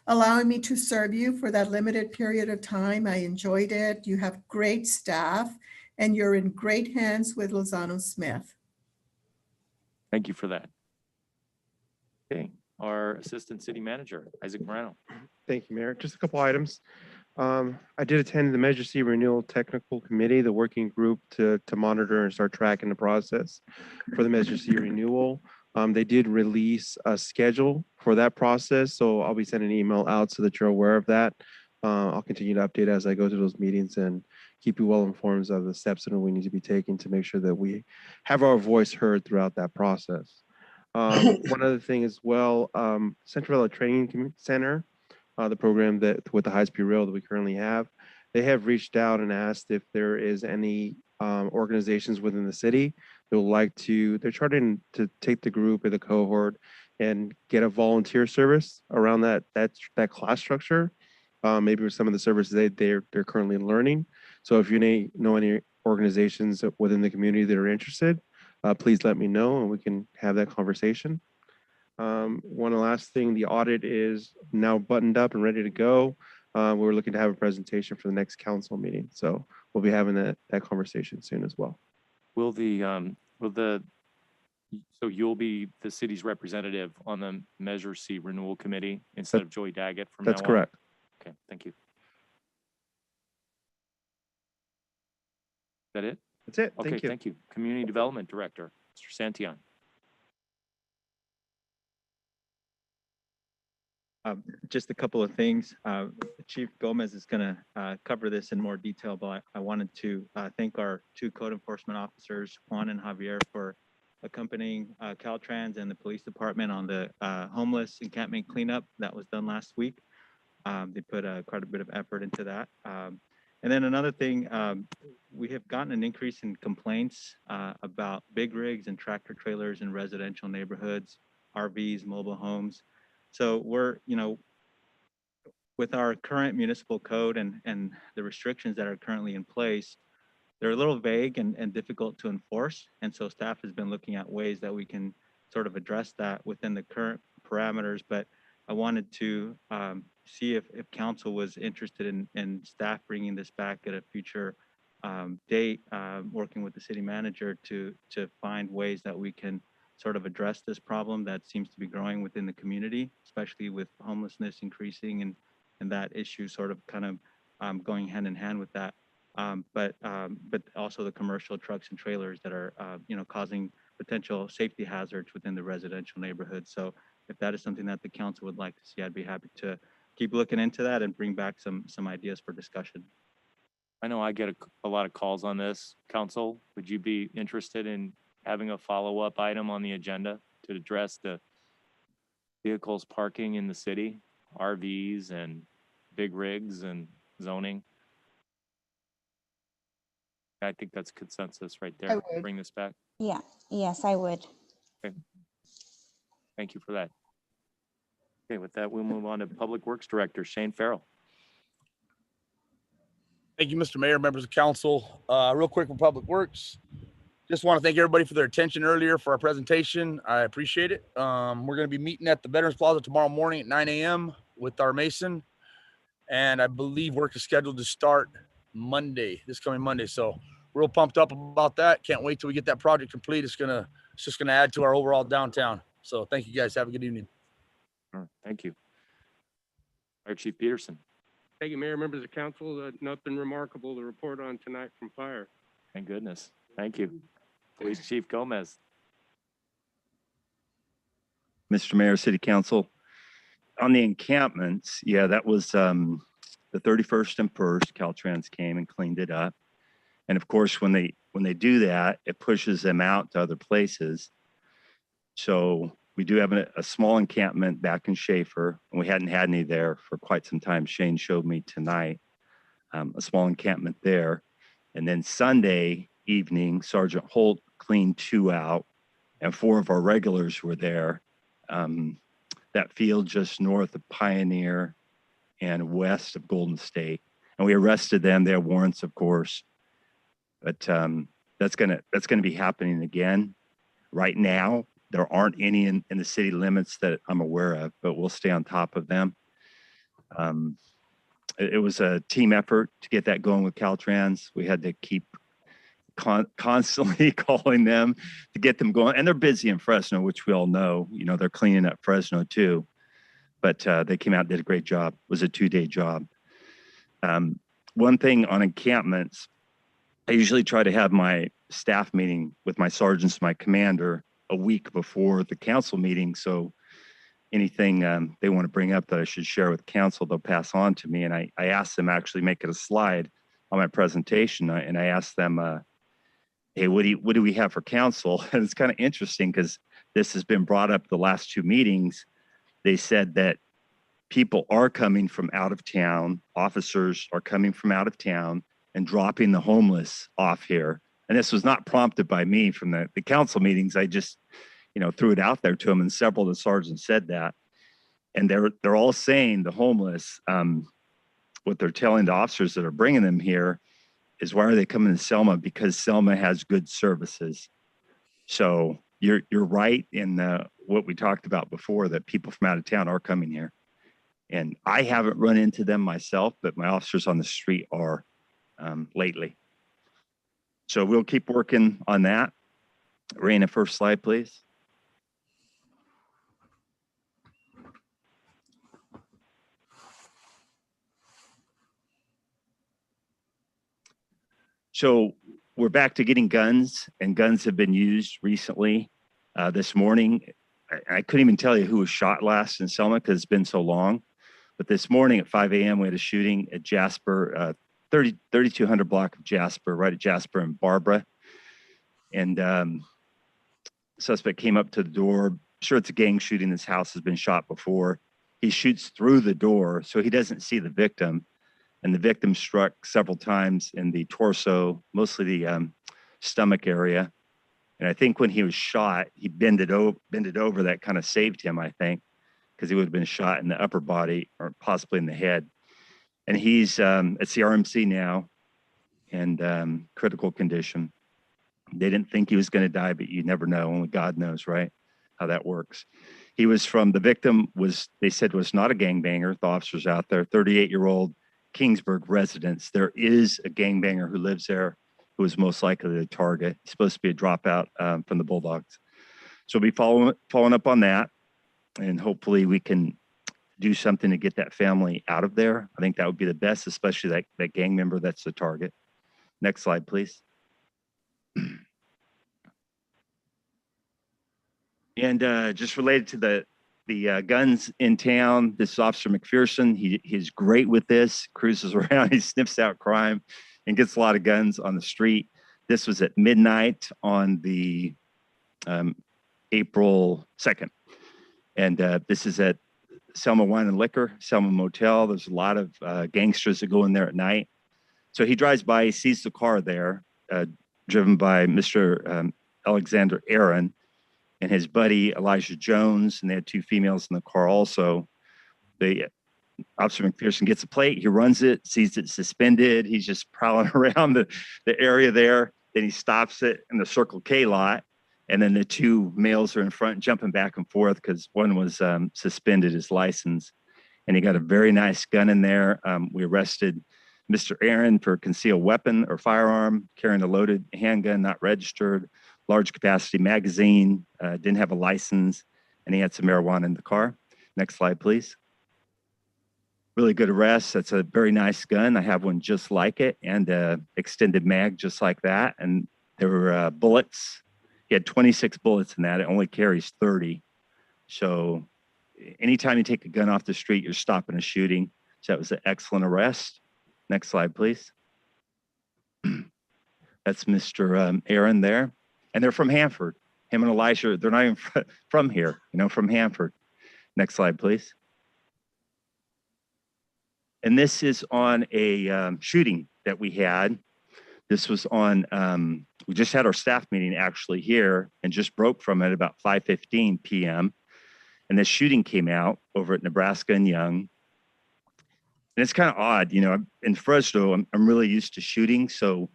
allowing me to serve you for that limited period of time. I enjoyed it. You have great staff and you're in great hands with Lozano Smith. Thank you for that. Okay, our Assistant City Manager, Isaac Moreno. Thank you, Mayor. Just a couple items. I did attend the Measure C Renewal Technical Committee, the working group to monitor and start tracking the process for the Measure C renewal. They did release a schedule for that process, so I'll be sending an email out so that you're aware of that. I'll continue to update as I go to those meetings and keep you well informed of the steps that we need to be taking to make sure that we have our voice heard throughout that process. One other thing as well, Central Valley Training Center, the program that with the high-speed rail that we currently have, they have reached out and asked if there is any organizations within the city that would like to, they're trying to take the group or the cohort and get a volunteer service around that class structure. Maybe with some of the services they're currently learning. So if you know any organizations within the community that are interested, please let me know and we can have that conversation. One last thing, the audit is now buttoned up and ready to go. we're looking to have a presentation for the next council meeting. So we'll be having that conversation soon as well. Will so you'll be the city's representative on the Measure C Renewal Committee instead of Joy Daggett from now on? That's correct. Okay, thank you. Is that it? That's it. Okay, Thank you. thank you. Community Development Director, Mr. Santillan. Just a couple of things. Chief Gomez is going to cover this in more detail, but I wanted to thank our two code enforcement officers, Juan and Javier, for accompanying Caltrans and the police department on the homeless encampment cleanup that was done last week. They put quite a bit of effort into that. And then another thing, we have gotten an increase in complaints about big rigs and tractor trailers in residential neighborhoods, RVs, mobile homes. So we're, with our current municipal code and the restrictions that are currently in place, they're a little vague and difficult to enforce. And so staff has been looking at ways that we can sort of address that within the current parameters. But I wanted to see if council was interested in staff bringing this back at a future date, working with the city manager to find ways that we can sort of address this problem that seems to be growing within the community, especially with homelessness increasing and that issue sort of kind of going hand in hand with that. But also the commercial trucks and trailers that are, causing potential safety hazards within the residential neighborhood. So if that is something that the council would like to see, I'd be happy to keep looking into that and bring back some ideas for discussion. I know I get a lot of calls on this. Council, would you be interested in having a follow-up item on the agenda to address the vehicles parking in the city, RVs and big rigs and zoning? I think that's consensus right there. Bring this back. Yeah, yes, I would. Okay. Thank you for that. Okay, with that, we'll move on to Public Works Director, Shane Farrell. Thank you, Mr. Mayor, members of council. Real quick for Public Works. Just want to thank everybody for their attention earlier for our presentation. I appreciate it. We're going to be meeting at the Veterans Plaza tomorrow morning at 9 a.m. with our mason. And I believe work is scheduled to start this coming Monday. So real pumped up about that. Can't wait till we get that project complete. It's just gonna add to our overall downtown. So thank you guys. Have a good evening. All right, thank you. Fire Chief Peterson. Thank you, Mayor, members of council. Nothing remarkable to report on tonight from fire. Thank goodness. Thank you. Police Chief Gomez. Mr. Mayor, City Council, on the encampments, yeah, that was the 31st and 1st. Caltrans came and cleaned it up, and of course, when they do that, it pushes them out to other places. So we do have a small encampment back in Schaefer, and we hadn't had any there for quite some time. Shane showed me tonight a small encampment there, and then Sunday evening, Sergeant Holt cleaned 2 out, and 4 of our regulars were there. That field just north of Pioneer and west of Golden State, and we arrested them. They have warrants, of course, but that's gonna be happening again. Right now, there aren't any in the city limits that I'm aware of, but we'll stay on top of them. It was a team effort to get that going with Caltrans. We had to keep constantly calling them to get them going, and they're busy in Fresno, which we all know. They're cleaning up Fresno too, but they came out and did a great job. It was a 2-day job. One thing on encampments, I usually try to have my staff meeting with my sergeants, my commander, a week before the council meeting. So anything they want to bring up that I should share with council, they'll pass on to me. And I asked them, actually make it a slide on my presentation. And I asked them, hey, what do we have for council? And it's kind of interesting because this has been brought up the last 2 meetings. They said that people are coming from out of town, officers are coming from out of town and dropping the homeless off here. And this was not prompted by me from the council meetings. I just, threw it out there to them, and several of the sergeants said that. And they're all saying the homeless, what they're telling the officers that are bringing them here is, why are they coming to Selma? Because Selma has good services. So you're right in what we talked about before, that people from out of town are coming here. And I haven't run into them myself, but my officers on the street are lately. So we'll keep working on that. Raina, first slide, please. So we're back to getting guns, and guns have been used recently. This morning, I couldn't even tell you who was shot last in Selma because it's been so long. But this morning at 5 a.m., we had a shooting at Jasper, 3200 block of Jasper, right at Jasper and Barbara. And suspect came up to the door. Sure, it's a gang shooting. This house has been shot before. He shoots through the door, so he doesn't see the victim. And the victim struck several times in the torso, mostly the stomach area. And I think when he was shot, he bended over. That kind of saved him, I think, because he would have been shot in the upper body or possibly in the head. And he's at CRMC now and critical condition. They didn't think he was going to die, but you never know. Only God knows, right, how that works. He was from, the victim was, they said, was not a gangbanger. The officers out there, 38-year-old Kingsburg residents. There is a gangbanger who lives there who is most likely the target. He's supposed to be a dropout from the Bulldogs. So we'll be following up on that, and hopefully we can do something to get that family out of there. I think that would be the best, especially that gang member that's the target. Next slide, please. And just related to the guns in town, this is Officer McPherson. He's great with this, cruises around, he sniffs out crime and gets a lot of guns on the street. This was at midnight on the April 2nd. And this is at Selma Wine and Liquor, Selma Motel. There's a lot of gangsters that go in there at night. So he drives by, he sees the car there, driven by Mr. Alexander Aaron and his buddy Elijah Jones, and they had two females in the car also. Officer McPherson gets a plate, he runs it, sees it suspended. He's just prowling around the area there. Then he stops it in the Circle K lot. And then the two males are in front jumping back and forth because one was suspended his license. And he got a very nice gun in there. We arrested Mr. Aaron for concealed weapon or firearm, carrying a loaded handgun, not registered, large capacity magazine, didn't have a license, and he had some marijuana in the car. Next slide, please. Really good arrest. That's a very nice gun. I have one just like it and extended mag just like that. And there were bullets. He had 26 bullets in that. It only carries 30. So anytime you take a gun off the street, you're stopping a shooting. So that was an excellent arrest. Next slide, please. That's Mr. Aaron there. And they're from Hanford. Him and Elijah, they're not even from here, from Hanford. Next slide, please. And this is on a shooting that we had. This was on, we just had our staff meeting actually here and just broke from it about 5:15 p.m. And this shooting came out over at Nebraska and Young. And it's kind of odd, in Fresno, I'm really used to shooting. So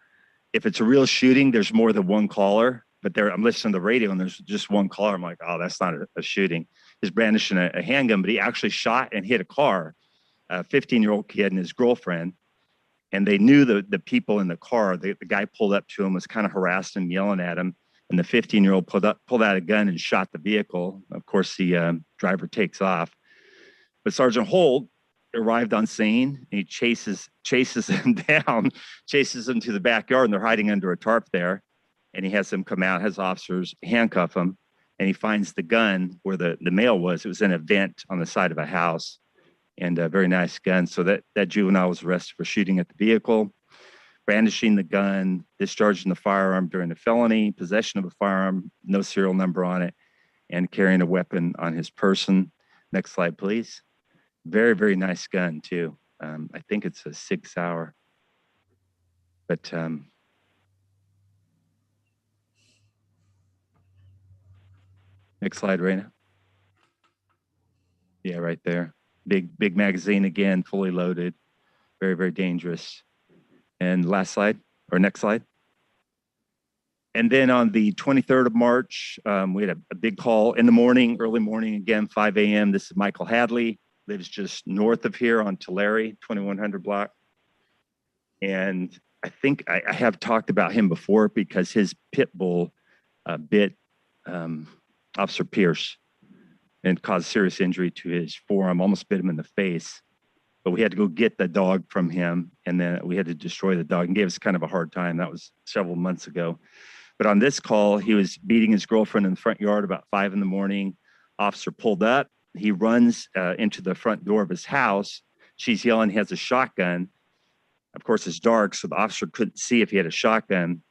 if it's a real shooting, there's more than one caller. But I'm listening to the radio and there's just one caller. I'm like, oh, that's not a shooting. He's brandishing a handgun, but he actually shot and hit a car, a 15-year-old kid and his girlfriend. And they knew the people in the car. The guy pulled up to him, was kind of harassing him, yelling at him. And the 15-year-old pulled out a gun and shot the vehicle. Of course, the driver takes off. But Sergeant Holt arrived on scene. And he chases them down, chases them to the backyard, and they're hiding under a tarp there. And he has them come out, has officers handcuff him, and he finds the gun where the male was. It was in a vent on the side of a house, and a very nice gun. So that juvenile was arrested for shooting at the vehicle, brandishing the gun, discharging the firearm during the felony, possession of a firearm, no serial number on it, and carrying a weapon on his person. Next slide, please. Very, very nice gun too. I think it's a 6-hour, but next slide, Raina. Yeah, right there. Big magazine again, fully loaded. Very, very dangerous. And last slide, or next slide. And then on the 23rd of March, we had a big call in the morning, early morning again, 5 a.m. This is Michael Hadley. lives just north of here on Tulare, 2100 block. And I think I have talked about him before because his pit bull bit Officer Pierce and caused serious injury to his forearm, almost bit him in the face. But we had to go get the dog from him, and then we had to destroy the dog, and gave us kind of a hard time. That was several months ago. But on this call, he was beating his girlfriend in the front yard about 5 a.m. Officer pulled up. He runs into the front door of his house. She's yelling, he has a shotgun. Of course, it's dark, so the officer couldn't see if he had a shotgun.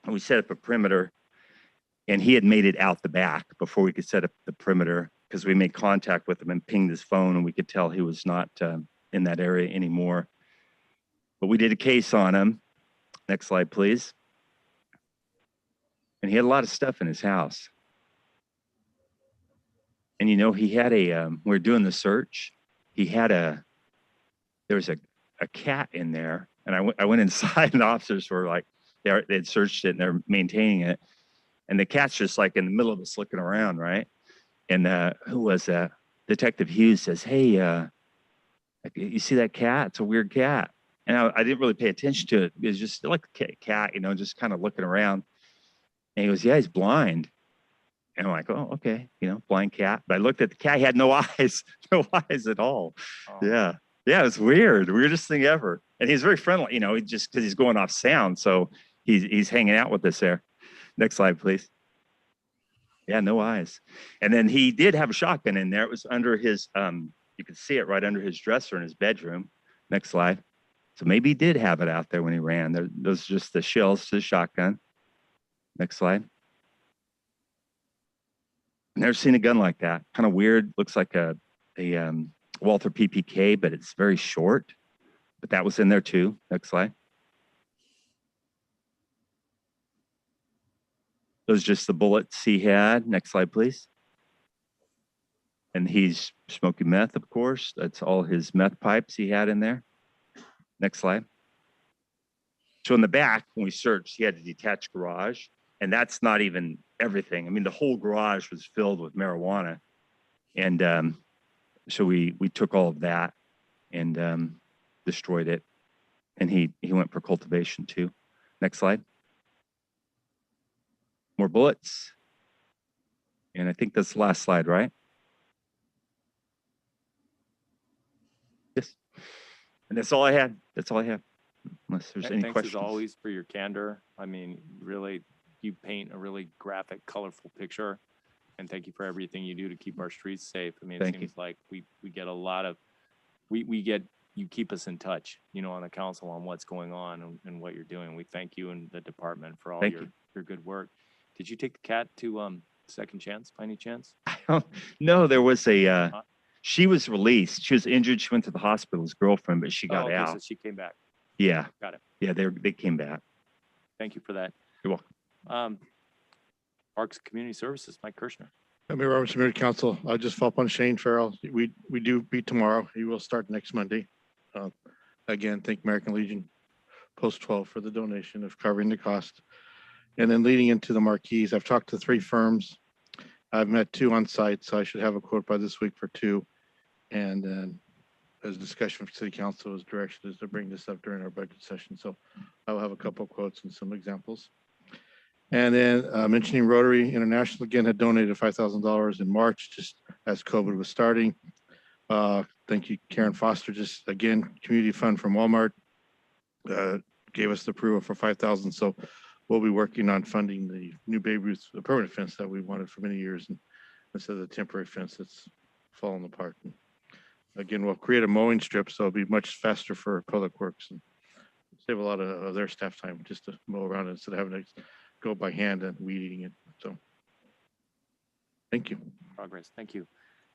And we set up a perimeter, and he had made it out the back before we could set up the perimeter, because we made contact with him and pinged his phone, and we could tell he was not in that area anymore. But we did a case on him. Next slide, please. And he had a lot of stuff in his house. And you know, he had we were doing the search. He had there was a cat in there, and I went inside, and the officers were like, they'd searched it and they're maintaining it. And the cat's just like in the middle of us looking around, right? And who was that? Detective Hughes says, hey, you see that cat? It's a weird cat. And I didn't really pay attention to it. It was just like a cat, you know, just kind of looking around. And he goes, yeah, he's blind. And I'm like, oh, okay, you know, blind cat. But I looked at the cat, he had no eyes, no eyes at all. Oh. Yeah. Yeah, it's weird. Weirdest thing ever. And he's very friendly, you know, just because he's going off sound. So he's hanging out with us there. Next slide, please. Yeah, no eyes. And then he did have a shotgun in there. It was under his, you could see it right under his dresser in his bedroom. Next slide. So maybe he did have it out there when he ran. Those are just the shells to the shotgun. Next slide. Never seen a gun like that. Kind of weird. Looks like a Walther PPK, but it's very short. But that was in there too. Next slide. Those are just the bullets he had. Next slide, please. And he's smoking meth, of course. That's all his meth pipes he had in there. Next slide. So in the back, when we searched, he had a detached garage. And that's not even everything. I mean, the whole garage was filled with marijuana. And so we took all of that and destroyed it. And he went for cultivation too. Next slide. More bullets. And I think that's the last slide, right? Yes. And that's all I had. That's all I have. Unless there's any Thanks questions. as always for your candor. I mean, really, you paint a really graphic, colorful picture. And thank you for everything you do to keep our streets safe. I mean, it seems like we get a lot of, you keep us in touch, you know, on the council on what's going on and what you're doing. We thank you and the department for all your good work. Did you take the cat to Second Chance by any chance? No, there was she was released. She was injured. She went to the hospital, his girlfriend, but she got out. So she came back. Yeah. Got it. Yeah, they came back. Thank you for that. You're welcome. Parks Community Services, Mike Kirshner. Mayor Robertson, Mayor Council, I'll just follow up on Shane Farrell. We do meet tomorrow. He will start next Monday. Again, thank American Legion Post 12 for the donation of covering the cost. And then leading into the marquees, I've talked to 3 firms. I've met 2 on site, so I should have a quote by this week for 2. And then as discussion for City Council, as direction is to bring this up during our budget session. So I will have a couple of quotes and some examples. And then mentioning Rotary International again had donated $5,000 in March, just as COVID was starting. Thank you, Karen Foster. Just again, community fund from Walmart gave us the approval for $5,000. So we'll be working on funding the new Babe Ruth, the permanent fence that we wanted for many years, and instead of the temporary fence that's falling apart. And again, we'll create a mowing strip, so it'll be much faster for Public Works and save a lot of their staff time just to mow around instead of having to go by hand and weed eating it. So thank you. Progress. Thank you.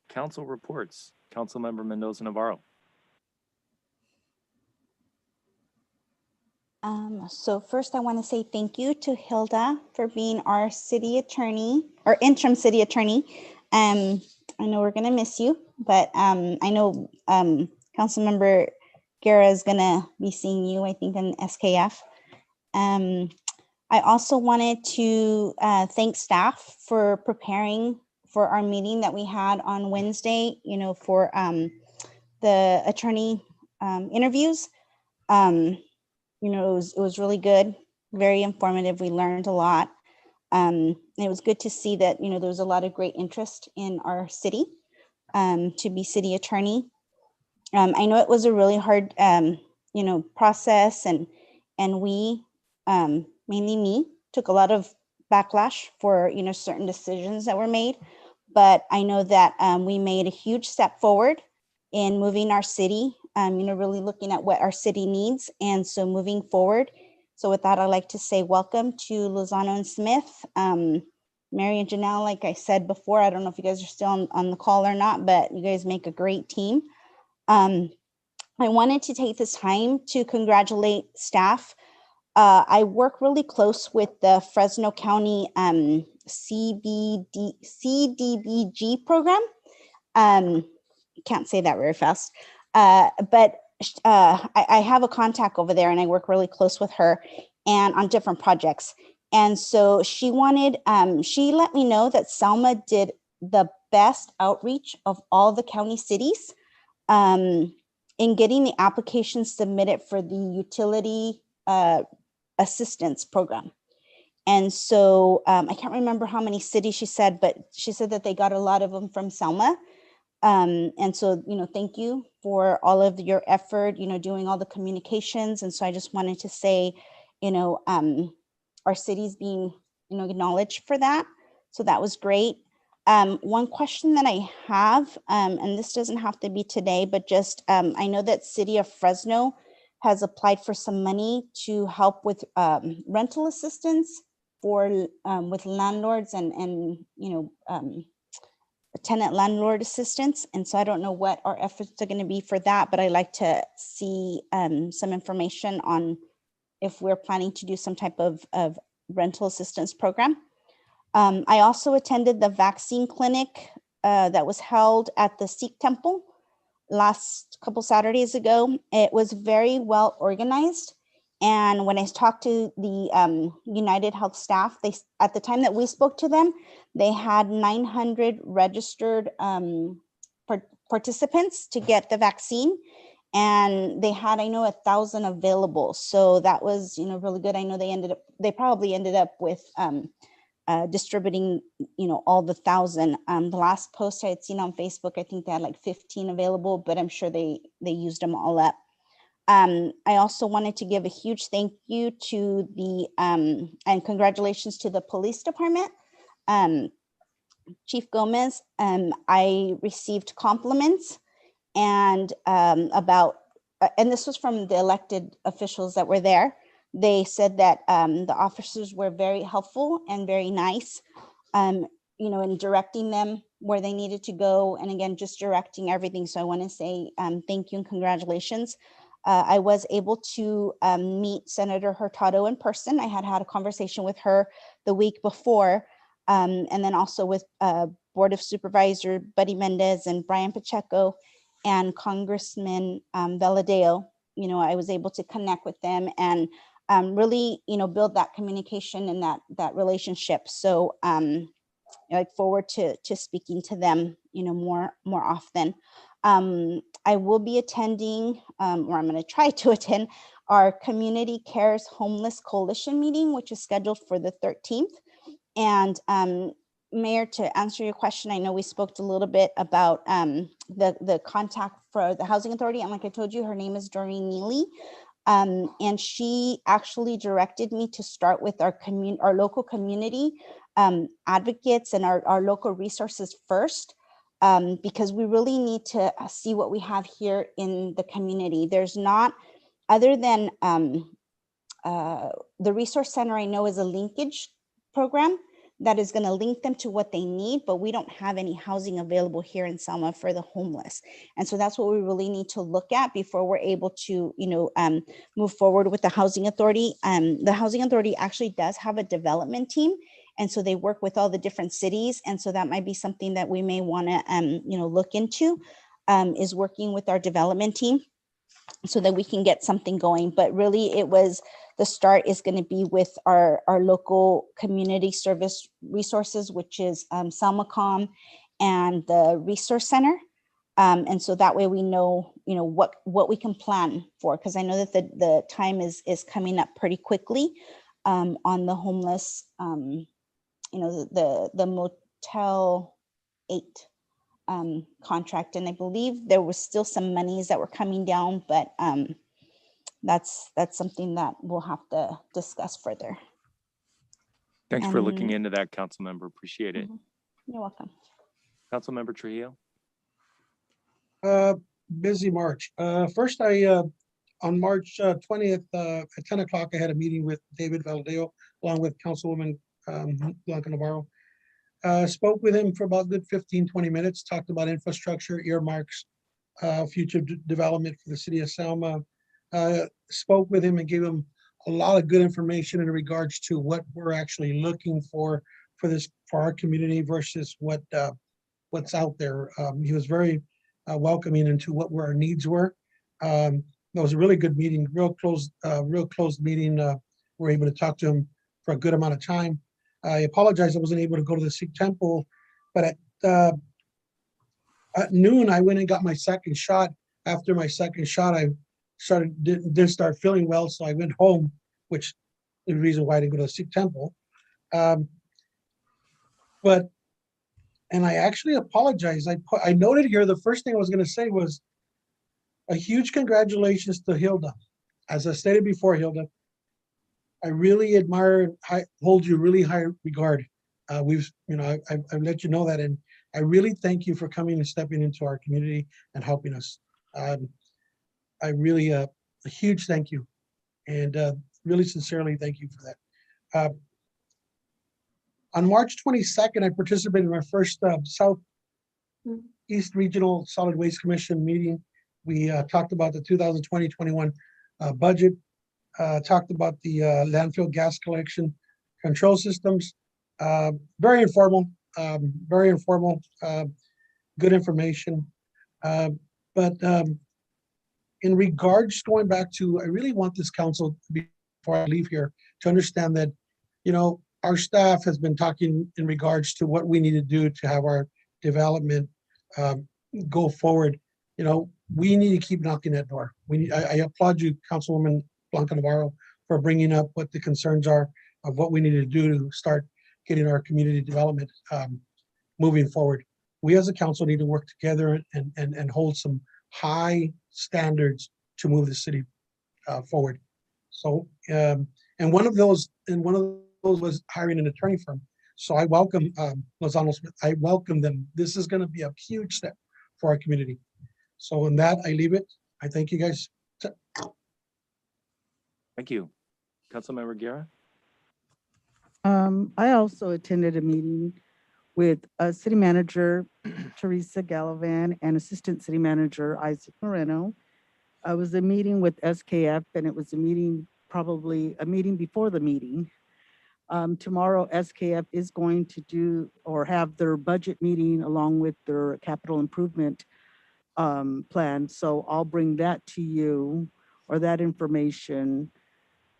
Council reports. Councilmember Mendoza Navarro. So first I want to say thank you to Hilda for being our city attorney, or interim city attorney. I know we're going to miss you, but I know Councilmember Guerra is going to be seeing you, I think, in SKF. I also wanted to thank staff for preparing for our meeting that we had on Wednesday, you know, for the attorney interviews. It was really good, very informative. We learned a lot. It was good to see that, there was a lot of great interest in our city to be city attorney. I know it was a really hard, process, and we, mainly me, took a lot of backlash for, certain decisions that were made. But I know that we made a huge step forward in moving our city, really looking at what our city needs. And so moving forward. So with that, I'd like to say welcome to Lozano and Smith. Mary and Janelle, like I said before, I don't know if you guys are still on the call or not, but you guys make a great team. I wanted to take this time to congratulate staff. I work really close with the Fresno County CDBG program. Can't say that very fast, but I have a contact over there, and I work really close with her and on different projects. And so she wanted, she let me know that Selma did the best outreach of all the county cities in getting the applications submitted for the utility assistance program. And so I can't remember how many cities she said, but she said that they got a lot of them from Selma. And so, thank you for all of your effort, doing all the communications. And so I just wanted to say, our city's being, acknowledged for that. So that was great. One question that I have, and this doesn't have to be today, but just I know that City of Fresno has applied for some money to help with rental assistance for with landlords and tenant landlord assistance. And so I don't know what our efforts are going to be for that, but I'd like to see some information on if we're planning to do some type of rental assistance program. I also attended the vaccine clinic that was held at the Sikh temple last couple Saturdays ago. It was very well organized. And when I talked to the United Health staff, at the time that we spoke to them, they had 900 registered participants to get the vaccine. And they had, I know, 1,000 available. So that was, really good. I know they probably ended up with distributing, all the 1,000. The last post I had seen on Facebook, I think they had like 15 available, but I'm sure they used them all up. I also wanted to give a huge thank you to the, and congratulations to the police department. Chief Gomez, I received compliments and and this was from the elected officials that were there. They said that the officers were very helpful and very nice, in directing them where they needed to go. And again, just directing everything. So I want to say thank you and congratulations. I was able to meet Senator Hurtado in person. I had a conversation with her the week before, and then also with Board of Supervisor Buddy Mendez and Brian Pacheco and Congressman Valadeo. I was able to connect with them and really, build that communication and that relationship. So I look forward to speaking to them, more often. I will be attending, or I'm going to try to attend our Community Cares Homeless Coalition meeting, which is scheduled for the 13th. And Mayor, to answer your question, I know we spoke a little bit about the contact for the Housing Authority. And like I told you, her name is Doreen Neely. And she actually directed me to start with our local community advocates and our local resources first, because we really need to see what we have here in the community. There's not, other than the Resource Center, I know is a linkage program that is going to link them to what they need, but we don't have any housing available here in Selma for the homeless. And so that's what we really need to look at before we're able to, move forward with the Housing Authority. The Housing Authority actually does have a development team. And so they work with all the different cities. And so that might be something that we may want to, look into, is working with our development team so that we can get something going. But really the start is going to be with our local community service resources, which is SelmaCom and the Resource Center. And so that way we know, what we can plan for, because I know that the time is coming up pretty quickly on the homeless, the Motel 8 contract. And I believe there was still some monies that were coming down, but that's something that we'll have to discuss further. Thanks for looking And- into that, council member. Appreciate it. You're welcome. Council member Trujillo. Busy March. First, on March 20th at 10 o'clock, I had a meeting with David Valadeo along with Councilwoman Blanca Navarro. Spoke with him for about a good 15-20 minutes, talked about infrastructure, earmarks, future development for the city of Selma. Spoke with him and gave him a lot of good information in regards to what we're actually looking for our community versus what's out there. He was very welcoming into what our needs were. It was a really good meeting, real close meeting. We were able to talk to him for a good amount of time. I apologize I wasn't able to go to the Sikh temple, but at noon I went and got my second shot. After my second shot, I didn't start feeling well, so I went home, which is the reason why I didn't go to the Sikh temple. And I actually apologize. I noted here, the first thing I was going to say was a huge congratulations to Hilda. As I stated before, Hilda, I really admire, hold you really high regard. I've let you know that, and I really thank you for coming and stepping into our community and helping us. I really, a huge thank you, and really sincerely thank you for that. On March 22nd, I participated in my first Southeast Regional Solid Waste Commission meeting. We talked about the 2020-21 budget, talked about the landfill gas collection control systems. Very informal, good information. But in regards, going back to, I really want this council, before I leave here, to understand that, our staff has been talking in regards to what we need to do to have our development go forward. We need to keep knocking that door. I applaud you, Councilwoman Blanca Navarro, for bringing up what the concerns are of what we need to do to start getting our community development moving forward. We as a council need to work together and hold some high standards to move the city forward. So, and one of those was hiring an attorney firm. So I welcome Lozano Smith. I welcome them. This is going to be a huge step for our community. So in that, I leave it. I thank you guys. Thank you. Councilmember Guerra. I also attended a meeting with City Manager Teresa Gallivan and Assistant City Manager Isaac Moreno. I was a meeting with SKF, and it was probably a meeting before the meeting. Tomorrow, SKF is going to do or have their budget meeting along with their capital improvement plan. So I'll bring that to you, or that information,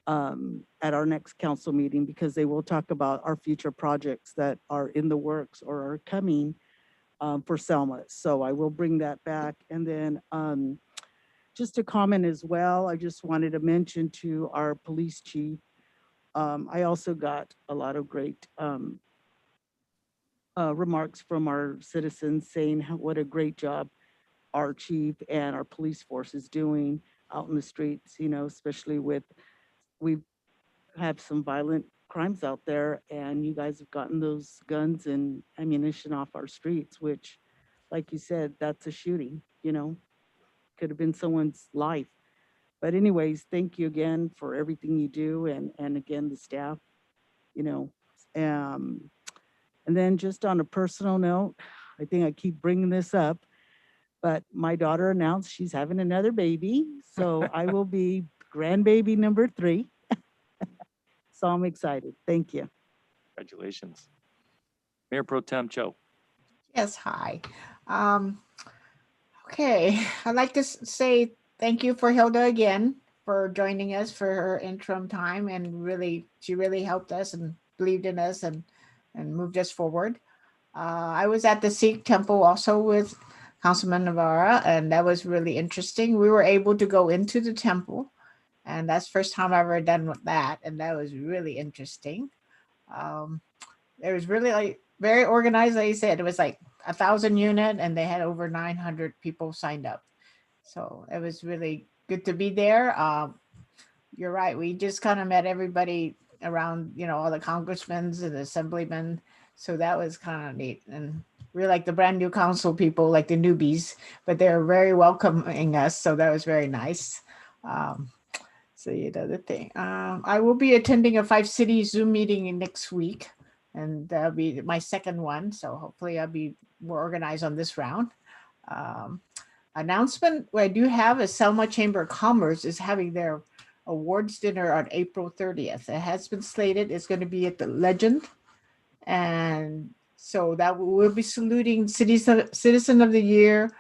at our next council meeting, because they will talk about our future projects that are in the works or are coming for Selma. So I will bring that back. And then just a comment as well, I just wanted to mention to our police chief, I also got a lot of great remarks from our citizens saying what a great job our chief and our police force is doing out in the streets, especially with, we have some violent crimes out there, and you guys have gotten those guns and ammunition off our streets, which, like you said, that's a shooting, could have been someone's life. But anyways, thank you again for everything you do, and again, the staff, and then just on a personal note, I think I keep bringing this up, but my daughter announced she's having another baby. So I will be grandbaby number 3. So I'm excited. Thank you. Congratulations. Mayor Pro Tem Cho. Yes, hi. Okay, I'd like to say thank you for Hilda again for joining us for her interim time, and she really helped us and believed in us and moved us forward. I was at the Sikh temple also with Councilman Navarra, and that was really interesting. We were able to go into the temple, and that's first time I've ever done with that, and that was really interesting. It was really like very organized. Like you said, it was like 1,000 unit, and they had over 900 people signed up. So it was really good to be there. You're right. We just kind of met everybody around, all the congressmen and the assemblymen. So that was kind of neat. And we're like the brand new council people, like the newbies, but they're very welcoming us. So that was very nice. So the thing. I will be attending a 5-city Zoom meeting next week, and that'll be my second one. So hopefully I'll be more organized on this round. Announcement what I do have is Selma Chamber of Commerce is having their awards dinner on April 30th. It has been slated. It's going to be at the Legend. And so that we'll be saluting Citizen of the Year,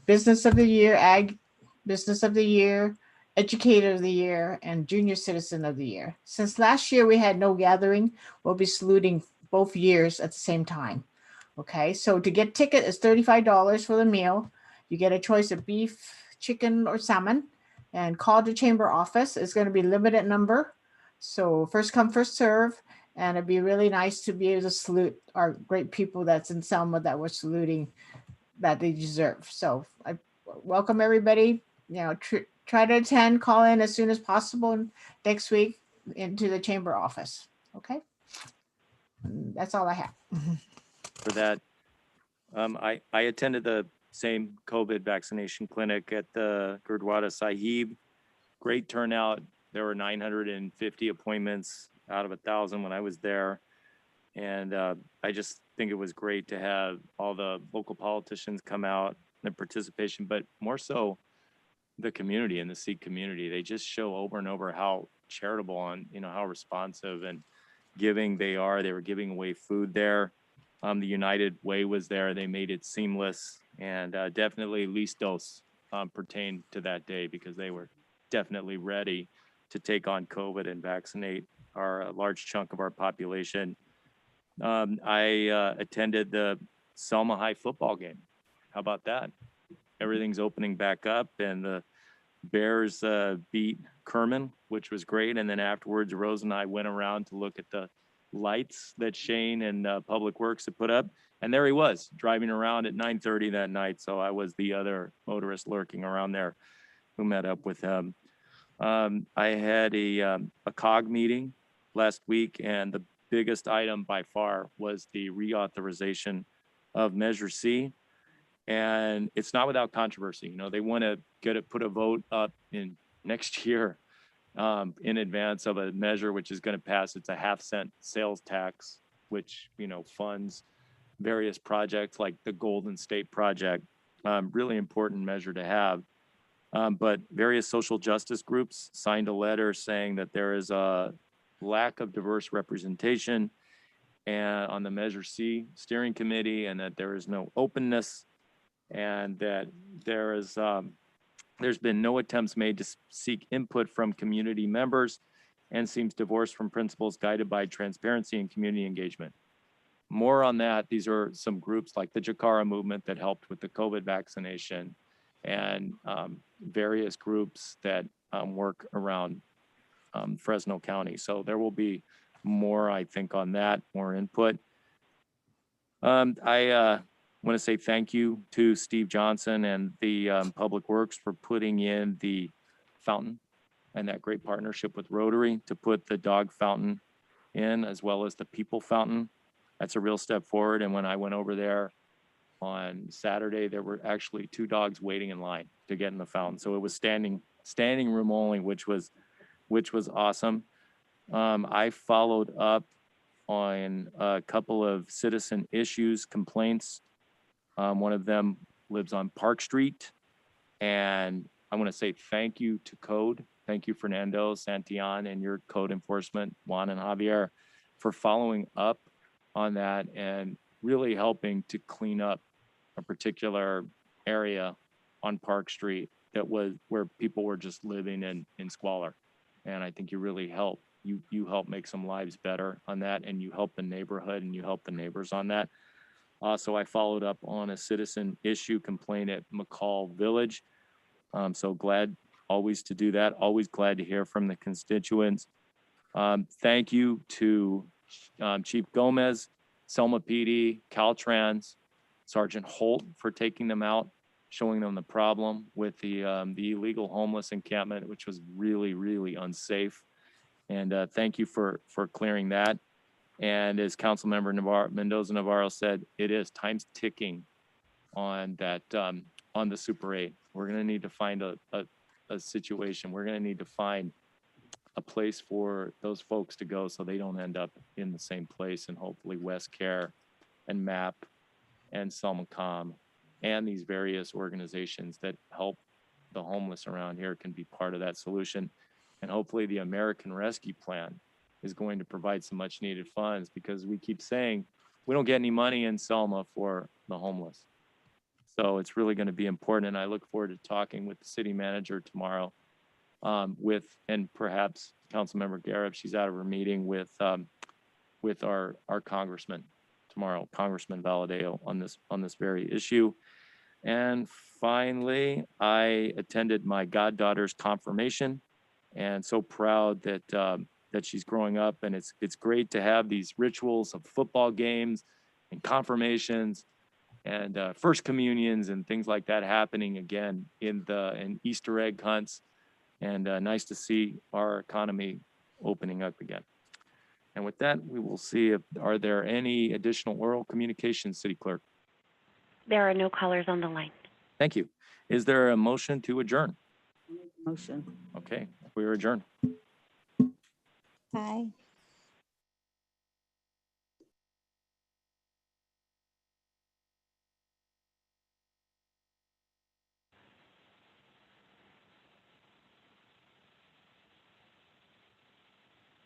Business of the Year, Ag Business of the Year, Educator of the Year, and Junior Citizen of the Year. Since last year we had no gathering, we'll be saluting both years at the same time. Okay, so to get ticket is $35 for the meal. You get a choice of beef, chicken, or salmon, and call the chamber office. It's going to be limited number. So first come, first serve. And it'd be really nice to be able to salute our great people that's in Selma that we're saluting that they deserve. So I welcome everybody, try to attend, call in as soon as possible next week into the chamber office. Okay. And that's all I have. For that, I attended the same COVID vaccination clinic at the Gurdwara Sahib. Great turnout. There were 950 appointments out of 1,000 when I was there. And I just think it was great to have all the local politicians come out and participation, but more so the community and the Sikh community. They just show over and over how charitable and, how responsive and giving they are. They were giving away food there. The United Way was there. They made it seamless, and definitely least dose pertained to that day because they were definitely ready to take on COVID and vaccinate our large chunk of our population. I attended the Selma High football game. How about that? Everything's opening back up, and the Bears beat Kerman, which was great. And then afterwards, Rose and I went around to look at the lights that Shane and Public Works had put up. And there he was driving around at 9:30 that night. So I was the other motorist lurking around there who met up with him. I had a COG meeting last week, and the biggest item by far was the reauthorization of Measure C. And it's not without controversy. They want to put a vote up in next year in advance of a measure which is going to pass. It's a 0.5-cent sales tax, which, funds various projects like the Golden State Project. Really important measure to have. But various social justice groups signed a letter saying that there is a lack of diverse representation and on the Measure C steering committee, and that there is no openness, and that there's been no attempts made to seek input from community members and seems divorced from principles guided by transparency and community engagement. More on that. These are some groups like the Jakara movement that helped with the COVID vaccination, and various groups that work around Fresno County. So there will be more, I think, on that, more input. I want to say thank you to Steve Johnson and the Public Works for putting in the fountain and that great partnership with Rotary to put the dog fountain in, as well as the people fountain. That's a real step forward. And when I went over there on Saturday, there were actually 2 dogs waiting in line to get in the fountain. So it was standing room only, which was awesome. I followed up on a couple of citizen issues, complaints. One of them lives on Park Street, and I want to say thank you to Code. Thank you, Fernando, Santillan, and your code enforcement, Juan and Javier, for following up on that and really helping to clean up a particular area on Park Street that was where people were just living in squalor. And I think you really helped. You help make some lives better on that, and you help the neighborhood and you help the neighbors on that. Also, I followed up on a citizen issue complaint at McCall Village. So glad always to do that. Always glad to hear from the constituents. Thank you to Chief Gomez, Selma PD, Caltrans, Sergeant Holt for taking them out, showing them the problem with the illegal homeless encampment, which was really, really unsafe. And thank you for clearing that. And as Councilmember Mendoza Navarro said, it is time's ticking on that on the Super 8. We're going to need to find a situation. We're going to need to find a place for those folks to go so they don't end up in the same place. And hopefully West Care and MAP and Selmacom and these various organizations that help the homeless around here can be part of that solution. And hopefully the American Rescue Plan is going to provide some much needed funds, because we keep saying we don't get any money in Selma for the homeless. So it's really going to be important. And I look forward to talking with the city manager tomorrow and perhaps Councilmember Garrett, if she's out of her meeting, with our congressman tomorrow, Congressman Valadeo, on this very issue. And finally, I attended my goddaughter's confirmation, and so proud that that she's growing up. And it's great to have these rituals of football games and confirmations and first communions and things like that happening again in Easter egg hunts. And nice to see our economy opening up again. And with that, we will see are there any additional oral communications, City Clerk? There are no callers on the line. Thank you. Is there a motion to adjourn? Motion. Okay, we are adjourned. Aye.